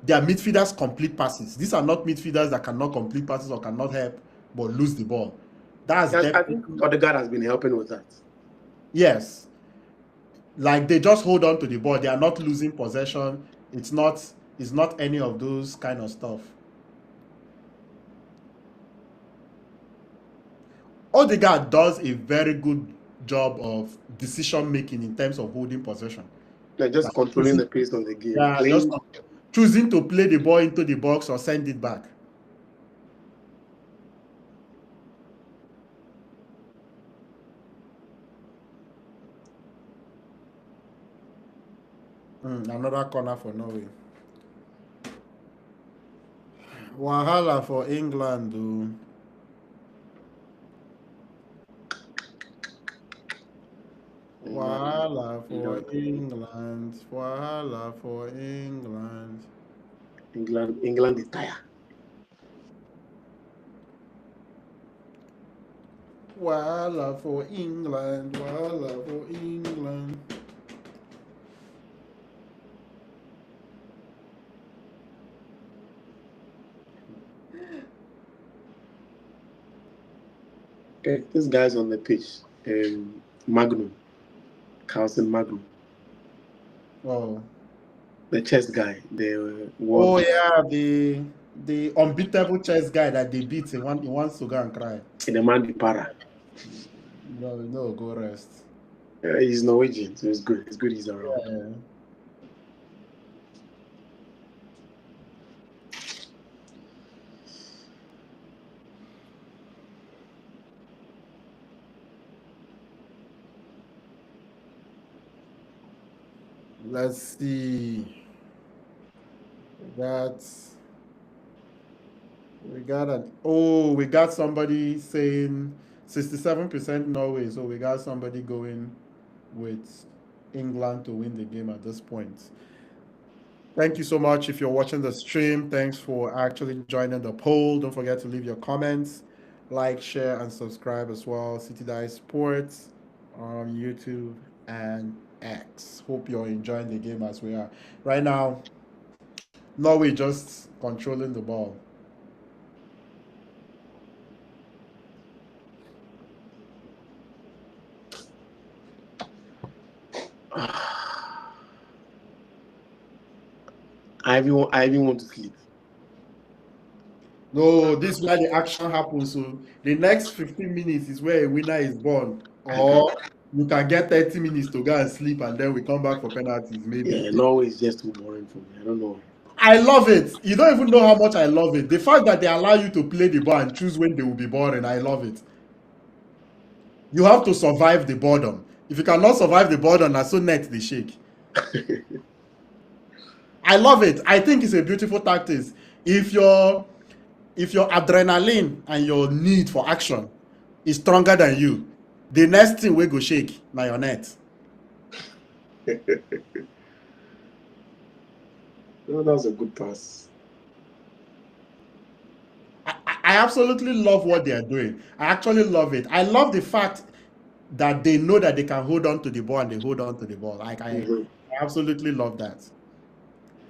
their midfielders complete passes. These are not midfielders that cannot complete passes or cannot help but lose the ball. That's I definitely, think Odegaard has been helping with that. yes. Like they just hold on to the ball. They are not losing possession. It's not any of those kind of stuff. Odegaard does a very good job of decision making in terms of holding possession. Like just Like controlling the pace of the game. Yeah, just Playing, choosing to play the ball into the box or send it back. Another corner for Norway. Wahala for England, though. Wahala for England. Wahala for England. England is tired. Wahala for England. Wahala for England. Okay, this guy's on the pitch. Magnum. Carlson Magnum. Oh. The chess guy. The Oh yeah, the unbeatable chess guy that they beat. He wants to go and cry. in the man para. No, go rest. He's Norwegian, so it's good. It's good he's around. Yeah. Let's see. We got somebody saying 67% Norway, so we got somebody going with England to win the game at this point. Thank you so much if you're watching the stream. Thanks for actually joining the poll. Don't forget to leave your comments, like, share, and subscribe as well. City Dice Sports on YouTube and X. Hope you're enjoying the game as we are. Right now, Norway just controlling the ball. I even want to sleep. No, this is where the action happens. So the next 15 minutes is where a winner is born. Or you can get 30 minutes to go and sleep and then we come back for penalties, maybe. Yeah, Norway is just too boring for me. I don't know. I love it. You don't even know how much I love it. The fact that they allow you to play the ball and choose when they will be boring, I love it. You have to survive the boredom. If you cannot survive the boredom, that's so net they shake. I love it. I think it's a beautiful tactic. If your adrenaline and your need for action is stronger than you, the next thing we go shake na your net. No, that was a good pass. I absolutely love what they are doing. I actually love it. I love the fact that they know that they can hold on to the ball and they hold on to the ball. Like I absolutely love that.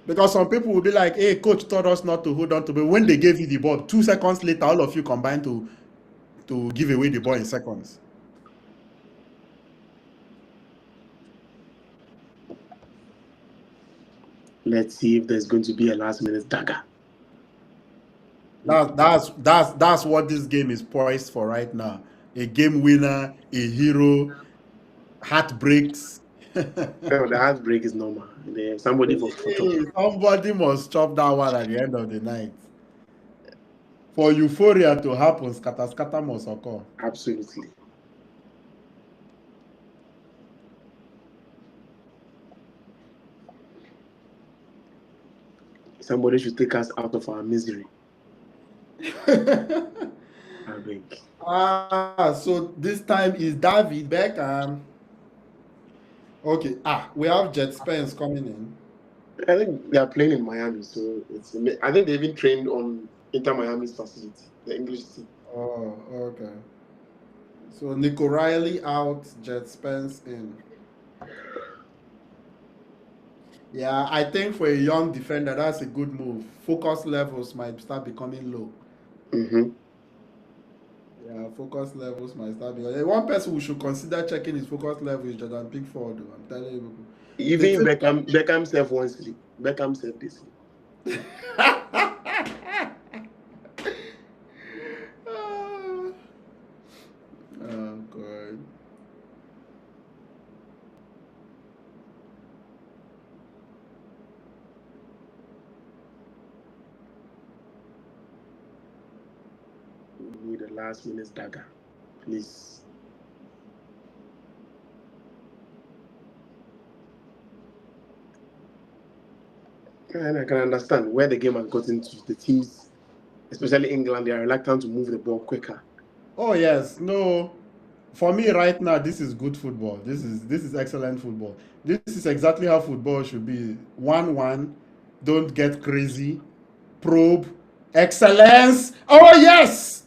Because some people will be like, hey, coach told us not to hold on to, but when they gave you the ball, 2 seconds later, all of you combined to give away the ball in seconds. Let's see if there's going to be a last minute dagger. That's what this game is poised for right now. A game winner, a hero, heartbreaks. Well, the heartbreak is normal. Somebody for Hey, somebody must chop that one at the end of the night. For euphoria to happen, scatter scatter must occur. Absolutely. Somebody should take us out of our misery. I beg. So this time is David Beckham. Okay, we have Jet Spence coming in. I think they are playing in Miami, so I think they even trained on Inter Miami's facility, the English team. Oh, okay. So Nico Riley out, Jet Spence in. Yeah, I think for a young defender, that's a good move. Focus levels might start becoming low. Mm-hmm. Yeah, focus levels might start becoming. One person we should consider checking his focus level is Jordan Pickford. I'm telling you. Even Beckham self won't sleep. Beckham self this sleep. Oh, God. We need a last minute dagger, please. And I can understand where the game has gotten to. The teams, especially England, they are reluctant to move the ball quicker. Oh yes, no. For me right now, this is good football. This is excellent football. This is exactly how football should be. 1-1. Don't get crazy. Probe. Excellence. Oh yes.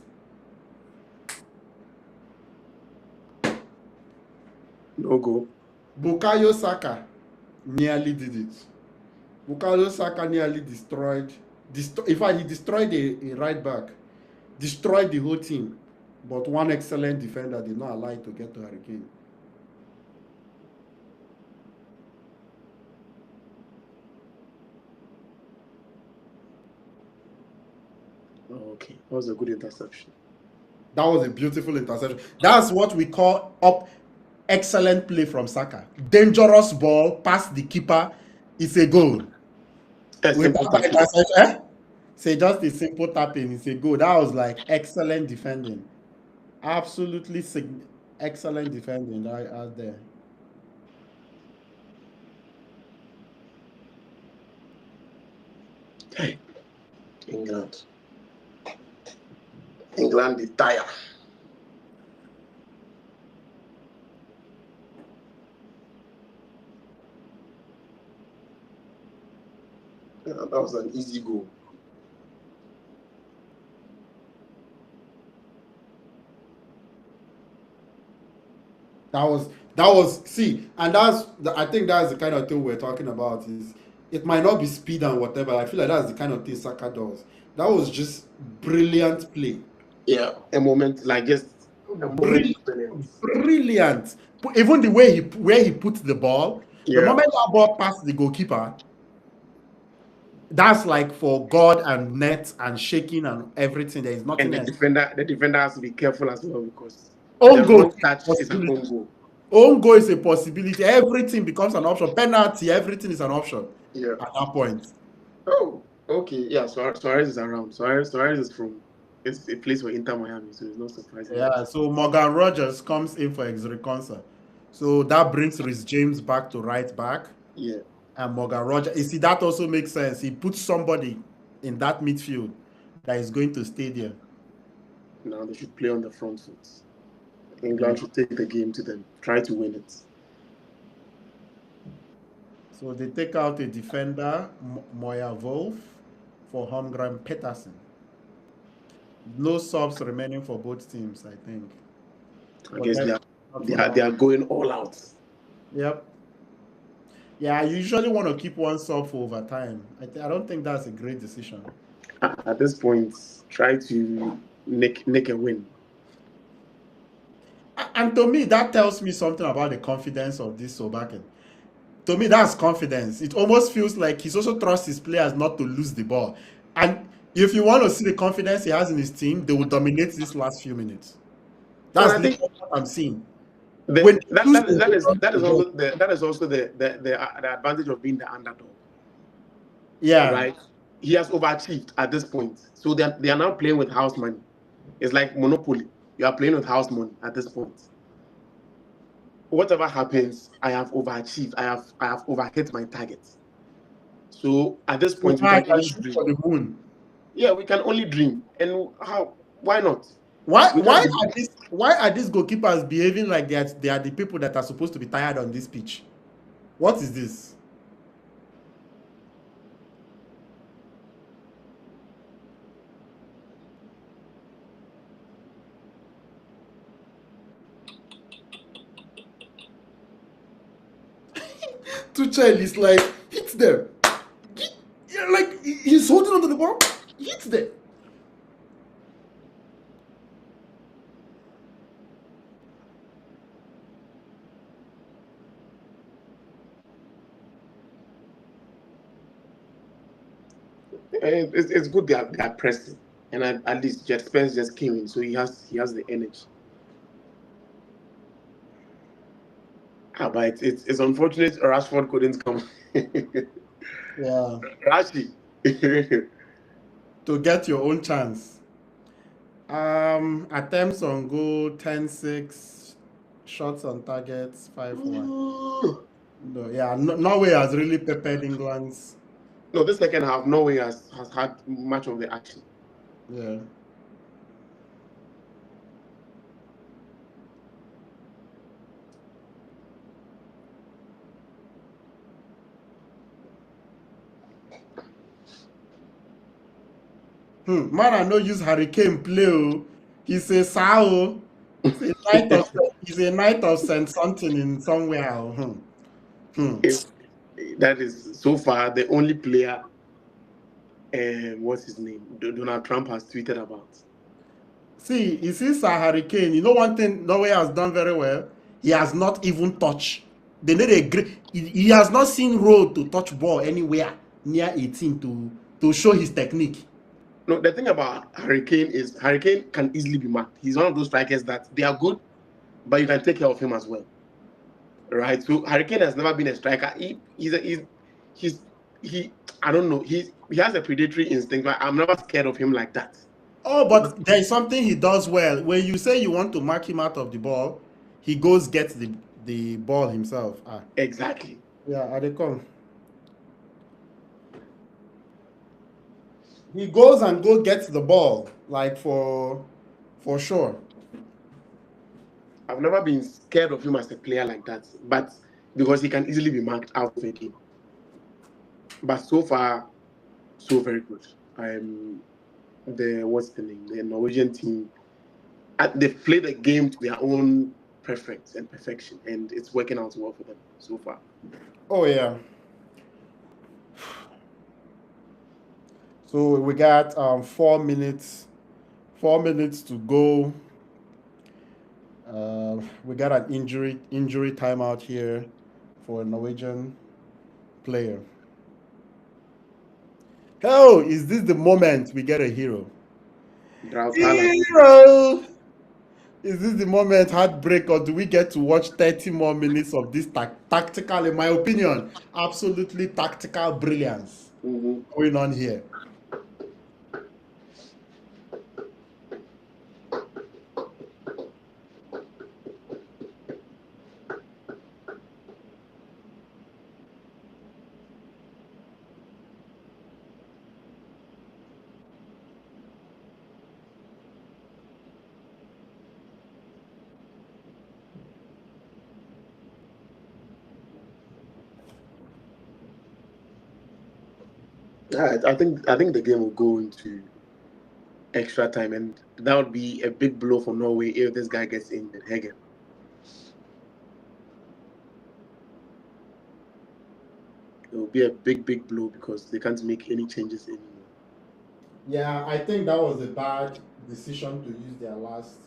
No go. Bukayo Saka nearly did it. Bukayo Saka nearly destroyed. In fact, he destroyed a right back. Destroyed the whole team. But one excellent defender did not allow it to get to Hurricane. Oh, okay, that was a good interception. That was a beautiful interception. That's what we call excellent play from Saka. Dangerous ball, past the keeper. It's a goal. Without that interception, say just a simple tapping, it's a goal. That was like excellent defending. Absolutely excellent defending right out there. Hey, England, the tire. Yeah, that was an easy goal. That was see, and I think that's the kind of thing we're talking about. Is it might not be speed and whatever. I feel like that's the kind of thing Saka does. That was just brilliant play. Yeah, a moment like just a moment of brilliance. Brilliant. Even the way where he put the ball, the moment that ball passed the goalkeeper, that's like for God and net and shaking and everything. There is nothing And else. the defender has to be careful as well because Own the goal wrong touch is an own goal. Own goal is a possibility. Everything becomes an option. Penalty, everything is an option. Yeah. At that point. Oh, okay. Yeah, Suarez is around. Suarez is from it's a place for Inter Miami, so it's not surprising. Yeah, so Morgan Rogers comes in for Exriconsa. So that brings Rhys James back to right back. Yeah. And Morgan Rogers, you see, that also makes sense. He puts somebody in that midfield that is going to stay there. Now they should play on the front foot. England should take the game to them, try to win it. So they take out a defender, Moya Wolf, for Holmgren Peterson. No subs remaining for both teams, I think. I guess they are going all out. Yep. Yeah, I usually want to keep one sub for overtime. I don't think that's a great decision. At this point, try to make a win. And to me, that tells me something about the confidence of this Sobaken. To me, that's confidence. It almost feels like he's also trusts his players not to lose the ball. And if you want to see the confidence he has in his team, they will dominate these last few minutes. That's what I'm seeing. When they choose to that is hold on to the ball. also the advantage of being the underdog, Yeah. right? He has overachieved at this point, so they are now playing with house money. It's like Monopoly. You are playing with house money at this point. Whatever happens, I have overachieved. I have overhit my targets. So at this So point, we now I can can only shoot dream. for the moon. Yeah, we can only dream. And how? Why not? Why We why can't are these why are these goalkeepers behaving like they are the people that are supposed to be tired on this pitch? What is this? Tuchel is like hit them. Yeah, like he's holding onto the ball. Hit them. it's good they are pressing. And at least Jet Spence just came in, so he has the energy. But it's unfortunate Rashford couldn't come. Yeah. Rashi. To get your own chance. Attempts on goal 10-6, shots on targets 5-1. No, yeah, Norway has really peppered England's. No, this second half, Norway has had much of the action. Yeah. Man, I know use Hurricane play. Oh. He's a Sao. He's a knight of Saint something in somewhere. Oh. If that is so far the only player, what's his name? Donald Trump has tweeted about. See, you see Sir Hurricane, you know one thing Norway has done very well? He has not even touched. They need a great. He has not seen road to touch ball anywhere near 18 to show his technique. No, the thing about Hurricane is Hurricane can easily be marked. He's one of those strikers that they are good, but you can take care of him as well. Right? So Hurricane has never been a striker. He I don't know. He has a predatory instinct, but I'm never scared of him like that. Oh, but there is something he does well. When you say you want to mark him out of the ball, he goes gets the ball himself. Exactly. Yeah, they come. He goes and gets the ball, like for sure. I've never been scared of him as a player like that, but because he can easily be marked out of a game. But so far, so very good. What's the name? The Norwegian team. They've played the game to their own preference and perfection, and it's working out well for them so far. Oh yeah. So we got 4 minutes. 4 minutes to go. We got an injury timeout here for a Norwegian player. Oh, is this the moment we get a hero? Hero! Is this the moment heartbreak, or do we get to watch 30 more minutes of this tactical, in my opinion, absolutely tactical brilliance going on here? I think the game will go into extra time, and that would be a big blow for Norway if this guy gets injured. Hagen. It will be a big blow because they can't make any changes anymore. Yeah, I think that was a bad decision to use their last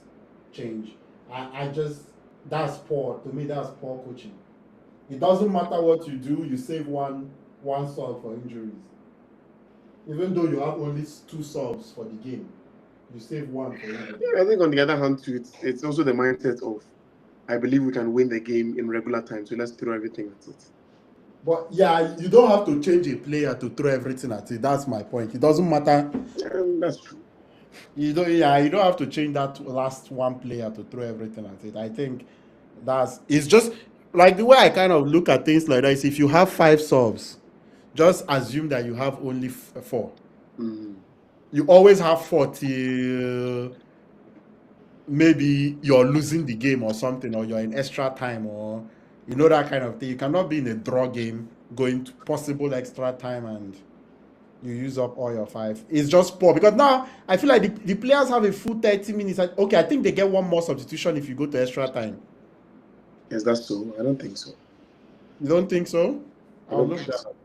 change. I just, that's poor. To me, that's poor coaching. It doesn't matter what you do, you save one sub for injuries. Even though you have only 2 subs for the game, you save one for injuries. I think on the other hand too, it's also the mindset of I believe we can win the game in regular time. So let's throw everything at it. But yeah, you don't have to change a player to throw everything at it. That's my point. It doesn't matter. That's true. You don't. Yeah, you don't have to change that last one player to throw everything at it. I think it's just like the way I kind of look at things like that is if you have 5 subs, just assume that you have only 4. Mm. You always have 4 till maybe you're losing the game or something, or you're in extra time, or that kind of thing. You cannot be in a draw game going to possible extra time and you use up all your 5. It's just poor because now I feel like the players have a full 30 minutes. Okay, I think they get one more substitution if you go to extra time. Yes, that's so. I don't think so. You don't think so? I'll look that up.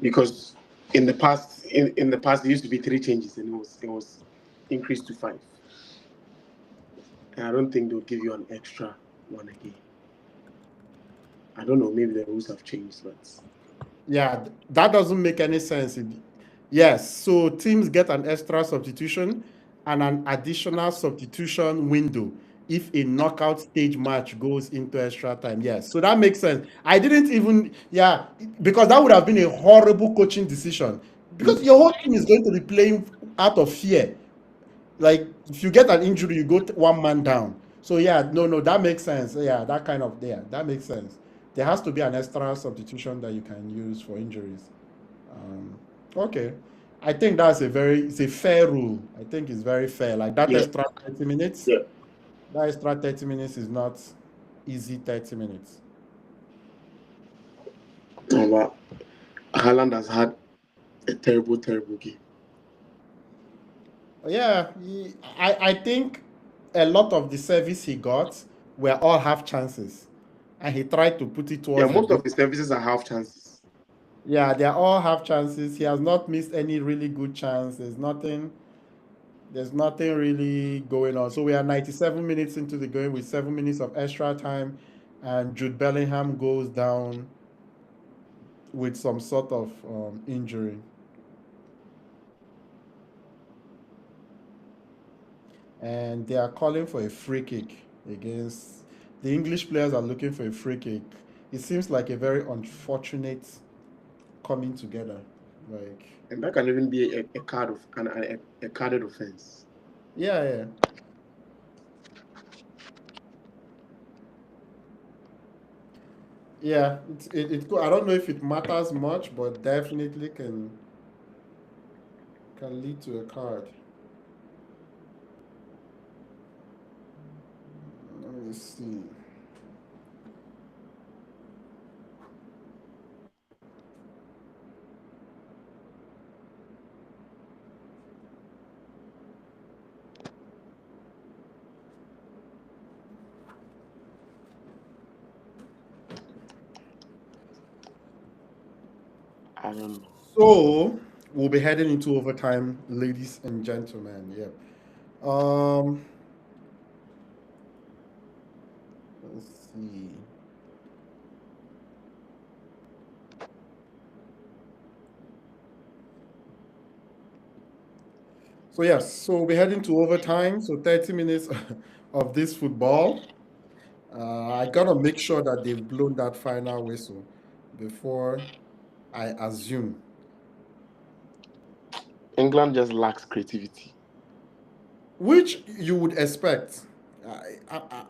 Because in the past, it used to be 3 changes and it was increased to 5. And I don't think they'll give you an extra one again. I don't know. Maybe the rules have changed, but Yeah, that doesn't make any sense. Yes, so teams get an extra substitution and an additional substitution window if a knockout stage match goes into extra time. Yes, so that makes sense. I didn't even, because that would have been a horrible coaching decision because your whole team is going to be playing out of fear. Like if you get an injury, you go one man down. So no, that makes sense. Yeah, that makes sense. There has to be an extra substitution that you can use for injuries. Okay, I think it's a fair rule. I think it's very fair. Like that extra 30 minutes. yeah. That extra 30 minutes is not easy 30 minutes. But Haaland has had a terrible, terrible game. Yeah, I think a lot of the service he got were all half chances, and he tried to put it towards. Yeah, most of his services are half chances. Yeah, they are all half chances. He has not missed any really good chance. There's nothing really going on. So we are 97 minutes into the game with 7 minutes of extra time, and Jude Bellingham goes down with some sort of injury. And they are calling for a free kick against the English players are looking for a free kick. It seems like a very unfortunate coming together. Like, And that can even be a carded offense. yeah. Yeah, I don't know if it matters much, but definitely can lead to a card. Let me see. I don't know. So we'll be heading into overtime, ladies and gentlemen. Yep. Let's see. So yes, so we'll be heading to overtime. So 30 minutes of this football. I gotta make sure that they've blown that final whistle before I assume. England just lacks creativity. Which you would expect.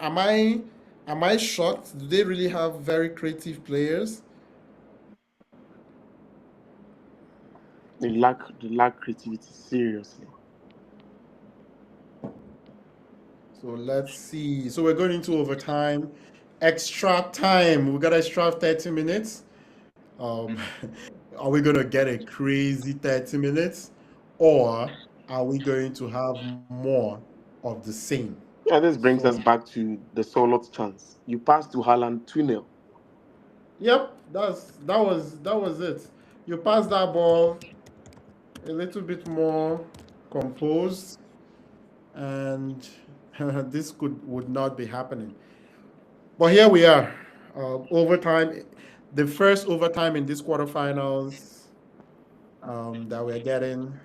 Am I shocked? Do they really have very creative players? They lack creativity seriously. So let's see. So we're going into overtime. Extra time. We got extra 30 minutes. Are we going to get a crazy 30 minutes? Or are we going to have more of the same? Yeah, this brings us back to the Solot chance. You pass to Haaland 2-0. Yep, that was it. You pass that ball a little bit more composed, and this would not be happening. But here we are, overtime, the first overtime in this quarterfinals that we're getting.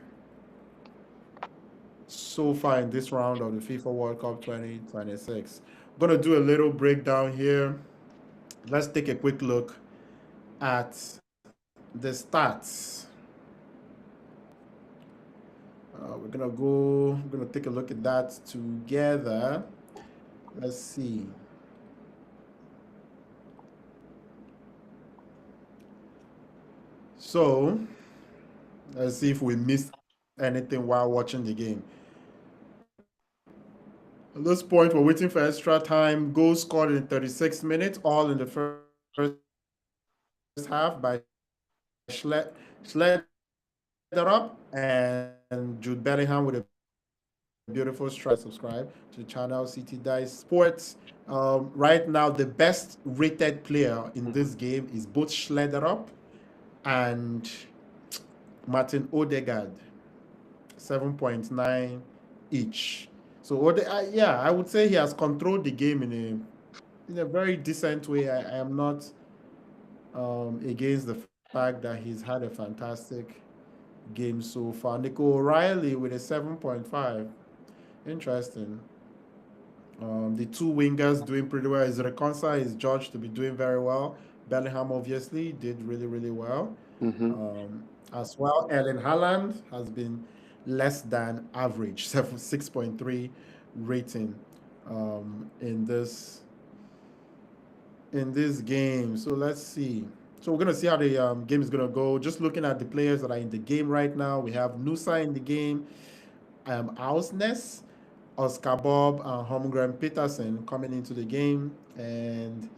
so far in this round of the FIFA World Cup 2026. I'm going to do a little breakdown here. Let's take a quick look at the stats. We're gonna take a look at that together. Let's see. So let's see if we missed anything while watching the game. At this point, we're waiting for extra time. Goals scored in 36 minutes, all in the first half by Schlederup and Jude Bellingham with a beautiful strike. Subscribe to the channel CT Dice Sports. Right now, the best rated player in this game is both Schlederup and Martin Odegaard, 7.9 each. So, yeah, I would say he has controlled the game in a very decent way. I am not against the fact that he's had a fantastic game so far. Nico O'Reilly with a 7.5. Interesting. The two wingers doing pretty well. Is Reconsa is judged to be doing very well. Bellingham obviously did really, really well. As well, Erling Haaland has been less than average, 6.3 rating in this game. So let's see. So we're gonna see how the game is gonna go. Just looking at the players that are in the game right now, we have Nusa in the game, Ausnes, Oscar Bob, and Holmgren Peterson coming into the game. And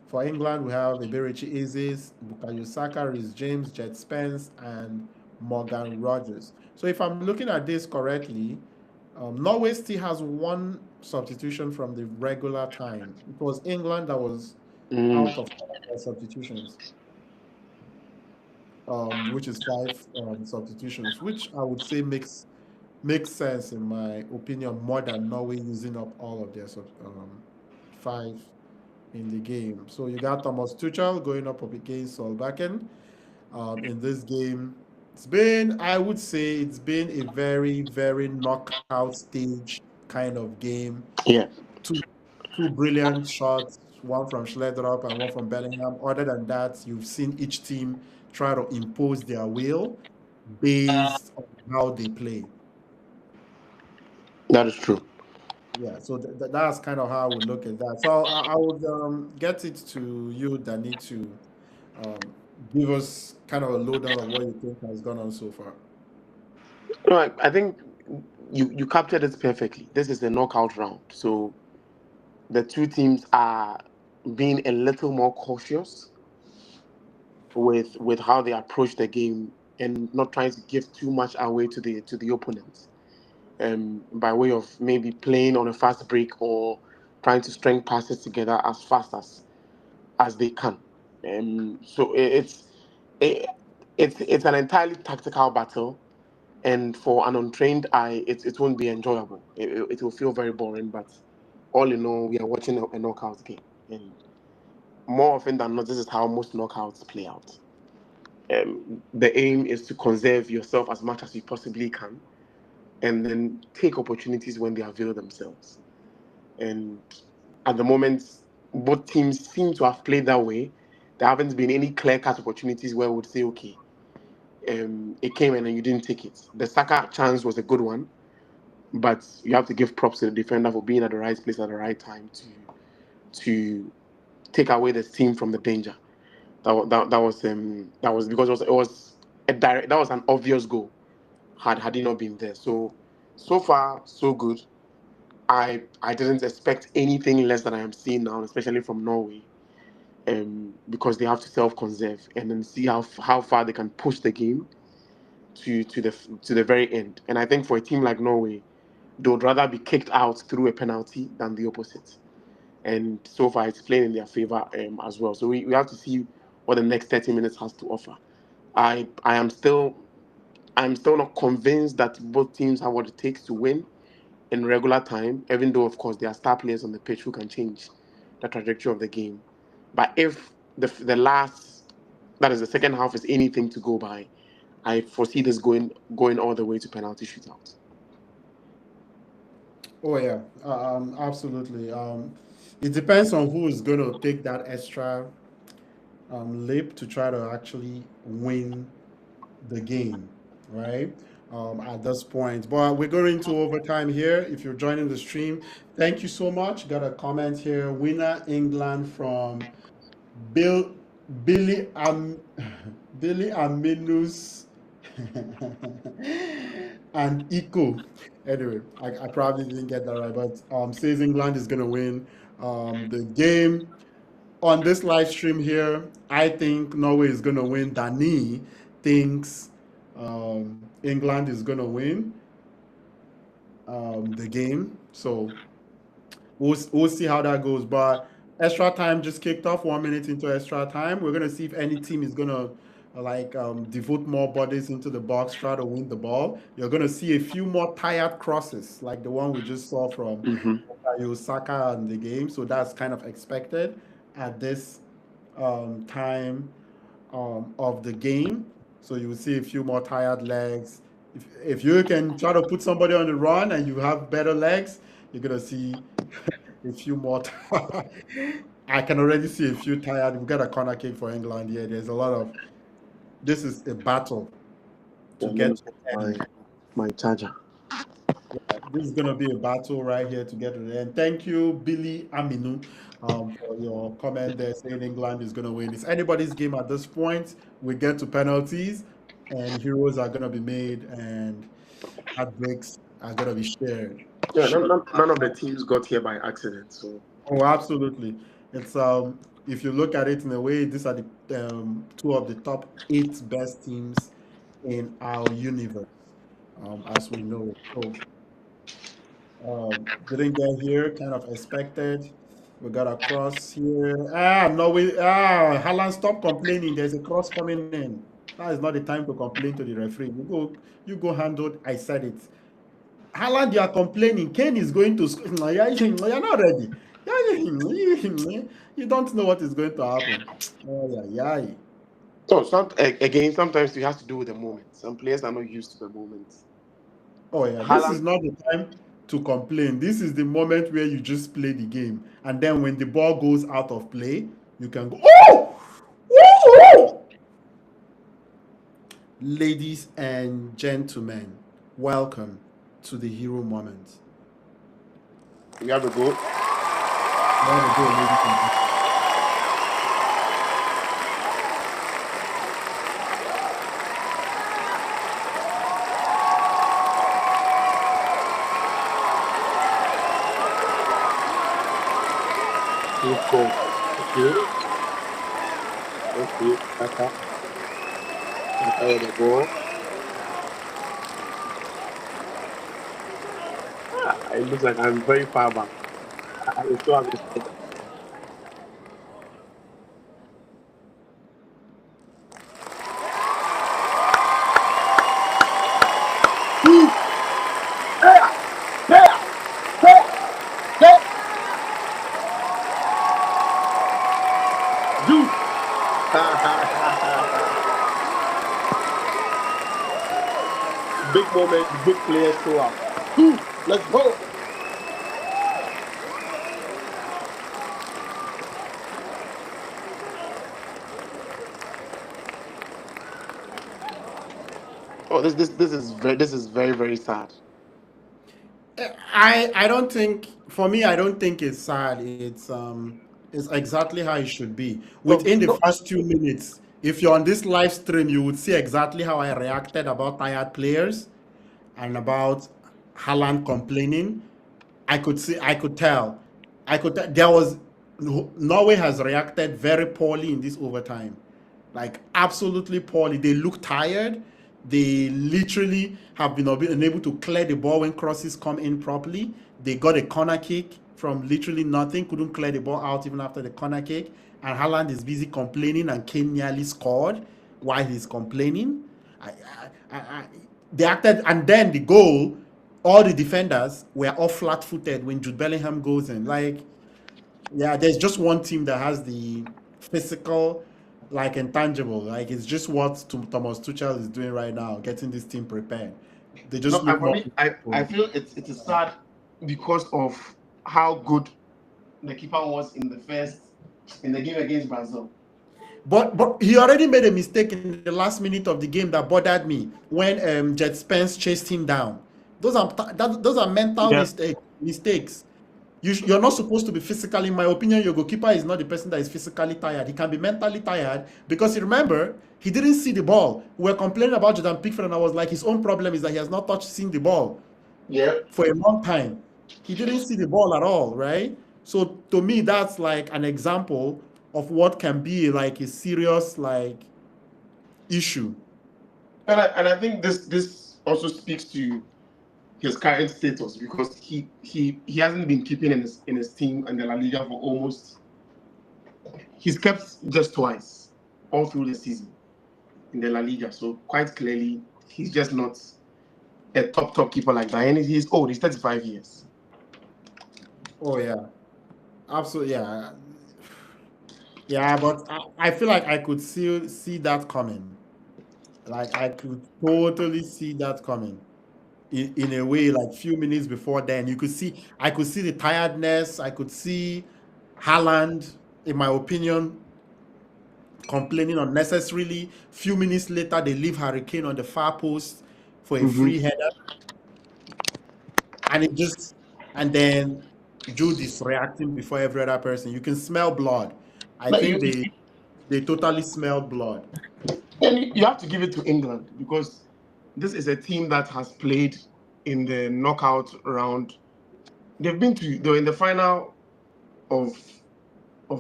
for England, we have Iberichi Izis, Bukayo Saka, Reece James, Jet Spence, and Morgan Rogers. So if I'm looking at this correctly, Norway still has one substitution from the regular time. It was England that was out of substitutions, which is five substitutions, which I would say makes sense in my opinion more than Norway using up all of their five in the game. So you got Thomas Tuchel going up against Solbakken in this game. I would say, it's been a very, very knockout stage kind of game. Yeah. Two, two brilliant shots, one from Schlederup and one from Bellingham. Other than that, you've seen each team try to impose their will based on how they play. That is true. Yeah, so that's kind of how I would look at that. So I would get it to you, Danny, to um, give us kind of a lowdown of what you think has gone on so far. No, I think you captured it perfectly. This is the knockout round, so the two teams are being a little more cautious with how they approach the game and not trying to give too much away to the opponents. By way of maybe playing on a fast break or trying to string passes together as fast as they can. So it, it's an entirely tactical battle, and for an untrained eye, it won't be enjoyable. It will feel very boring. But all in all, we are watching a knockout game, and more often than not, this is how most knockouts play out. The aim is to conserve yourself as much as you possibly can, and then take opportunities when they avail themselves. And at the moment, both teams seem to have played that way. There haven't been any clear-cut opportunities where we would say, okay, it came in and you didn't take it. The Saka chance was a good one, but you have to give props to the defender for being at the right place at the right time to take away the team from the danger. That was because it was a direct, that was an obvious goal had he not been there. So far so good. I didn't expect anything less than I am seeing now, especially from Norway, because they have to self-conserve and then see how far they can push the game to the very end. And I think for a team like Norway, they would rather be kicked out through a penalty than the opposite. And so far, it's playing in their favor as well. So we have to see what the next 30 minutes has to offer. I am still I'm still not convinced that both teams have what it takes to win in regular time, even though, of course, there are star players on the pitch who can change the trajectory of the game. But if the last, that is the second half, is anything to go by, I foresee this going all the way to penalty shootout. Oh yeah, absolutely. It depends on who is going to take that extra leap to try to actually win the game, right? At this point. But we're going into overtime here. If you're joining the stream, thank you so much. Got a comment here. Winner England from Bill Billy Billy Aminus and Eco. Anyway, I probably didn't get that right, but says England is gonna win the game on this live stream here. I think Norway is gonna win. Dani thinks England is gonna win the game. So we'll see how that goes. But extra time just kicked off. 1 minute into extra time, we're gonna see if any team is gonna like devote more bodies into the box, try to win the ball. You're gonna see a few more tired crosses, like the one we just saw from Mm-hmm. Osaka in the game. So that's kind of expected at this time of the game. So you will see a few more tired legs. If you can try to put somebody on the run and you have better legs, you're gonna see a few more. I can already see a few tired. We've got a corner kick for England here. There's a lot of. This is a battle to Yeah, let get me to get the end. my charger. This is gonna be a battle right here to get to the end. Thank you, Billy Aminu, for your comment there saying England is gonna win. It's anybody's game at this point. We get to penalties, and heroes are gonna be made, and heartbreaks are gonna be shared. Yeah, none of the teams got here by accident. So Oh, absolutely. It's if you look at it in a way, these are the two of the top eight best teams in our universe, as we know. So didn't get here, kind of expected. We got a cross here. No, Haaland, stop complaining. There's a cross coming in. That is not the time to complain to the referee. You go handle it. I said it. Haaland, you are complaining. Kane is going to score. No, you're not ready. You don't know what is going to happen. Oh, yeah, yeah. so again, sometimes you have to do with the moment. Some players are not used to the moment. Oh, yeah. This is Haaland, not the time to complain. This is the moment where you just play the game. And then when the ball goes out of play, you can go, oh! Woo! Ladies and gentlemen, welcome to the hero moment. we have a goal. There we go, ladies and gentlemen. Good goal. Okay. Okay. Kaka. Kaka with the goal. It looks like I'm very far back. I still have this. Big moment, big players show up. Let's go. Oh, this is very very sad. I don't think for me I don't think it's sad. It's exactly how it should be. No, Within the no, first 2 minutes, if you're on this live stream, you would see exactly how I reacted about tired players and about Haaland complaining. I could tell. There was Norway has reacted very poorly in this overtime. Like absolutely poorly. They look tired. They literally have been unable to clear the ball when crosses come in properly. They got a corner kick from literally nothing, couldn't clear the ball out even after the corner kick. And Haaland is busy complaining, and Kane nearly scored while he's complaining. I, I, they acted, and then the goal, all the defenders were all flat footed when Jude Bellingham goes in. Like, yeah, there's just one team that has the physical, like intangible. Like it's just what Thomas Tuchel is doing right now, getting this team prepared. They no. just look For more. me, I feel it is sad because of how good the keeper was in the game against Brazil. But he already made a mistake in the last minute of the game that bothered me when Jet Spence chased him down. Those are mental Yeah. mistakes. You're not supposed to be physically. In my opinion, your goalkeeper is not the person that is physically tired. He can be mentally tired because you remember he didn't see the ball. We were complaining about Jordan Pickford, and I was like, his own problem is that he has not seen the ball Yeah. for a long time. He didn't see the ball at all, right? So to me, that's like an example of what can be like a serious like issue. And I think this also speaks to his current status because he hasn't been keeping in his team in the La Liga for almost. He's kept just twice all through the season in the La Liga. So quite clearly, he's just not a top keeper like that. And he's old. He's 35 years. Oh yeah, absolutely. Yeah, yeah. But I feel like I could see that coming. Like I could totally see that coming. In a way, like few minutes before then, I could see the tiredness. I could see Haaland, in my opinion, complaining unnecessarily. Few minutes later, they leave Hurricane on the far post for a Mm-hmm. free header, and it just and then Jude is reacting before every other person. You can smell blood. I But think they totally smelled blood. and you have to give it to England because this is a team that has played in the knockout round. They were in the final of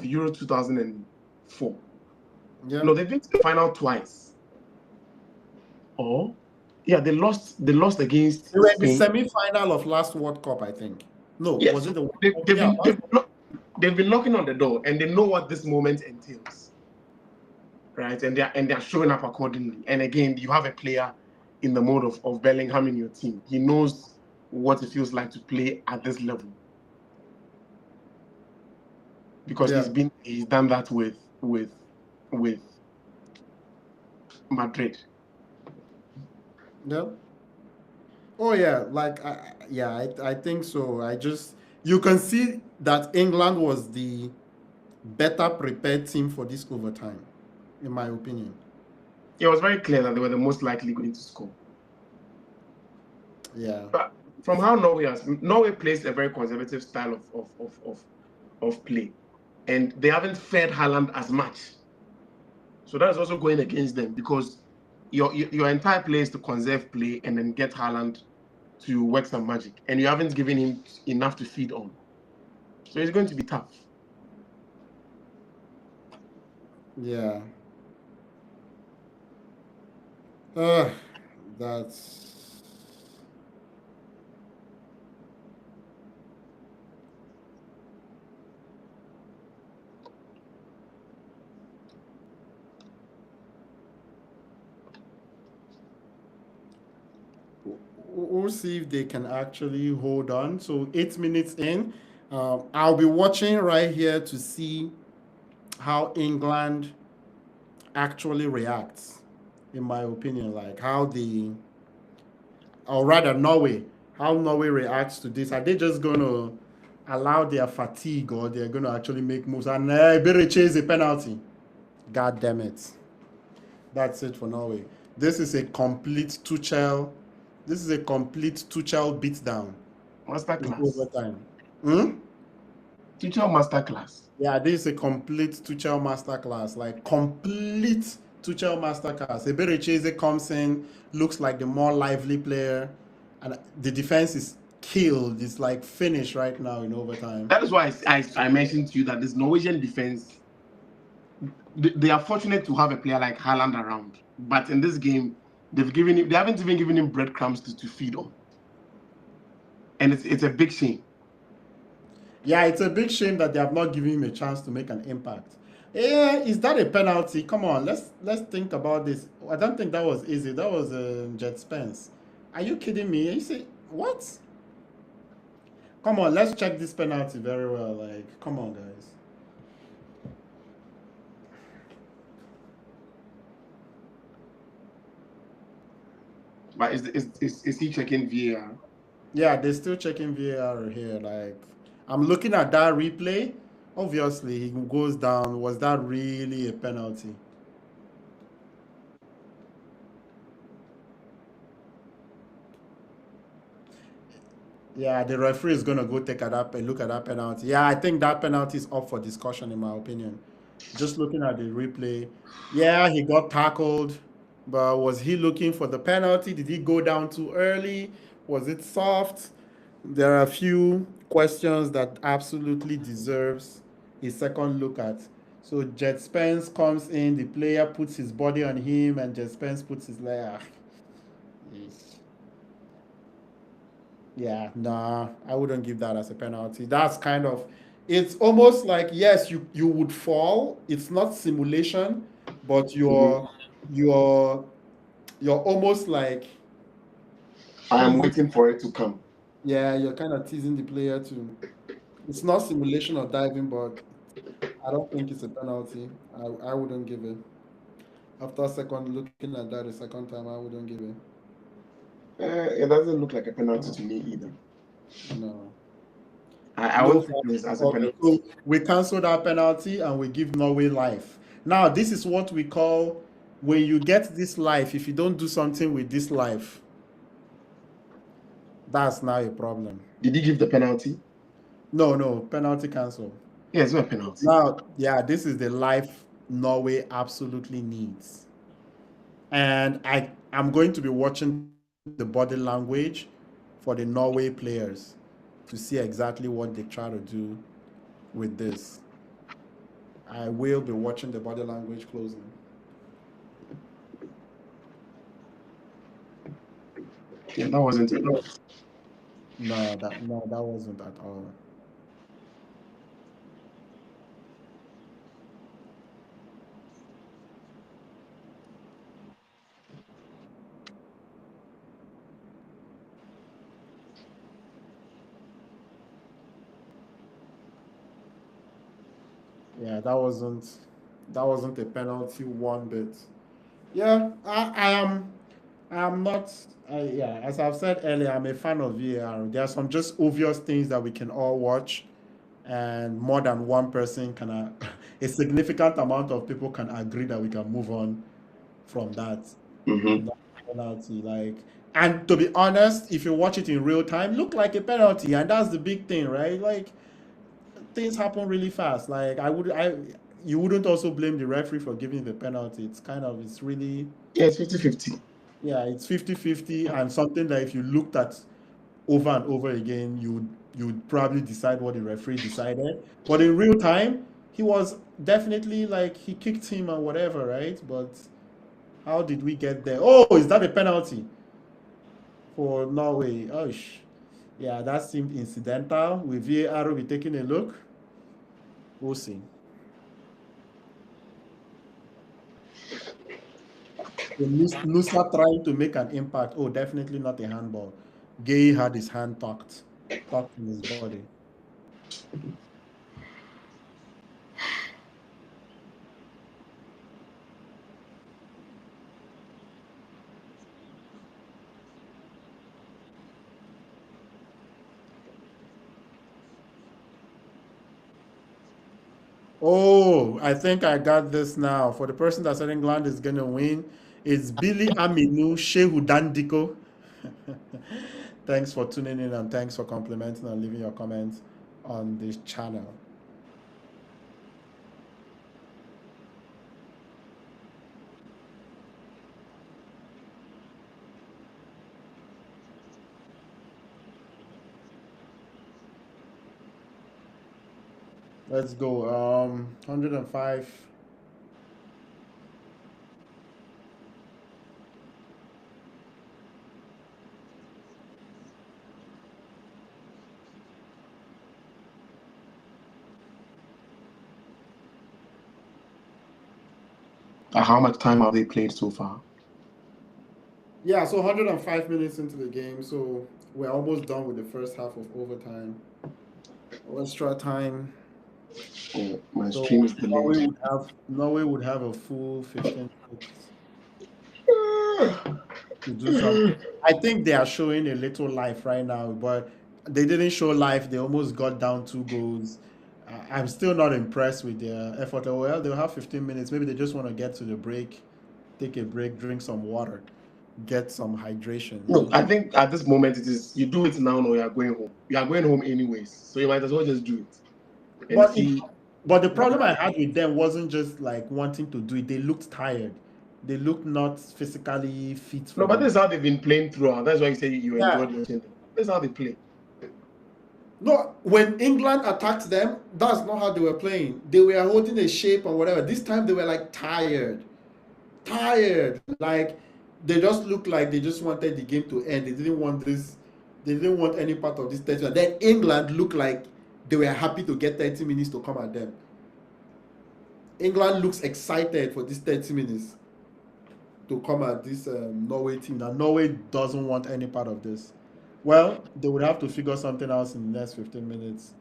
Euro 2004. Yeah, No, they've been to the final twice. Oh, yeah, they lost against they were in the Spain. semi-final of last World Cup, I think. No, Yes, was it the World they, Cup? they've Yeah, been last. they've been knocking on the door and they know what this moment entails, right? And they're showing up accordingly. And again, you have a player in the mode of Bellingham in your team. He knows what it feels like to play at this level because Yeah, he's done that with Madrid. yeah. Oh yeah, like yeah, I think so. You can see that England was the better prepared team for this overtime, in my opinion. It was very clear that they were the most likely going to score. Yeah, But from how Norway plays a very conservative style of play, and they haven't fed Haaland as much. So that's also going against them because your entire play is to conserve play and then get Haaland to work some magic, and you haven't given him enough to feed on. So it's going to be tough. yeah. Uh, that's we'll see if they can actually hold on. So 8 minutes in, I'll be watching right here to see how England actually reacts. In my opinion, like or rather Norway, how Norway reacts to this. Are they just going to allow their fatigue, or they're going to actually make moves? And better chase a penalty. God damn it! That's it for Norway. This is a complete Tuchel. This is a complete Tuchel beatdown in Masterclass. overtime. Hmm? Teacher masterclass. Yeah, this is a complete Tuchel masterclass. Like complete Tuchel masterclass. Eberecheze comes in, looks like the more lively player, and the defense is killed. It's like finished right now in overtime. That is why I mentioned to you that this Norwegian defense, they are fortunate to have a player like Haaland around. But in this game, they haven't even given him breadcrumbs to feed on. And it's a big shame. Yeah, it's a big shame that they have not given him a chance to make an impact. Yeah, is that a penalty? Come on, let's think about this. I don't think that was easy. That was Jet Spence. Are you kidding me? You say what? Come on, let's check this penalty very well. Like, come on, guys. But is he checking VAR? Yeah, they're still checking VAR here. Like, I'm looking at that replay. Obviously, he goes down. Was that really a penalty? Yeah, the referee is gonna go take a look at that penalty. Yeah, I think that penalty is up for discussion, in my opinion. Just looking at the replay, yeah, he got tackled, but was he looking for the penalty? Did he go down too early? Was it soft? There are a few questions that absolutely deserves a second look at. So Jet Spence comes in, the player puts his body on him, and Jet Spence puts his leg. Yeah, nah, I wouldn't give that as a penalty. That's kind of, it's almost like yes, you would fall. It's not simulation, but Mhm. you're you're almost like I am teasing. waiting for it to come. Yeah, you're kind of teasing the player to. It's not simulation or diving, but I don't think it's a penalty. I wouldn't give it. After second looking at that a second time, I wouldn't give it. It doesn't look like a penalty to me either. No. I No won't take problem. this as a Okay, penalty. so we cancel that penalty and we give Norway life. Now, this is what we call when you get this life, if you don't do something with this life, that's now a problem. Did he give the penalty? No, no, penalty cancel. Yeah, it's not a penalty. Now, yeah, this is the life Norway absolutely needs. And I'm going to be watching the body language for the Norway players to see exactly what they try to do with this. I will be watching the body language closely. Yeah, that wasn't a penalty. No, that wasn't at all. Yeah, that wasn't a penalty one bit. Yeah, I am not. Yeah, as I've said earlier, I'm a fan of VAR. There are some just obvious things that we can all watch, and more than one person can. A significant amount of people can agree that we can move on from that Mm-hmm. and not a penalty. Like, and to be honest, if you watch it in real time, look like a penalty, and that's the big thing, right? Like, things happen really fast. Like, you wouldn't also blame the referee for giving the penalty. It's really, Yeah, it's 50-50. yeah, it's 50-50 and something that if you looked at over and over again, you would probably decide what the referee decided. But in real time, he was definitely like he kicked him and whatever, right? But how did we get there? Oh, is that a penalty for Norway? Oh, yeah, that seemed incidental. With VAR, we taking a look. We'll see. So Nusa trying to make an impact. Oh, definitely not a handball. Gay had his hand tucked in his body. Oh, I think I got this now. For the person that said England is gonna win, it's Billy Aminu Shehu Dandiko. Thanks for tuning in and thanks for complimenting and leaving your comments on this channel. Let's go. 105. How much time have they played so far? Yeah, so 105 minutes into the game, so we're almost done with the first half of overtime. Extra time. Oh, my So stream is delayed. Norway would have a full 15 minutes to do something. I think they are showing a little life right now, but they didn't show life. They almost got down 2 goals. I'm still not impressed with their effort. Well, they'll have 15 minutes. Maybe they just want to get to the break, take a break, drink some water, get some hydration. No, I think at this moment it is you do it now or you are going home. You are going home anyways, so you might as well just do it and But it, see but the what problem I happens. had with them wasn't just like wanting to do it. They looked tired. They looked not physically fit No, for but the. this is how they've been playing throughout. That's why you say you Yeah. enjoyed watching them. This is how they play. No, when England attacked them, that's not how they were playing. They were holding a shape or whatever. This time they were like tired, tired. Like they just looked like they just wanted the game to end. They didn't want this. They didn't want any part of this 30. Then England looked like they were happy to get 30 minutes to come at them. England looks excited for this 30 minutes to come at this Norway team. Now Norway doesn't want any part of this. Well, they would have to figure something else in the next 15 minutes.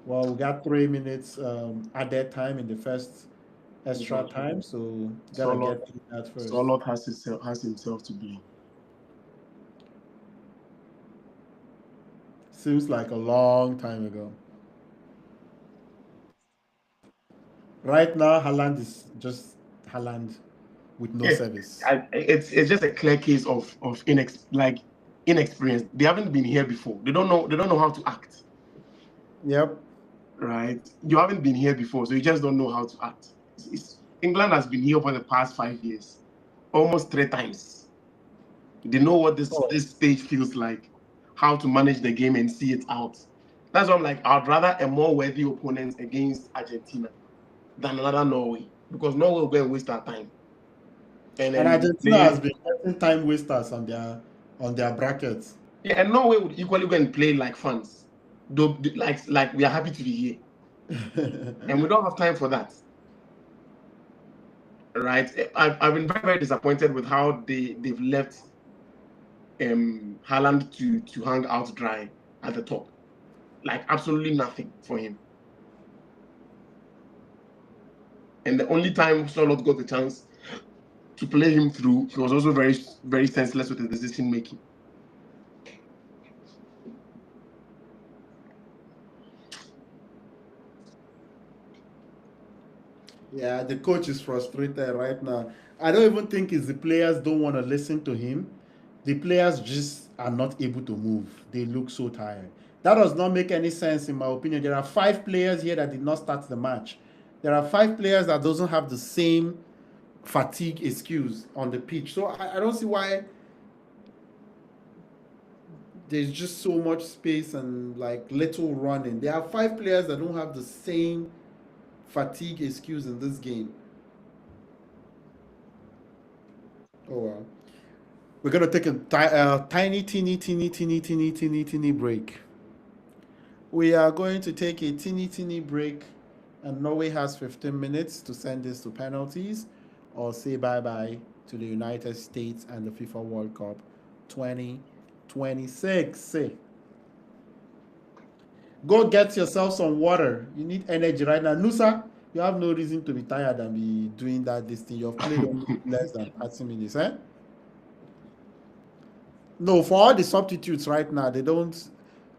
Well, we got 3 minutes added time in the first extra time, so gotta Solot, get through that first. Solot has himself to blame. Seems like a long time ago. Right now, Haaland is just Haaland with no Yeah, service. it's just a clear case of inexperience. They haven't been here before. They don't know how to act. Yep. Right? You haven't been here before, so you just don't know how to act. England has been here for the past 5 years, almost 3 times. They know what this Oh. this stage feels like, how to manage the game and see it out. That's why I'm like, I'd rather a more worthy opponent against Argentina than another Norway, because Norway will go and waste our time. And And then we Argentina has play, been getting time wasters on their brackets. yeah, and Norway would equally go and play like fans. Though, like we are happy to be here, and we don't have time for that. Right? I've been very, very disappointed with how they've left Haaland to hang out dry at the top. Like absolutely nothing for him. And the only time Charlotte got the chance to play him through, he was also very, very senseless with his decision making. Yeah, the coach is frustrated right now. I don't even think it's the players don't want to listen to him. The players just are not able to move. They look so tired. That does not make any sense in my opinion. There are 5 players here that did not start the match. There are 5 players that doesn't have the same fatigue excuse on the pitch. So I don't see why there's just so much space and like little running. There are 5 players that don't have the same fatigue excuse in this game. Oh well. We're gonna take a tiny, teeny break. We are going to take a teeny break, and Norway has 15 minutes to send this to penalties, or say bye bye to the United States and the FIFA World Cup 2026. Say, go get yourself some water. You need energy right now, Nusa. You have no reason to be tired and be doing that. This thing you've played only less than 30 minutes, eh? No, for all the substitutes right now, they don't.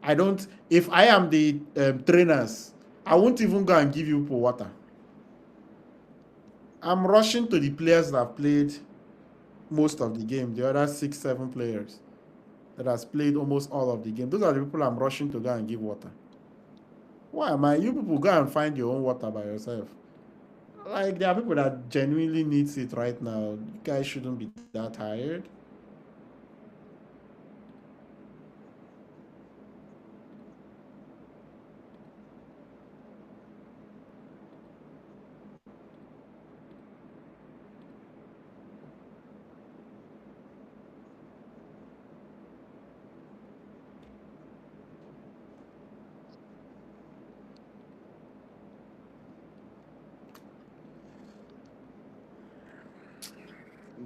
I don't. If I am the trainers, I won't even go and give you for water. I'm rushing to the players that have played most of the game. The other 6, 7 players that has played almost all of the game. Those are the people I'm rushing to go and give water. Why am I? You people go and find your own water by yourself. Like there are people that genuinely needs it right now. You guys shouldn't be that tired.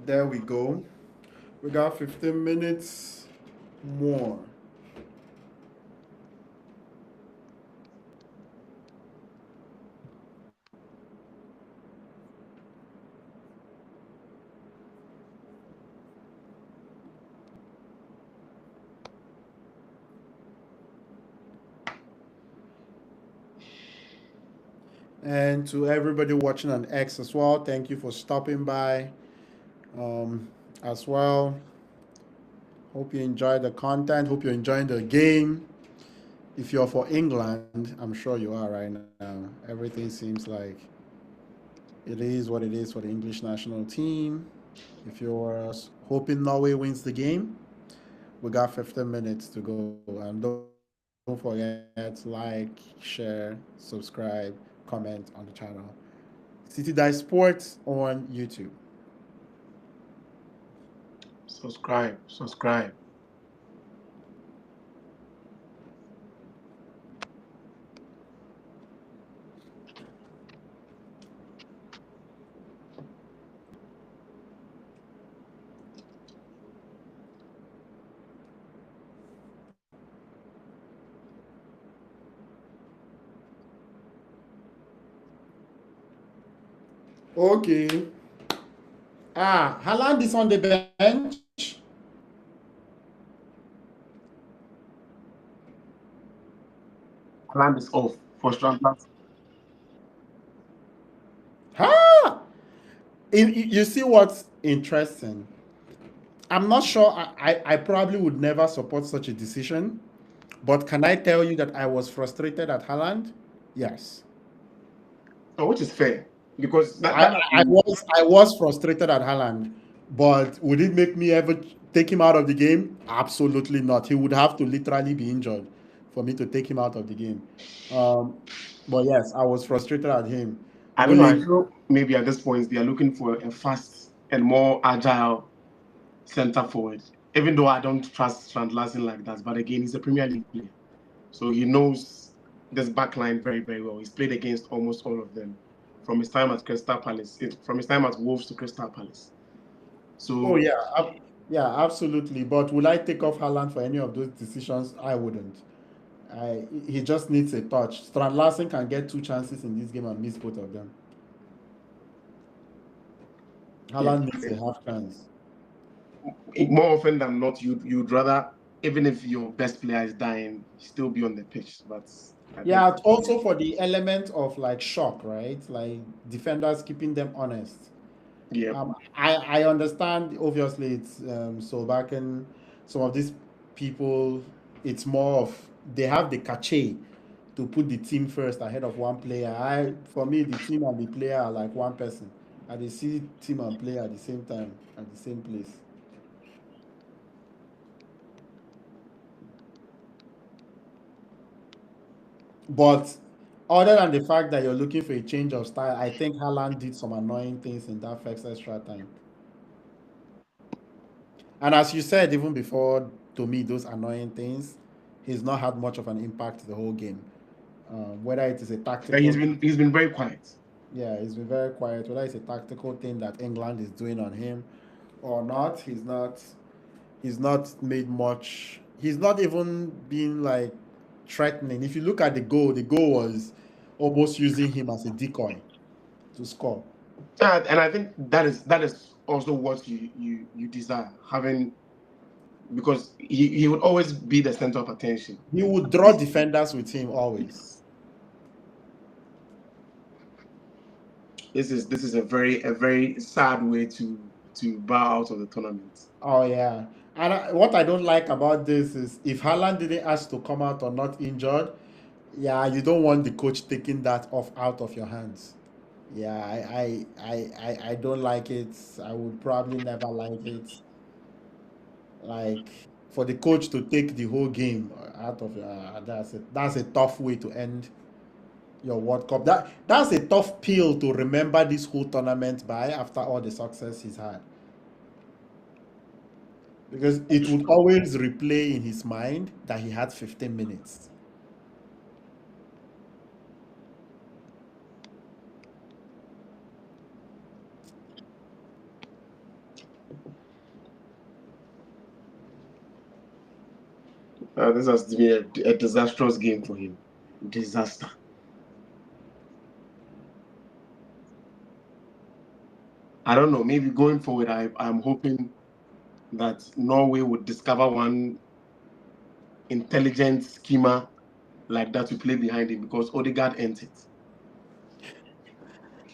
There we go. We got 15 minutes more. And to everybody watching on X as well, thank you for stopping by um, as well. Hope you enjoyed the content. Hope you're enjoying the game. If you're for England, I'm sure you are right now. Everything seems like it is what it is for the English national team. If you're hoping Norway wins the game, we got 15 minutes to go. And don't forget, like, share, subscribe, comment on the channel. City Dive Sports on YouTube. Subscribe. Okay. Haaland is on the bench. Land is off for Strandlers. Ah! You see what's interesting? I'm not sure. I probably would never support such a decision. But can I tell you that I was frustrated at Haaland? Yes. Oh, which is fair because I, that has I been. was I was frustrated at Haaland, but would it make me ever take him out of the game? Absolutely not. He would have to literally be injured for me to take him out of the game. Um, but yes, I was frustrated at him. I don't know. I Only feel maybe at this point they are looking for a fast and more agile center forward. Even though I don't trust Strand Larsen like that, but again, he's a Premier League player, so he knows this back line very, very well. He's played against almost all of them from his time at Crystal Palace, from his time at Wolves to Crystal Palace. oh So yeah, yeah, absolutely. But will I take off Haaland for any of those decisions? I wouldn't. He just needs a touch. Strand Larsen can get two chances in this game and miss both of them. yeah, Haaland needs a half chance. more often than not, you'd rather, even if your best player is dying, still be on the pitch. But I think, Yeah, also for the element of like shock, right? Like defenders keeping them honest. yeah, I understand. Obviously, it's so back in some of these people, it's more of they have the cachet to put the team first ahead of one player. For me, the team and the player are like one person. And they see team and player at the same time at the same place. But other than the fact that you're looking for a change of style, I think Haaland did some annoying things in that first extra time. And as you said, even before, to me, those annoying things, he's not had much of an impact the whole game. Whether it is a he's tactical, been very quiet. yeah, he's been very quiet. Whether it's a tactical thing that England is doing on him or not, he's not. He's not made much. He's not even been like threatening. If you look at the goal was almost using him as a decoy to score. And I think that is also what you desire having, because he would always be the center of attention. He would At draw least, defenders with him always. yes. This is a very sad way to bow out of the tournament. Oh yeah. And what I don't like about this is if Haaland didn't ask to come out or not injured, yeah, you don't want the coach taking that off out of your hands. Yeah, I don't like it. I would probably never like it. Like for the coach to take the whole game out of that's a tough way to end your World Cup. That's a tough pill to remember this whole tournament by after all the success he's had. Because it would always replay in his mind that he had 15 minutes. This has been a disastrous game for him. Disaster. I don't know. Maybe going forward, I'm hoping that Norway would discover one intelligent schema like that to play behind him, because Odegaard ends it.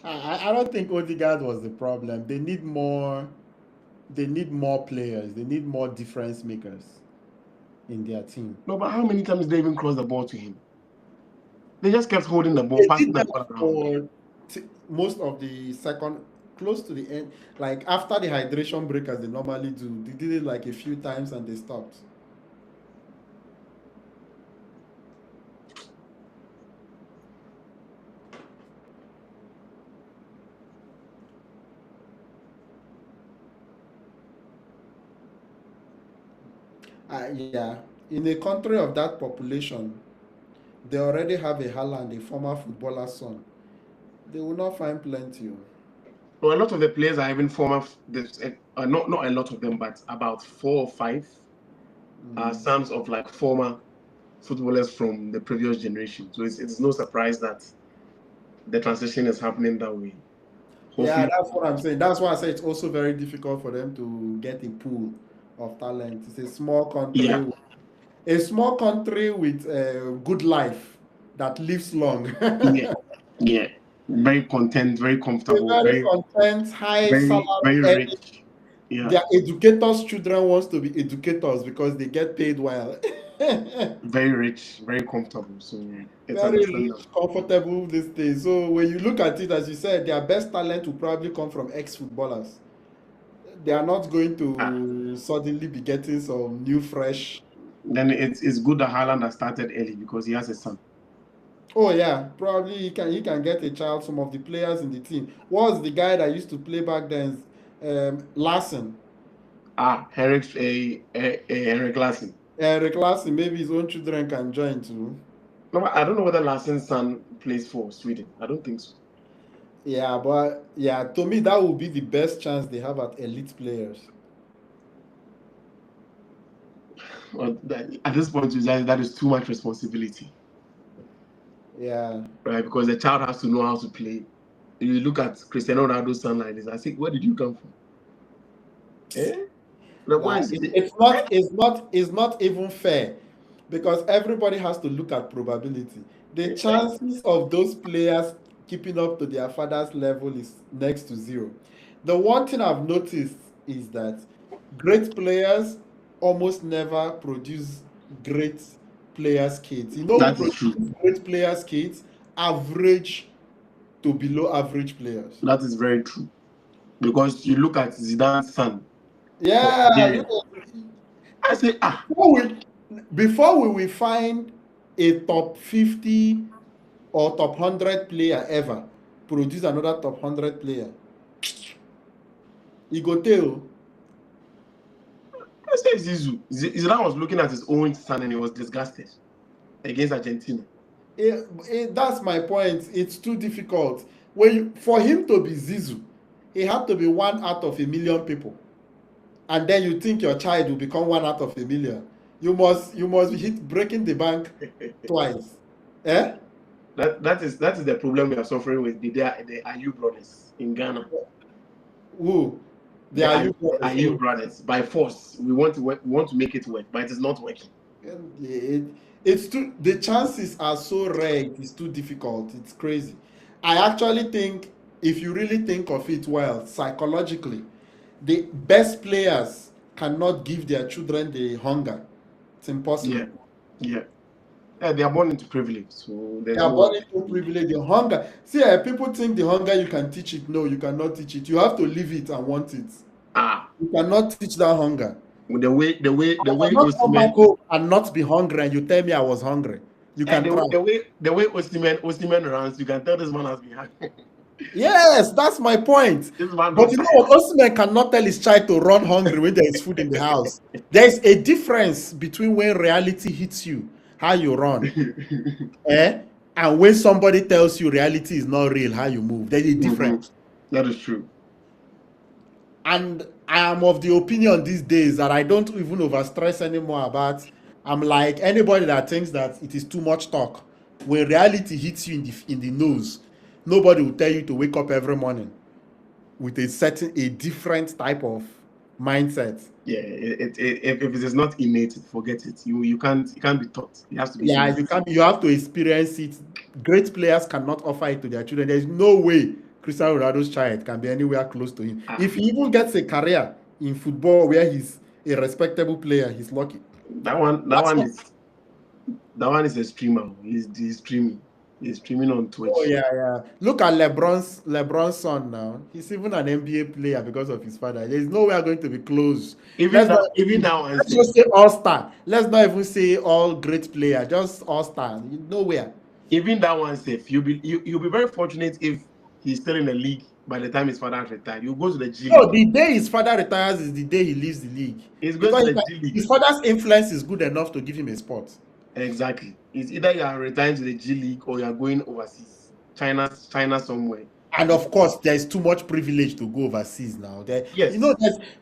I don't think Odegaard was the problem. They need more. They need more players. They need more difference makers in their team. No, but how many times did they even cross the ball to him? They just kept holding the ball, They passing did the that ball around. for most of the second, close to the end. Like after the hydration break, as they normally do, they did it like a few times and they stopped. Yeah, in a country of that population, they already have a Haaland, a former footballer's son. They will not find plenty. So a lot of the players are even former. Not a lot of them, but about 4 or 5 are sons of like former footballers from the previous generation. So it's no surprise that the transition is happening that way. Yeah, Hopefully, that's what I'm saying. That's why I say it's also very difficult for them to get a pool of talent. It's yeah, a small country with a good life that lives long. yeah, yeah. Very content, very They're comfortable, very very, content, high very, salary very earning. rich. Yeah, Their educators' children wants to be educators because they get paid well. very rich, very comfortable. So it's Very rich, understandable. comfortable these days. So when you look at it, as you said, their best talent will probably come from ex-footballers. They are not going Ah, to suddenly be getting some new fresh. then it's good that Haaland has started early because he has a son. Oh yeah, probably he can get a child. Some of the players in the team. What was the guy that used to play back then? Larson. Henrik Larsson. Eric Larson. Maybe his own children can join too. No, I don't know whether Larsson's son plays for Sweden. I don't think so. Yeah, but yeah, to me that would be the best chance they have at elite players. Well, at this point, that is too much responsibility, Yeah. right? Because the child has to know how to play. You look at Cristiano Ronaldo's son like this. I think, where did you come from? Eh? The boy Nah, is it's not even fair because everybody has to look at probability. The chances of those players keeping up to their father's level is next to zero. The one thing I've noticed is that great players almost never produce great players' kids. You know who that is true. produces great players' kids? Average to below average players. That is very true. Because you look at Zidane's son for Yeah, Algeria. I say, before we will find a top 50 or top 100 player ever produce another top 100 player, e go tell. I say Zizou. Zidane was looking at his own son and he was disgusted against Argentina. That's my point. It's too difficult. For him to be Zizou, he had to be 1 out of 1 million people, and then you think your child will become 1 out of 1 million. You must be breaking the bank twice. Eh? That is the problem we are suffering with the Ayew brothers in Ghana. Who? The The Ayub Ayew brothers. By force, we want to make it work, but it is not working. It's too, the chances are so rare, it is too difficult. It's crazy. I actually think if you really think of it well, psychologically, the best players cannot give their children the hunger. It's impossible. Yeah. They are born into privilege, so They there's are no. born into privilege. The hunger. See, people think the hunger you can teach it. No, you cannot teach it. You have to live it and want it. You cannot teach that hunger. The way I cannot come back Osimhen, home and not be hungry, and you tell me I was hungry. You can try. the way Osimhen runs, you can tell this man has been hungry. Yes, that's my point. This man But don't you know tire. what? Osimhen cannot tell his child to run hungry when there is food in the house. There is a difference between when reality hits you, how you run, and when somebody tells you reality is not real, how you move. There's a difference. That is true. And I am of the opinion these days that I don't even overstress anymore about. I'm like anybody that thinks that it is too much talk. When reality hits you in the nose, nobody will tell you to wake up every morning with a different type of mindset. Yeah, if it is not innate, forget it. You can't be taught. It has to be Yeah, innate. you have to experience it. Great players cannot offer it to their children. There's no way Cristiano Ronaldo's child can be anywhere close to him. If he even gets a career in football where he's a respectable player, he's lucky. That one is a streamer. He's streaming. He's streaming on Twitch. Oh yeah. Look at LeBron's son now. He's even an NBA player because of his father. There's no way I'm going to be close. Even now, Let's just say all star. Let's not even say all great player. Just all star. Nowhere. Even that one safe. You'll be very fortunate if he's still in the league by the time his father retired. You go to the G League. No, the day his father retires is the day he leaves the league. He's going to the G League. His father's influence is good enough to give him a spot. Exactly. It's either you are retiring to the G League or you are going overseas, China somewhere. And of course, there's too much privilege to go overseas now. Yes.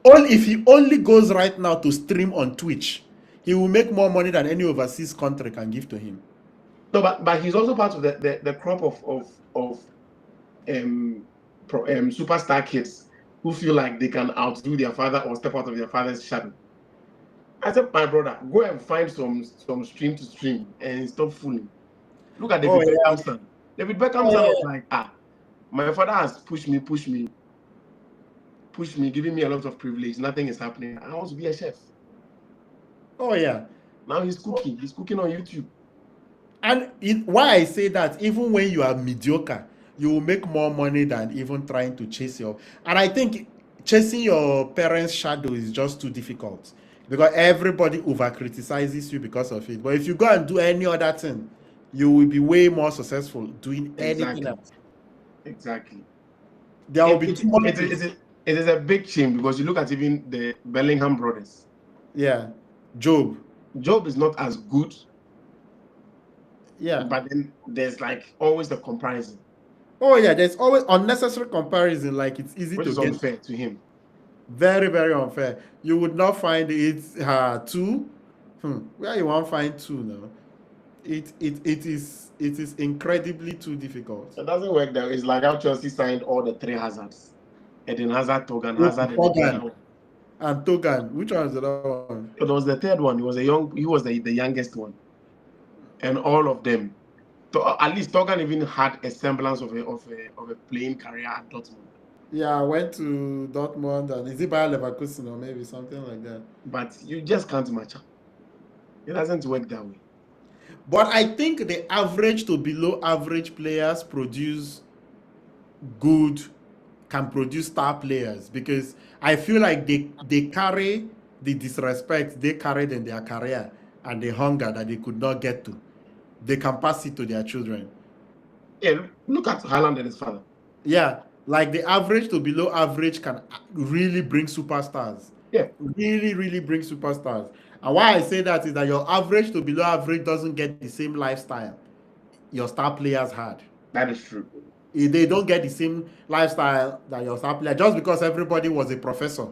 If he only goes right now to stream on Twitch, he will make more money than any overseas country can give to him. No, but he's also part of the crop of superstar kids who feel like they can outdo their father or step out of their father's shadow. I said, my brother, go and find some stream to stream and stop fooling. Look at David Beckham's son. David Beckham's son was like, my father has pushed me, giving me a lot of privilege. Nothing is happening. I want to be a chef. Oh yeah. Now he's cooking. He's cooking on YouTube. And why I say that, even when you are mediocre, you will make more money than even trying to chase your. And I think chasing your parents' shadow is just too difficult because everybody over criticizes you because of it. But if you go and do any other thing, you will be way more successful doing anything else. Exactly. There will be too much. It is a big shame because you look at even the Bellingham brothers. Yeah. Job is not as good. Yeah. But then there's like always the comparison. Oh yeah, there's always unnecessary comparison. Like it's easy which to is get. Unfair to him. Very, very unfair. You would not find it 2. Where you won't find 2 now. It is incredibly too difficult. It doesn't work there. It's like how Chelsea signed all the 3 Hazards. Eden Hazard, Togan Hazard, and Togan. Which one was the other one? It was the third one. He was the youngest one. And all of them. At least Togan even had a semblance of a playing career at Dortmund. Yeah, I went to Dortmund and is it Bayer Leverkusen or maybe something like that. But you just can't match up. It doesn't work that way. But I think the average to below average players can produce star players because I feel like they carry the disrespect they carried in their career and the hunger that they could not get to. They can pass it to their children. Yeah, look at Haaland and his father. Yeah, like the average to below average can really bring superstars. Yeah. Really, really bring superstars. And why I say that is that your average to below average doesn't get the same lifestyle your star players had. That is true. They don't get the same lifestyle that your star player. Just because everybody was a professor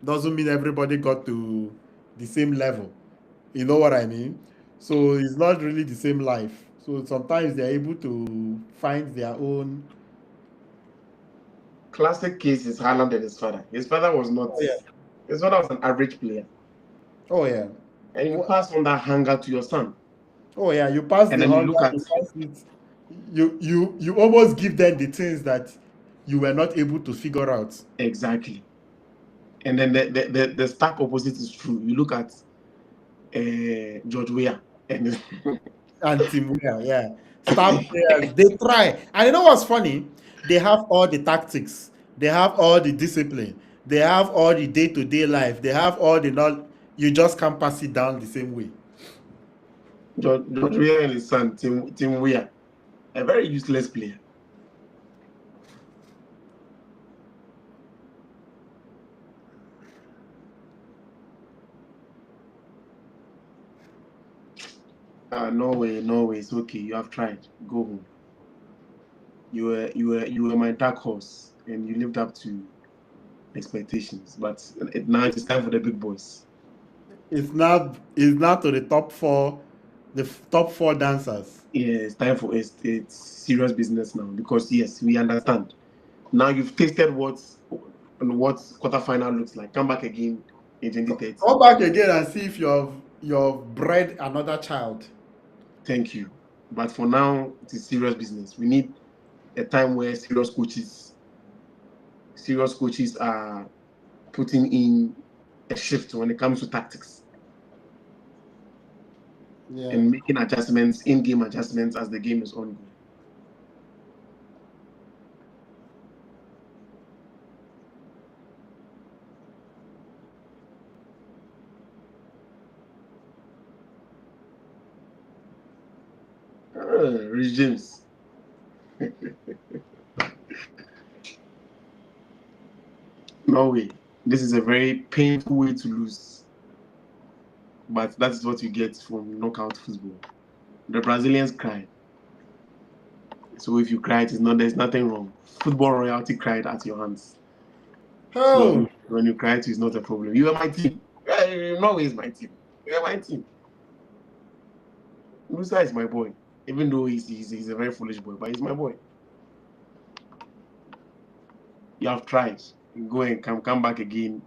doesn't mean everybody got to the same level. You know what I mean? So it's not really the same life. So sometimes they're able to find their own. Classic case is Haaland and his father. His father was not. Oh, yeah. His father was an average player. Oh yeah. And you pass on that hunger to your son. Oh yeah, you pass and the then hunger. You almost give them the things that you were not able to figure out. Exactly. And then the stark opposite is true. You look at George Weah and Tim Weah, yeah. Star players, they try. And you know what's funny? They have all the tactics. They have all the discipline. They have all the day-to-day life. They have all the knowledge. You just can't pass it down the same way. George Weah and his son, Tim Weah, a very useless player. Norway, it's okay. You have tried. Go home. You were my dark horse, and you lived up to expectations. But now it's time for the big boys. It's now to the top 4, top 4 dancers. Yeah, it's time for it's serious business now because yes, we understand. Now you've tasted what quarterfinal looks like. Come back again in 2030. Come back again and see if you've bred another child. Thank you. But for now, it is serious business. We need a time where serious coaches serious coaches are putting in a shift when it comes to tactics Yeah. and making adjustments, in-game adjustments as the game is ongoing. Rich James. Norway. This is a very painful way to lose, but that is what you get from knockout football. The Brazilians cry. So if you cry, there's nothing wrong. Football royalty cried at your hands. Oh, So when you cry, it's not a problem. You are my team. Norway is my team. You are my team. Musa is my boy. Even though he's a very foolish boy, but he's my boy. You have tried. Go and come back again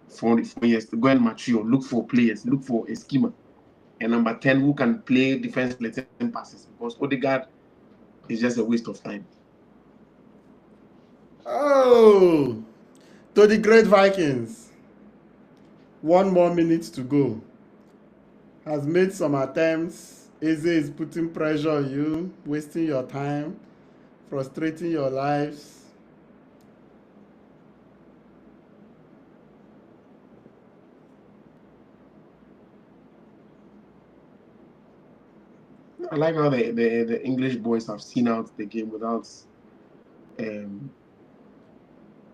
for 4 years. Go and mature. Look for players. Look for a schema. And number 10 who can play defense, let 10 passes. Because Odegaard is just a waste of time. oh, to the great Vikings. 1 more minute to go. Has made some attempts. Eze is putting pressure on you, wasting your time, frustrating your lives. I like how the English boys have seen out the game um,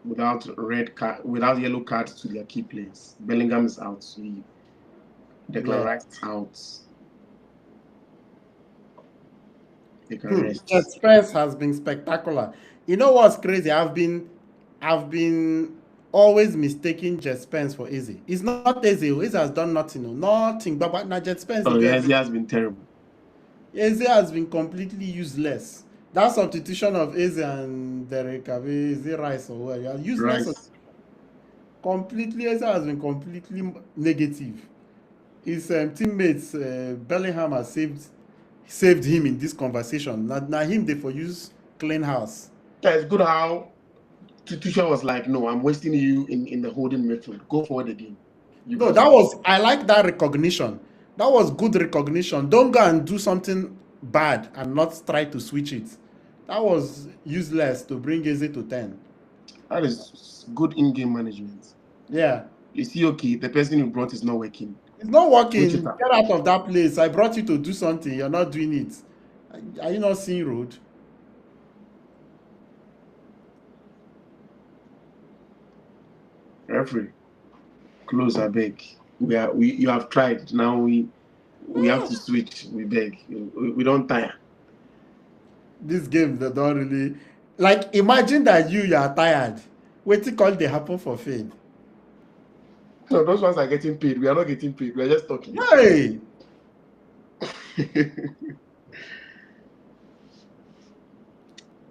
without red card, without yellow cards to their key players. Bellingham is out. Declan Yeah. Rice out. They can rest. Jet Spence has been spectacular. You know what's crazy? I've been always mistaking Jet Spence for Eze. It's not Eze. Eze has done nothing. Nothing. But now Jet Spence Oh, is yes, he has been terrible. Eze has been completely useless. That substitution of Eze and Derek Abe, Eze Rice or where you are useless. Rice. Completely, Eze has been completely negative. His teammates, Bellingham has saved him in this conversation. Now him they for use clean house. Yeah, it's good how Tuchel was like, no, I'm wasting you in the holding midfield. Go forward again. No, that was I like that recognition. That was good recognition. Don't go and do something bad and not try to switch it. That was useless to bring Eze to 10. That is good in-game management. Yeah. You see, okay, the person you brought is not working. It's not Switch working. it up. Get out of that place. I brought you to do something. You're not doing it. Are you not seeing road? Referee, close, I beg. You have tried. Now we have to switch. We beg. We don't tire. This game they don't really like. Imagine that you are tired. Waiting call they happen for fame. No, those ones are getting paid. We are not getting paid. We are just talking. Hey,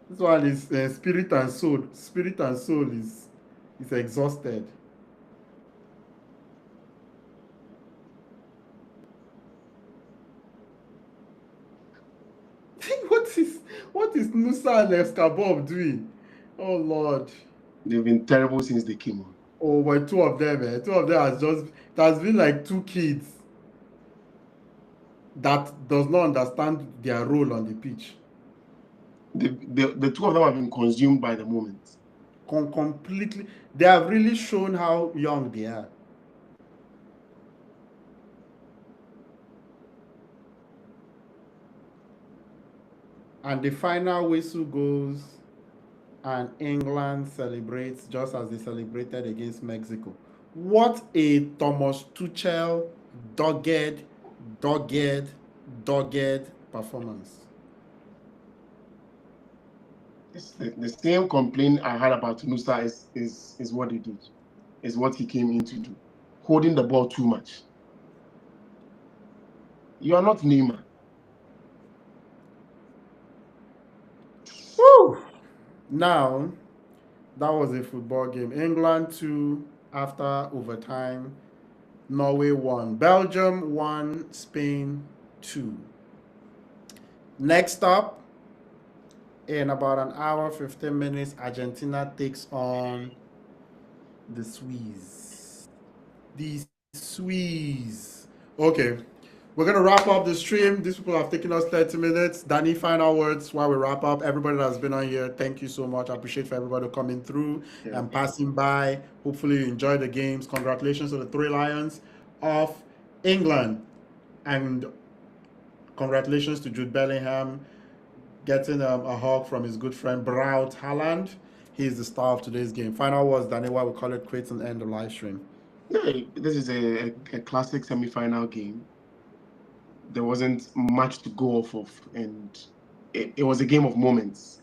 this one is spirit and soul. Spirit and soul is exhausted. what is Nusa and Escabob doing? Oh Lord. They've been terrible since they came on. Oh, but two of them has just it has been like two kids that does not understand their role on the pitch. The two of them have been consumed by the moment. Completely, they have really shown how young they are. And the final whistle goes, and England celebrates just as they celebrated against Mexico. What a Thomas Tuchel dogged performance. The same complaint I had about Nusa is what he did, is what he came in to do, holding the ball too much. You are not Neymar. Woo! Now, that was a football game. England 2 after overtime. Norway 1. Belgium 1. Spain 2. Next up, In about an hour, 15 minutes, Argentina takes on the Swiss. The Swiss. Okay. We're gonna wrap up the stream. These people have taken us 30 minutes. Danny, final words while we wrap up. Everybody that's been on here, thank you so much. I appreciate for everybody coming through and passing by. Hopefully you enjoy the games. Congratulations to the three Lions of England. And congratulations to Jude Bellingham getting a hug from his good friend Braut Haaland. He's the star of today's game. Final words, Danny, why we call it quits and end the live stream. Yeah, this is a classic semi-final game. There wasn't much to go off of, and it was a game of moments.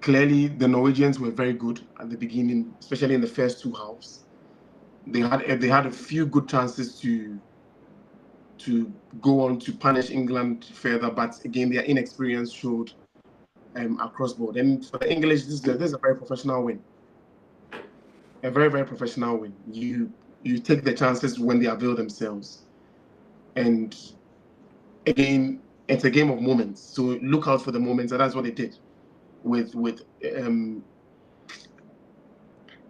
Clearly, the Norwegians were very good at the beginning, especially in the first two halves. They had a few good chances to go on to punish England further, but again, their inexperience showed across board. And for the English, this is a very professional win. A very, very professional win. You take the chances when they avail themselves. And again, it's a game of moments. So look out for the moments, and that's what they did with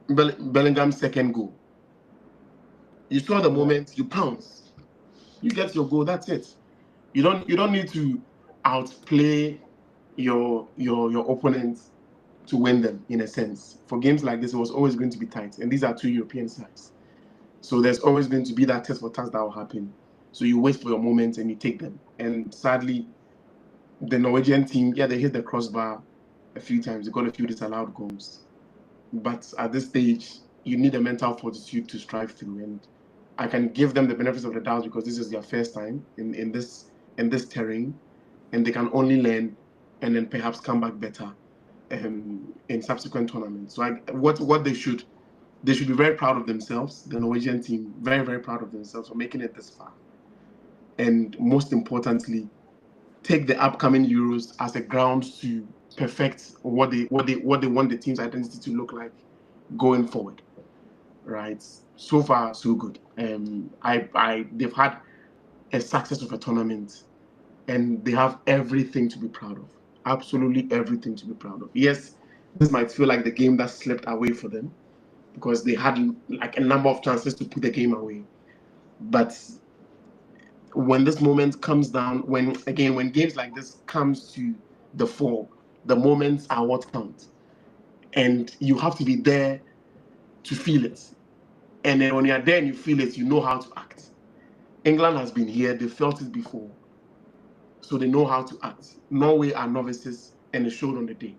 Bellingham's second goal. You saw the moment, you pounce, you get your goal. That's it. You don't need to outplay your opponent to win them. In a sense, for games like this, it was always going to be tight, and these are two European sides, so there's always going to be that test for task that will happen. So you wait for your moments and you take them. And sadly, the Norwegian team, yeah, they hit the crossbar a few times. They got a few disallowed goals, but at this stage, you need a mental fortitude to strive through. And I can give them the benefits of the doubt because this is their first time in this terrain, and they can only learn and then perhaps come back better in subsequent tournaments. So what they should be very proud of themselves. The Norwegian team, very, very proud of themselves for making it this far, and most importantly, take the upcoming Euros as a ground to perfect what they want the team's identity to look like going forward. Right. So far, so good. They've had a success of a tournament, and they have everything to be proud of. Absolutely everything to be proud of. Yes, this might feel like the game that slipped away for them because they had like a number of chances to put the game away. But when this moment comes down, when games like this comes to the fore, the moments are what count. And you have to be there to feel it. And then when you're there and you feel it, you know how to act. England has been here, they felt it before. So they know how to act. Norway are novices, and it showed on the day.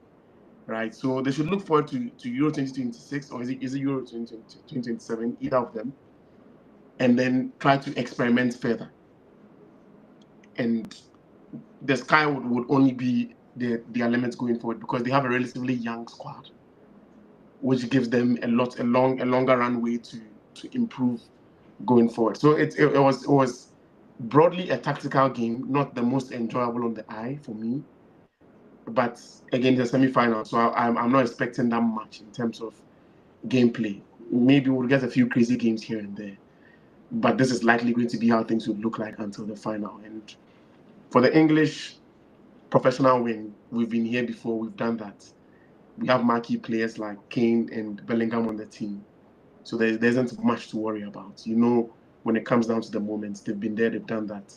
Right? So they should look forward to Euro 2026, or is it Euro 2027, either of them, and then try to experiment further. And the sky would only be their limits going forward because they have a relatively young squad, which gives them a longer runway to improve going forward. So it was broadly a tactical game, not the most enjoyable on the eye for me. But again, the semi-final, so I'm not expecting that much in terms of gameplay. Maybe we'll get a few crazy games here and there, but this is likely going to be how things would look like until the final. And for the English professional win, we've been here before, we've done that. We have marquee players like Kane and Bellingham on the team, so there isn't much to worry about. You know, when it comes down to the moments, they've been there, they've done that,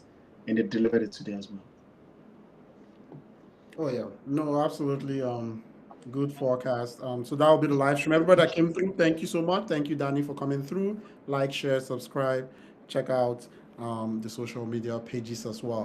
and they delivered it today as well. Oh yeah, no, absolutely. Good forecast. So that will be the live stream. Everybody that came through, thank you so much. Thank you, Danny, for coming through. Like, share, subscribe. Check out the social media pages as well.